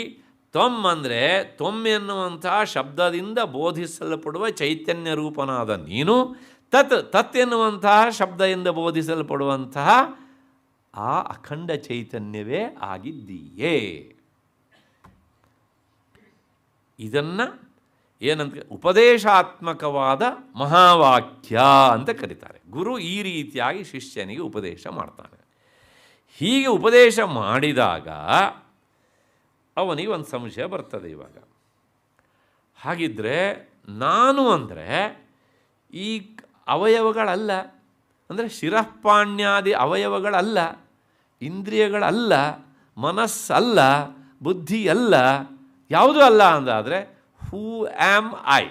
ತ್ವಮ್ ಅಂದರೆ ತ್ವಮ್ ಎನ್ನುವಂಥ ಶಬ್ದದಿಂದ ಬೋಧಿಸಲ್ಪಡುವ ಚೈತನ್ಯ ರೂಪನಾದ ನೀನು, ತತ್ ಎನ್ನುವಂತಹ ಶಬ್ದದಿಂದ ಬೋಧಿಸಲ್ಪಡುವಂತಹ ಆ ಅಖಂಡ ಚೈತನ್ಯವೇ ಆಗಿದ್ದೀಯೇ. ಇದನ್ನು ಏನಂತ ಉಪದೇಶಾತ್ಮಕವಾದ ಮಹಾವಾಕ್ಯ ಅಂತ ಕರೀತಾರೆ. ಗುರು ಈ ರೀತಿಯಾಗಿ ಶಿಷ್ಯನಿಗೆ ಉಪದೇಶ ಮಾಡ್ತಾನೆ. ಹೀಗೆ ಉಪದೇಶ ಮಾಡಿದಾಗ ಅವನಿಗೆ ಒಂದು ಸಂಶಯ ಬರ್ತದೆ. ಇವಾಗ ಹಾಗಿದ್ದರೆ ನಾನು ಅಂದರೆ ಈ ಅವಯವಗಳಲ್ಲ, ಅಂದರೆ ಶಿರಃಪಾಣ್ಯಾದಿ ಅವಯವಗಳಲ್ಲ, ಇಂದ್ರಿಯಗಳಲ್ಲ, ಮನಸ್ಸಲ್ಲ, ಬುದ್ಧಿಯಲ್ಲ, ಯಾವುದೂ ಅಲ್ಲ ಅಂದಾದರೆ ಹೂ ಆ್ಯಮ್ ಐ,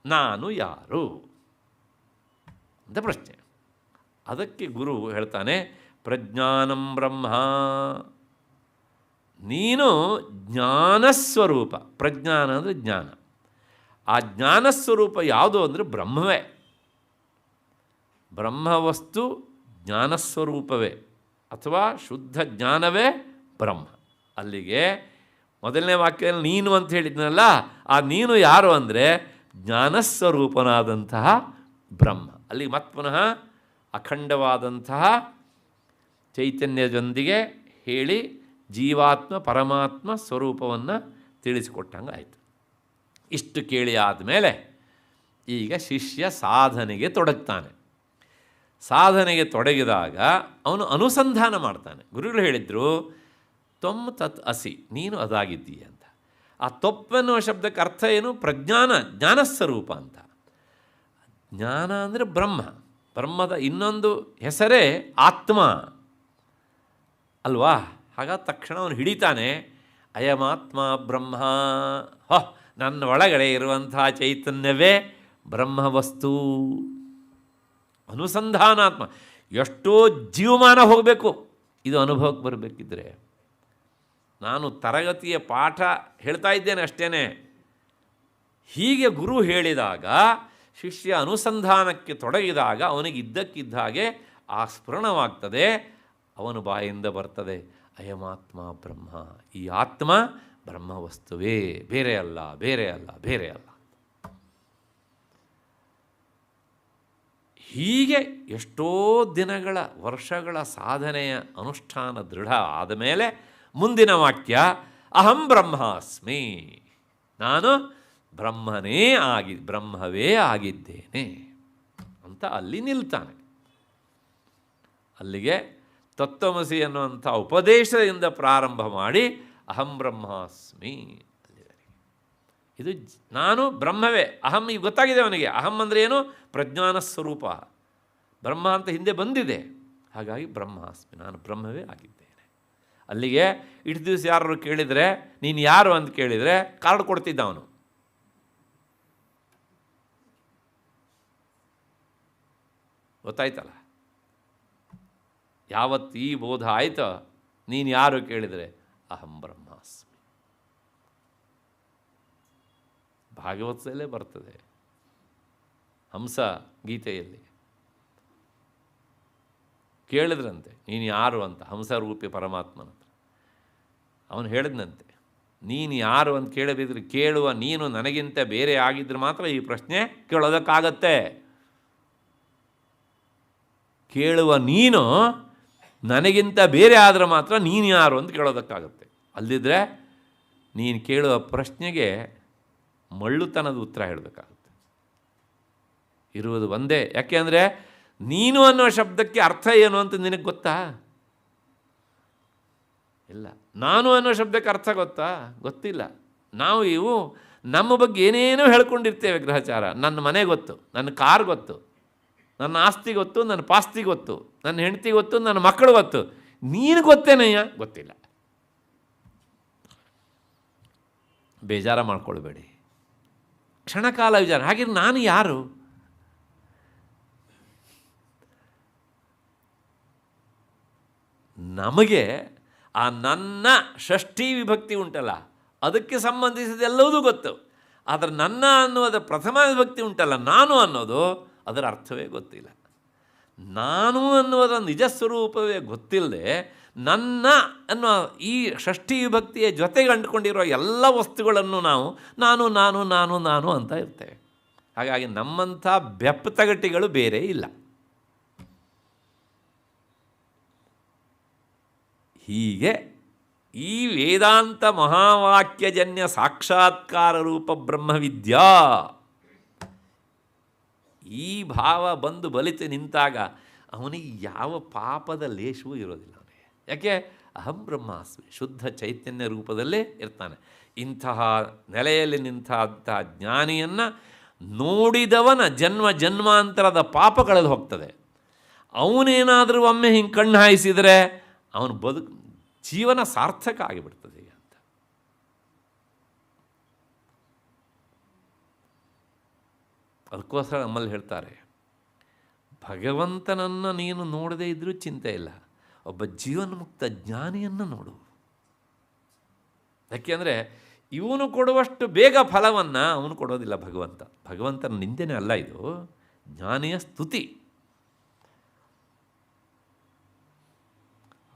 ನಾನು ಯಾರು ಅಂತ ಪ್ರಶ್ನೆ. ಅದಕ್ಕೆ ಗುರು ಹೇಳ್ತಾನೆ, ಪ್ರಜ್ಞಾನಂ ಬ್ರಹ್ಮ, ನೀನು ಜ್ಞಾನಸ್ವರೂಪ. ಪ್ರಜ್ಞಾನ ಅಂದರೆ ಜ್ಞಾನ. ಆ ಜ್ಞಾನಸ್ವರೂಪ ಯಾವುದು ಅಂದರೆ ಬ್ರಹ್ಮವೇ. ಬ್ರಹ್ಮವಸ್ತು ಜ್ಞಾನಸ್ವರೂಪವೇ ಅಥವಾ ಶುದ್ಧ ಜ್ಞಾನವೇ ಬ್ರಹ್ಮ. ಅಲ್ಲಿಗೆ ಮೊದಲನೇ ವಾಕ್ಯದಲ್ಲಿ ನೀನು ಅಂತ ಹೇಳಿದ್ನಲ್ಲ, ಆ ನೀನು ಯಾರು ಅಂದರೆ ಜ್ಞಾನಸ್ವರೂಪನಾದಂತಹ ಬ್ರಹ್ಮ. ಅಲ್ಲಿ ಮತ್ತೆ ಪುನಃ ಅಖಂಡವಾದಂತಹ ಚೈತನ್ಯದೊಂದಿಗೆ ಹೇಳಿ ಜೀವಾತ್ಮ ಪರಮಾತ್ಮ ಸ್ವರೂಪವನ್ನು ತಿಳಿಸಿಕೊಟ್ಟಂಗೆ ಆಯಿತು. ಇಷ್ಟು ಕೇಳಿ ಆದಮೇಲೆ ಈಗ ಶಿಷ್ಯ ಸಾಧನೆಗೆ ತೊಡಗ್ತಾನೆ. ಸಾಧನೆಗೆ ತೊಡಗಿದಾಗ ಅವನು ಅನುಸಂಧಾನ ಮಾಡ್ತಾನೆ. ಗುರುಗಳು ಹೇಳಿದರು, ತ್ವಂ ತತ್ ಅಸಿ, ನೀನು ಅದಾಗಿದ್ದೀಯ ಅಂತ. ಆ ತೊಪ್ಪೆನ್ನುವ ಶಬ್ದಕ್ಕೆ ಅರ್ಥ ಏನು? ಪ್ರಜ್ಞಾನ, ಜ್ಞಾನಸ್ವರೂಪ ಅಂತ. ಜ್ಞಾನ ಅಂದರೆ ಬ್ರಹ್ಮ. ಬ್ರಹ್ಮದ ಇನ್ನೊಂದು ಹೆಸರೇ ಆತ್ಮ ಅಲ್ವಾ? ಹಾಗಾದ ತಕ್ಷಣ ಅವನು ಹಿಡಿತಾನೆ, ಅಯಮಾತ್ಮ ಬ್ರಹ್ಮ, ನನ್ನ ಒಳಗಡೆ ಇರುವಂಥ ಚೈತನ್ಯವೇ ಬ್ರಹ್ಮವಸ್ತು. ಅನುಸಂಧಾನಾತ್ಮ. ಎಷ್ಟೋ ಜೀವಮಾನ ಹೋಗಬೇಕು ಇದು ಅನುಭವಕ್ಕೆ ಬರಬೇಕಿದ್ರೆ. ನಾನು ತರಗತಿಯ ಪಾಠ ಹೇಳ್ತಾ ಇದ್ದೇನೆ ಅಷ್ಟೇ. ಹೀಗೆ ಗುರು ಹೇಳಿದಾಗ, ಶಿಷ್ಯ ಅನುಸಂಧಾನಕ್ಕೆ ತೊಡಗಿದಾಗ ಅವನಿಗೆ ಇದ್ದಕ್ಕಿದ್ದ ಹಾಗೆ ಆ ಸ್ಫುರಣವಾಗ್ತದೆ. ಅವನು ಬಾಯಿಂದ ಬರ್ತದೆ, ಅಯಮಾತ್ಮ ಬ್ರಹ್ಮ, ಈ ಆತ್ಮ ಬ್ರಹ್ಮವಸ್ತುವೇ, ಬೇರೆ ಅಲ್ಲ, ಬೇರೆ ಅಲ್ಲ, ಬೇರೆ ಅಲ್ಲ. ಹೀಗೆ ಎಷ್ಟೋ ದಿನಗಳ, ವರ್ಷಗಳ ಸಾಧನೆಯ ಅನುಷ್ಠಾನ ದೃಢ ಆದ ಮೇಲೆ ಮುಂದಿನ ವಾಕ್ಯ, ಅಹಂ ಬ್ರಹ್ಮಾಸ್ಮಿ, ನಾನು ಬ್ರಹ್ಮವೇ ಆಗಿದ್ದೇನೆ ಅಂತ ಅಲ್ಲಿ ನಿಲ್ತಾನೆ. ಅಲ್ಲಿಗೆ ತತ್ವಮಸಿ ಅನ್ನುವಂಥ ಉಪದೇಶದಿಂದ ಪ್ರಾರಂಭ ಮಾಡಿ ಅಹಂ ಬ್ರಹ್ಮಾಸ್ಮಿ. ಇದು ನಾನು ಬ್ರಹ್ಮವೇ, ಅಹಂ ಈಗ ಗೊತ್ತಾಗಿದೆ ಅವನಿಗೆ. ಅಹಂ ಅಂದರೆ ಏನು? ಪ್ರಜ್ಞಾನ ಸ್ವರೂಪ. ಬ್ರಹ್ಮ ಅಂತ ಹಿಂದೆ ಬಂದಿದೆ. ಹಾಗಾಗಿ ಬ್ರಹ್ಮಾಸ್ಮಿ, ನಾನು ಬ್ರಹ್ಮವೇ ಆಗಿದ್ದೇನೆ. ಅಲ್ಲಿಗೆ ಇಷ್ಟು ದಿವಸ ಯಾರು ಕೇಳಿದರೆ ನೀನು ಯಾರು ಅಂತ ಕೇಳಿದರೆ ಕಾರ್ಡ್ ಕೊಡ್ತಿದ್ದ ಅವನು. ಗೊತ್ತಾಯ್ತಲ್ಲ? ಯಾವತ್ತು ಈ ಬೋಧ ಆಯಿತೋ, ನೀನು ಯಾರು ಕೇಳಿದರೆ ಅಹಂ ಬ್ರಹ್ಮಾಸ್ಮಿ. ಭಾಗವತದಲ್ಲೇ ಬರ್ತದೆ, ಹಂಸ ಗೀತೆಯಲ್ಲಿ ಕೇಳಿದ್ರಂತೆ, ನೀನು ಯಾರು ಅಂತ ಹಂಸರೂಪಿ ಪರಮಾತ್ಮನ ಹತ್ರ. ಅವನು ಹೇಳಿದ್ನಂತೆ, ನೀನು ಯಾರು ಅಂತ ಕೇಳದಿದ್ರೆ, ಕೇಳುವ ನೀನು ನನಗಿಂತ ಬೇರೆ ಆಗಿದ್ರೆ ಮಾತ್ರ ಈ ಪ್ರಶ್ನೆ ಕೇಳೋದಕ್ಕಾಗತ್ತೆ. ಕೇಳುವ ನೀನು ನನಗಿಂತ ಬೇರೆ ಆದರೆ ಮಾತ್ರ ನೀನು ಯಾರು ಅಂತ ಕೇಳೋದಕ್ಕಾಗತ್ತೆ. ಅಲ್ಲದಿದ್ದರೆ ನೀನು ಕೇಳುವ ಪ್ರಶ್ನೆಗೆ ಮಳ್ಳುತನದ ಉತ್ತರ ಹೇಳಬೇಕಾಗುತ್ತೆ. ಇರುವುದು ಒಂದೇ. ಯಾಕೆ ಅಂದರೆ ನೀನು ಅನ್ನೋ ಶಬ್ದಕ್ಕೆ ಅರ್ಥ ಏನು ಅಂತ ನಿನಗೆ ಗೊತ್ತಾ? ಇಲ್ಲ. ನಾನು ಅನ್ನೋ ಶಬ್ದಕ್ಕೆ ಅರ್ಥ ಗೊತ್ತಾ? ಗೊತ್ತಿಲ್ಲ. ನಾವು ನಮ್ಮ ಬಗ್ಗೆ ಏನೇನೋ ಹೇಳ್ಕೊಂಡಿರ್ತೇವೆ ಗ್ರಹಚಾರ. ನನ್ನ ಮನೆ ಗೊತ್ತು, ನನ್ನ ಕಾರ್ ಗೊತ್ತು, ನನ್ನ ಆಸ್ತಿ ಗೊತ್ತು, ನನ್ನ ಪಾಸ್ತಿ ಗೊತ್ತು, ನನ್ನ ಹೆಂಡತಿ ಗೊತ್ತು, ನನ್ನ ಮಕ್ಕಳು ಗೊತ್ತು. ನೀನು ಗೊತ್ತೇನಯ್ಯ? ಗೊತ್ತಿಲ್ಲ. ಬೇಜಾರ ಮಾಡ್ಕೊಳ್ಬೇಡಿ, ಕ್ಷಣಕಾಲ ವಿಚಾರ. ಹಾಗೆ ನಾನು ಯಾರು? ನಮಗೆ ಆ ನನ್ನ ಷಷ್ಠಿ ವಿಭಕ್ತಿ ಉಂಟಲ್ಲ, ಅದಕ್ಕೆ ಸಂಬಂಧಿಸಿದೆಲ್ಲವೂ ಗೊತ್ತು. ಆದರೆ ನನ್ನ ಅನ್ನೋದು ಪ್ರಥಮ ವಿಭಕ್ತಿ ಉಂಟಲ್ಲ, ನಾನು ಅನ್ನೋದು, ಅದರ ಅರ್ಥವೇ ಗೊತ್ತಿಲ್ಲ. ನಾನು ಅನ್ನುವುದರ ನಿಜ ಸ್ವರೂಪವೇ ಗೊತ್ತಿಲ್ಲದೆ ನನ್ನ ಅನ್ನೋ ಈ ಷಷ್ಠಿ ವಿಭಕ್ತಿಯ ಜೊತೆಗೆ ಅಂಟ್ಕೊಂಡಿರೋ ಎಲ್ಲ ವಸ್ತುಗಳನ್ನು ನಾನು ನಾನು ನಾನು ನಾನು ಅಂತ ಇರ್ತೇವೆ. ಹಾಗಾಗಿ ನಮ್ಮಂಥ ಬೆಪ್ಪತಗಟ್ಟಿಗಳು ಬೇರೆ ಇಲ್ಲ. ಹೀಗೆ ಈ ವೇದಾಂತ ಮಹಾವಾಕ್ಯಜನ್ಯ ಸಾಕ್ಷಾತ್ಕಾರ ರೂಪ ಬ್ರಹ್ಮವಿದ್ಯಾ, ಈ ಭಾವ ಬಂದು ಬಲಿತು ನಿಂತಾಗ ಅವನಿಗೆ ಯಾವ ಪಾಪದ ಲೇಷವೂ ಇರೋದಿಲ್ಲ ಅವನಿಗೆ. ಯಾಕೆ? ಅಹಂ ಬ್ರಹ್ಮಾಸ್ಮಿ, ಶುದ್ಧ ಚೈತನ್ಯ ರೂಪದಲ್ಲೇ ಇರ್ತಾನೆ. ಇಂತಹ ನೆಲೆಯಲ್ಲಿ ನಿಂತಹ ಜ್ಞಾನಿಯನ್ನು ನೋಡಿದವನ ಜನ್ಮ ಜನ್ಮಾಂತರದ ಪಾಪ ಕಳೆದು ಹೋಗ್ತದೆ. ಅವನೇನಾದರೂ ಒಮ್ಮೆ ಹಿಂಗೆ ಕಣ್ಣು ಹಾಯಿಸಿದರೆ ಅವನು ಜೀವನ ಸಾರ್ಥಕ ಆಗಿಬಿಡ್ತದೆ ಅಂತ. ಅದಕ್ಕೋಸ್ಕರ ನಮ್ಮಲ್ಲಿ ಹೇಳ್ತಾರೆ, ಭಗವಂತನನ್ನು ನೀನು ನೋಡದೇ ಇದ್ದರೂ ಚಿಂತೆ ಇಲ್ಲ, ಒಬ್ಬ ಜೀವನ್ಮುಕ್ತ ಜ್ಞಾನಿಯನ್ನು ನೋಡು. ಯಾಕೆಂದರೆ ಇವನು ಕೊಡುವಷ್ಟು ಬೇಗ ಫಲವನ್ನು ಅವನು ಕೊಡೋದಿಲ್ಲ ಭಗವಂತ. ಭಗವಂತನ ನಿಂದೆನೇ ಅಲ್ಲ ಇದು, ಜ್ಞಾನಿಯ ಸ್ತುತಿ.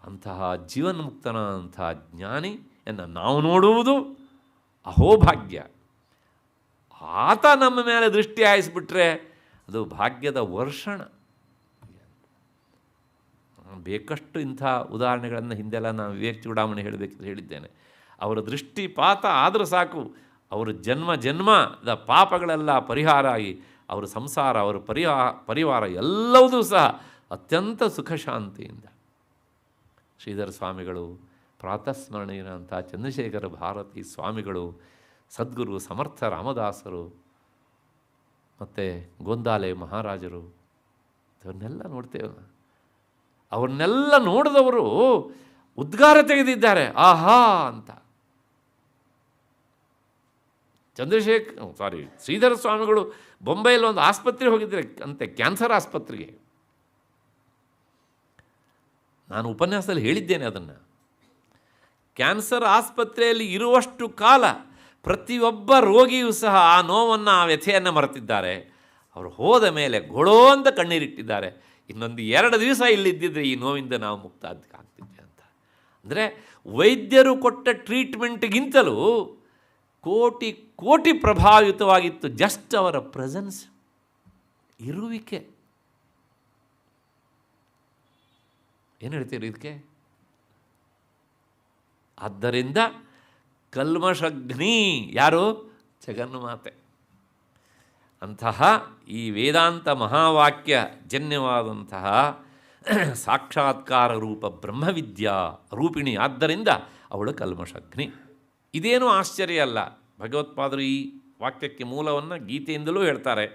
ಅಂತಹ ಜೀವನ್ಮುಕ್ತನಾದಂತಹ ಜ್ಞಾನಿಯನ್ನು ನಾವು ನೋಡುವುದು ಅಹೋಭಾಗ್ಯ. ಆತ ನಮ್ಮ ಮೇಲೆ ದೃಷ್ಟಿ ಹಾಯಿಸಿಬಿಟ್ರೆ ಅದು ಭಾಗ್ಯದ ವರ್ಷಣ. ಬೇಕಷ್ಟು ಇಂಥ ಉದಾಹರಣೆಗಳನ್ನು ಹಿಂದೆಲ್ಲ ನಾನು ವಿವೇಕ್ ಚೂಡಾಮಣಿ ಹೇಳಬೇಕಿದ್ರೆ ಹೇಳಿದ್ದೇನೆ. ಅವರ ದೃಷ್ಟಿಪಾತ ಆದರೂ ಸಾಕು, ಅವರು ಜನ್ಮ ಜನ್ಮದ ಪಾಪಗಳೆಲ್ಲ ಪರಿಹಾರ ಆಗಿ ಅವರ ಸಂಸಾರ, ಅವರ ಪರಿವಾರ ಎಲ್ಲವೂ ಸಹ ಅತ್ಯಂತ ಸುಖ ಶಾಂತಿಯಿಂದ. ಶ್ರೀಧರ ಸ್ವಾಮಿಗಳು, ಪ್ರಾತಸ್ಮರಣೀಯರಂಥ ಚಂದ್ರಶೇಖರ ಭಾರತಿ ಸ್ವಾಮಿಗಳು, ಸದ್ಗುರು ಸಮರ್ಥ ರಾಮದಾಸರು, ಮತ್ತು ಗೋಂದಾಲೆ ಮಹಾರಾಜರು, ಅವನ್ನೆಲ್ಲ ನೋಡ್ತೇವೆ. ಅವ್ರನ್ನೆಲ್ಲ ನೋಡಿದವರು ಉದ್ಗಾರ ತೆಗೆದಿದ್ದಾರೆ, ಆಹಾ ಅಂತ. ಶ್ರೀಧರ ಸ್ವಾಮಿಗಳು ಬೊಂಬೈಯಲ್ಲಿ ಒಂದು ಆಸ್ಪತ್ರೆ ಹೋಗಿದ್ದರೆ ಅಂತೆ, ಕ್ಯಾನ್ಸರ್ ಆಸ್ಪತ್ರೆಗೆ. ನಾನು ಉಪನ್ಯಾಸದಲ್ಲಿ ಹೇಳಿದ್ದೇನೆ ಅದನ್ನು. ಕ್ಯಾನ್ಸರ್ ಆಸ್ಪತ್ರೆಯಲ್ಲಿ ಇರುವಷ್ಟು ಕಾಲ ಪ್ರತಿಯೊಬ್ಬ ರೋಗಿಯೂ ಸಹ ಆ ನೋವನ್ನು, ಆ ವ್ಯಥೆಯನ್ನು ಮರೆತಿದ್ದಾರೆ. ಅವರು ಹೋದ ಮೇಲೆ ಗೊಳೋ ಅಂತ ಕಣ್ಣೀರಿಟ್ಟಿದ್ದಾರೆ. ಇನ್ನೊಂದು 2 ದಿವಸ ಇಲ್ಲಿದ್ದಿದ್ರೆ ಈ ನೋವಿಂದ ನಾವು ಮುಕ್ತ ಆಗ್ತಿದ್ವಿ ಅಂತ. ಅಂದರೆ ವೈದ್ಯರು ಕೊಟ್ಟ ಟ್ರೀಟ್ಮೆಂಟ್ಗಿಂತಲೂ ಕೋಟಿ ಕೋಟಿ ಪ್ರಭಾವಿತವಾಗಿತ್ತು ಜಸ್ಟ್ ಅವರ ಪ್ರೆಸೆನ್ಸ್, ಇರುವಿಕೆ. ಏನು ಹೇಳ್ತೀರಿ ಇದಕ್ಕೆ? ಆದ್ದರಿಂದ ಕಲ್ಮಷಗ್ನಿ ಯಾರು? ಜಗನ್ಮಾತೆ. ಅಂತಹ ಈ ವೇದಾಂತ ಮಹಾವಾಕ್ಯ ಜನ್ಯವಾದಂತಹ ಸಾಕ್ಷಾತ್ಕಾರ ರೂಪ ಬ್ರಹ್ಮವಿದ್ಯಾ ರೂಪಿಣಿ. ಆದ್ದರಿಂದ ಅವಳು ಕಲ್ಮಷಗ್ನಿ. ಇದೇನೂ ಆಶ್ಚರ್ಯ ಅಲ್ಲ. ಭಗವತ್ಪಾದರು ಈ ವಾಕ್ಯಕ್ಕೆ ಮೂಲವನ್ನು ಗೀತೆಯಿಂದಲೂ ಹೇಳ್ತಾರೆ.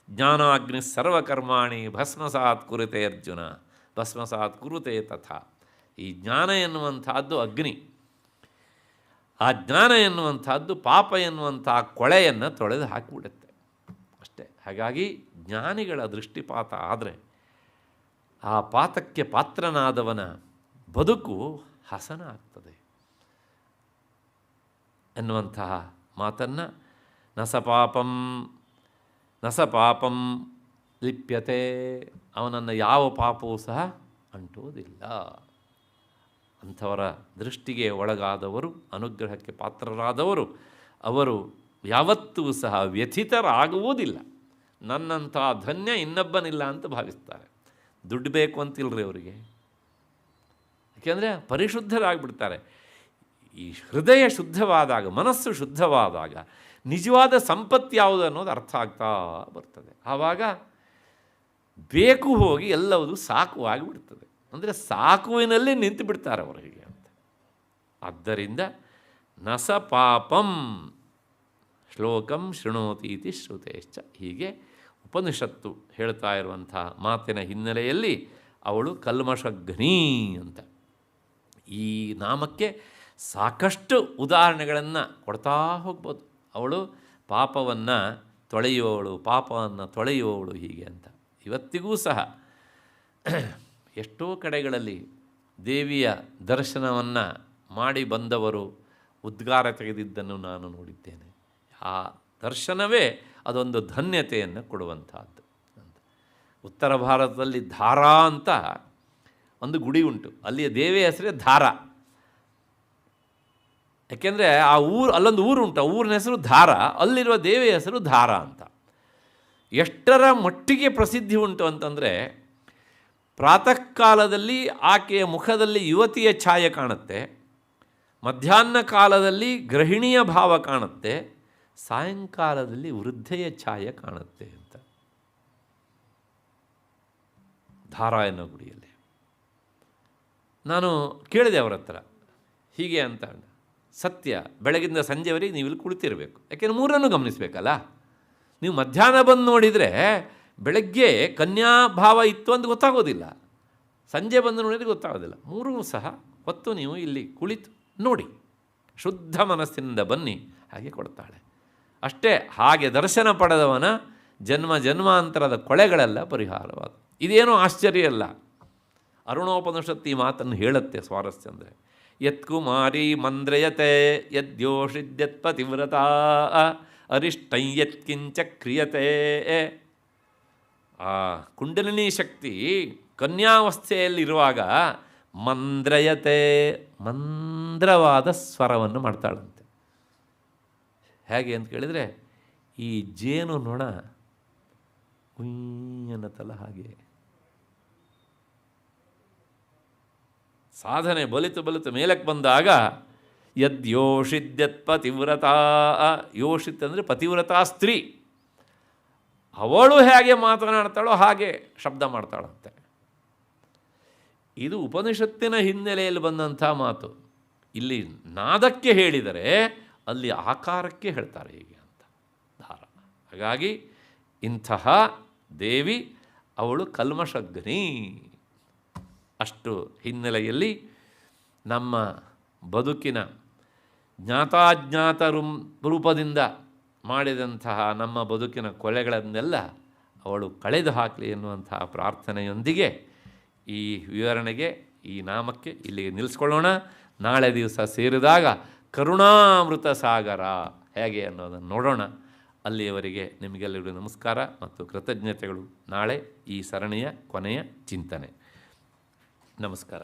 ಜ್ಞಾನಾಗ್ನಿ ಸರ್ವಕರ್ಮಾಣಿ ಭಸ್ಮಸಾತ್ ಕುರುತೆ ಅರ್ಜುನ, ಭಸ್ಮಸಾತ್ ಕುರುತೆ ತಥಾ. ಈ ಜ್ಞಾನ ಎನ್ನುವಂಥದ್ದು ಅಗ್ನಿ. ಆ ಜ್ಞಾನ ಎನ್ನುವಂಥದ್ದು ಪಾಪ ಎನ್ನುವಂಥ ಕೊಳೆಯನ್ನು ತೊಳೆದು ಹಾಕಿಬಿಡುತ್ತೆ ಅಷ್ಟೇ. ಹಾಗಾಗಿ ಜ್ಞಾನಿಗಳ ದೃಷ್ಟಿಪಾತ ಆದರೆ ಆ ಪಾತಕ್ಕೆ ಪಾತ್ರನಾದವನ ಬದುಕು ಹಸನ ಆಗ್ತದೆ ಎನ್ನುವಂತಹ ಮಾತನ್ನು ನ ಸ ಪಾಪಂ ಲಿಪ್ಯತೆ, ಅವನನ್ನು ಯಾವ ಪಾಪವೂ ಸಹ ಅಂಟುವುದಿಲ್ಲ. ಅಂಥವರ ದೃಷ್ಟಿಗೆ ಒಳಗಾದವರು, ಅನುಗ್ರಹಕ್ಕೆ ಪಾತ್ರರಾದವರು, ಅವರು ಯಾವತ್ತೂ ಸಹ ವ್ಯಥಿತರಾಗುವುದಿಲ್ಲ. ನನ್ನಂಥ ಧನ್ಯ ಇನ್ನೊಬ್ಬನಿಲ್ಲ ಅಂತ ಭಾವಿಸ್ತಾರೆ. ದುಡ್ಡು ಬೇಕು ಅಂತಿಲ್ಲರಿ ಅವರಿಗೆ. ಯಾಕೆಂದರೆ ಪರಿಶುದ್ಧರಾಗಿಬಿಡ್ತಾರೆ. ಈ ಹೃದಯ ಶುದ್ಧವಾದಾಗ, ಮನಸ್ಸು ಶುದ್ಧವಾದಾಗ ನಿಜವಾದ ಸಂಪತ್ತು ಯಾವುದು ಅನ್ನೋದು ಅರ್ಥ ಆಗ್ತಾ ಬರ್ತದೆ. ಆವಾಗ ಬೇಕು ಹೋಗಿ ಎಲ್ಲವೂ ಸಾಕುವಾಗಿಬಿಡ್ತದೆ. ಅಂದರೆ ಸಾಕುವಿನಲ್ಲಿ ನಿಂತು ಬಿಡ್ತಾರೆ ಅವರಿಗೆ ಅಂತ. ಆದ್ದರಿಂದ ನ ಸ ಪಾಪಂ ಶ್ಲೋಕಂ ಶೃಣೋತೀತಿ ಶ್ರುತೇಶ್ಚ. ಹೀಗೆ ಉಪನಿಷತ್ತು ಹೇಳ್ತಾ ಇರುವಂಥ ಮಾತಿನ ಹಿನ್ನೆಲೆಯಲ್ಲಿ ಅವಳು ಕಲ್ಮಷಗ್ನಿ ಅಂತ. ಈ ನಾಮಕ್ಕೆ ಸಾಕಷ್ಟು ಉದಾಹರಣೆಗಳನ್ನು ಕೊಡ್ತಾ ಹೋಗ್ಬೋದು. ಅವಳು ಪಾಪವನ್ನು ತೊಳೆಯುವವಳು ಹೀಗೆ ಅಂತ. ಇವತ್ತಿಗೂ ಸಹ ಎಷ್ಟೋ ಕಡೆಗಳಲ್ಲಿ ದೇವಿಯ ದರ್ಶನವನ್ನು ಮಾಡಿ ಬಂದವರು ಉದ್ಗಾರ ತೆಗೆದಿದ್ದನ್ನು ನಾನು ನೋಡಿದ್ದೇನೆ. ಆ ದರ್ಶನವೇ ಅದೊಂದು ಧನ್ಯತೆಯನ್ನು ಕೊಡುವಂಥದ್ದು ಅಂತ. ಉತ್ತರ ಭಾರತದಲ್ಲಿ ಧಾರಾ ಅಂತ ಒಂದು ಗುಡಿ ಉಂಟು. ಅಲ್ಲಿಯ ದೇವಿಯ ಹೆಸರೇ ಧಾರಾ. ಯಾಕೆಂದರೆ ಅಲ್ಲೊಂದು ಊರು ಉಂಟು, ಆ ಊರಿನ ಹೆಸರು ಧಾರಾ, ಅಲ್ಲಿರುವ ದೇವಿಯ ಹೆಸರು ಧಾರಾ ಅಂತ. ಎಷ್ಟರ ಮಟ್ಟಿಗೆ ಪ್ರಸಿದ್ಧಿ ಉಂಟು ಅಂತಂದರೆ, ಪ್ರಾತಃ ಕಾಲದಲ್ಲಿ ಆಕೆಯ ಮುಖದಲ್ಲಿ ಯುವತಿಯ ಛಾಯೆ ಕಾಣುತ್ತೆ, ಮಧ್ಯಾಹ್ನ ಕಾಲದಲ್ಲಿ ಗೃಹಿಣಿಯ ಭಾವ ಕಾಣುತ್ತೆ, ಸಾಯಂಕಾಲದಲ್ಲಿ ವೃದ್ಧೆಯ ಛಾಯೆ ಕಾಣುತ್ತೆ ಅಂತ. ಧಾರಾ ಎನ್ನೋ ಗುಡಿಯಲ್ಲಿ ನಾನು ಕೇಳಿದೆ ಅವರ ಹತ್ರ, ಹೀಗೆ ಅಂತ. ಸತ್ಯ, ಬೆಳಗಿಂದ ಸಂಜೆವರೆಗೆ ನೀವು ಇಲ್ಲಿ ಕುಳಿತಿರಬೇಕು. ಯಾಕೆಂದರೆ ಮೂರನ್ನು ಗಮನಿಸಬೇಕಲ್ಲ. ನೀವು ಮಧ್ಯಾಹ್ನ ಬಂದು ನೋಡಿದರೆ ಬೆಳಗ್ಗೆ ಕನ್ಯಾಭಾವ ಇತ್ತು ಅಂತ ಗೊತ್ತಾಗೋದಿಲ್ಲ, ಸಂಜೆ ಬಂದು ನೋಡಿದರೆ ಗೊತ್ತಾಗೋದಿಲ್ಲ. ಮೂರೂ ಸಹ ಹೊತ್ತು ನೀವು ಇಲ್ಲಿ ಕುಳಿತು ನೋಡಿ, ಶುದ್ಧ ಮನಸ್ಸಿನಿಂದ ಬನ್ನಿ, ಹಾಗೆ ಕೊಡ್ತಾಳೆ ಅಷ್ಟೇ. ಹಾಗೆ ದರ್ಶನ ಪಡೆದವನ ಜನ್ಮಾಂತರದ ಕೊಳೆಗಳೆಲ್ಲ ಪರಿಹಾರವಾದ. ಇದೇನೂ ಆಶ್ಚರ್ಯ ಅಲ್ಲ. ಅರುಣೋಪನಿಷತ್ತು ಈ ಮಾತನ್ನು ಹೇಳುತ್ತೆ. ಸ್ವಾರಸ್ಯ ಅಂದರೆ ಯತ್ಕುಮಾರಿ ಮಂದ್ರಯತೆ ಯದ್ಯೋಷಿದ್ಯತ್ಪತಿವ್ರತ ಅರಿಷ್ಟಂ ಯತ್ಕಿಂಚ ಕ್ರಿಯತೆ. ಆ ಕುಂಡಲಿನಿ ಶಕ್ತಿ ಕನ್ಯಾವಸ್ಥೆಯಲ್ಲಿರುವಾಗ ಮಂದ್ರಯತೆ, ಮಂದ್ರವಾದ ಸ್ವರವನ್ನು ಮಾಡ್ತಾಳಂತೆ. ಹೇಗೆ ಅಂತ ಕೇಳಿದರೆ, ಈ ಜೇನು ನೊಣ ಅನ್ನತ್ತಲ್ಲ ಹಾಗೆ. ಸಾಧನೆ ಬಲಿತು ಮೇಲಕ್ಕೆ ಬಂದಾಗ ಯದ್ಯೋಷಿದ್ಯತ್ ಪತಿವ್ರತಾ, ಯೋಷಿತ್ ಅಂದರೆ ಪತಿವ್ರತಾ ಸ್ತ್ರೀ, ಅವಳು ಹೇಗೆ ಮಾತನಾಡ್ತಾಳೋ ಹಾಗೆ ಶಬ್ದ ಮಾಡ್ತಾಳಂತೆ. ಇದು ಉಪನಿಷತ್ತಿನ ಹಿನ್ನೆಲೆಯಲ್ಲಿ ಬಂದಂಥ ಮಾತು. ಇಲ್ಲಿ ನಾದಕ್ಕೆ ಹೇಳಿದರೆ ಅಲ್ಲಿ ಆಕಾರಕ್ಕೆ ಹೇಳ್ತಾರೆ ಹೀಗೆ ಅಂತ ಧಾರ. ಹಾಗಾಗಿ ಇಂತಹ ದೇವಿ ಅವಳು ಕಲ್ಮಷಗ್ನಿ. ಅಷ್ಟು ಹಿನ್ನೆಲೆಯಲ್ಲಿ ನಮ್ಮ ಬದುಕಿನ ಜ್ಞಾತಾಜ್ಞಾತ ರೂಪದಿಂದ ಮಾಡಿದಂತಹ ನಮ್ಮ ಬದುಕಿನ ಕೊಲೆಗಳನ್ನೆಲ್ಲ ಅವಳು ಕಳೆದು ಹಾಕಲಿ ಎನ್ನುವಂತಹ ಪ್ರಾರ್ಥನೆಯೊಂದಿಗೆ ಈ ವಿವರಣೆಗೆ, ಈ ನಾಮಕ್ಕೆ ಇಲ್ಲಿಗೆ ನಿಲ್ಲಿಸ್ಕೊಳ್ಳೋಣ. ನಾಳೆ ದಿವಸ ಸೇರಿದಾಗ ಕರುಣಾಮೃತ ಸಾಗರ ಹೇಗೆ ಅನ್ನೋದನ್ನು ನೋಡೋಣ. ಅಲ್ಲಿಯವರೆಗೆ ನಿಮಗೆಲ್ಲರಿಗೂ ನಮಸ್ಕಾರ ಮತ್ತು ಕೃತಜ್ಞತೆಗಳು. ನಾಳೆ ಈ ಸರಣಿಯ ಕೊನೆಯ ಚಿಂತನೆ. ನಮಸ್ಕಾರ.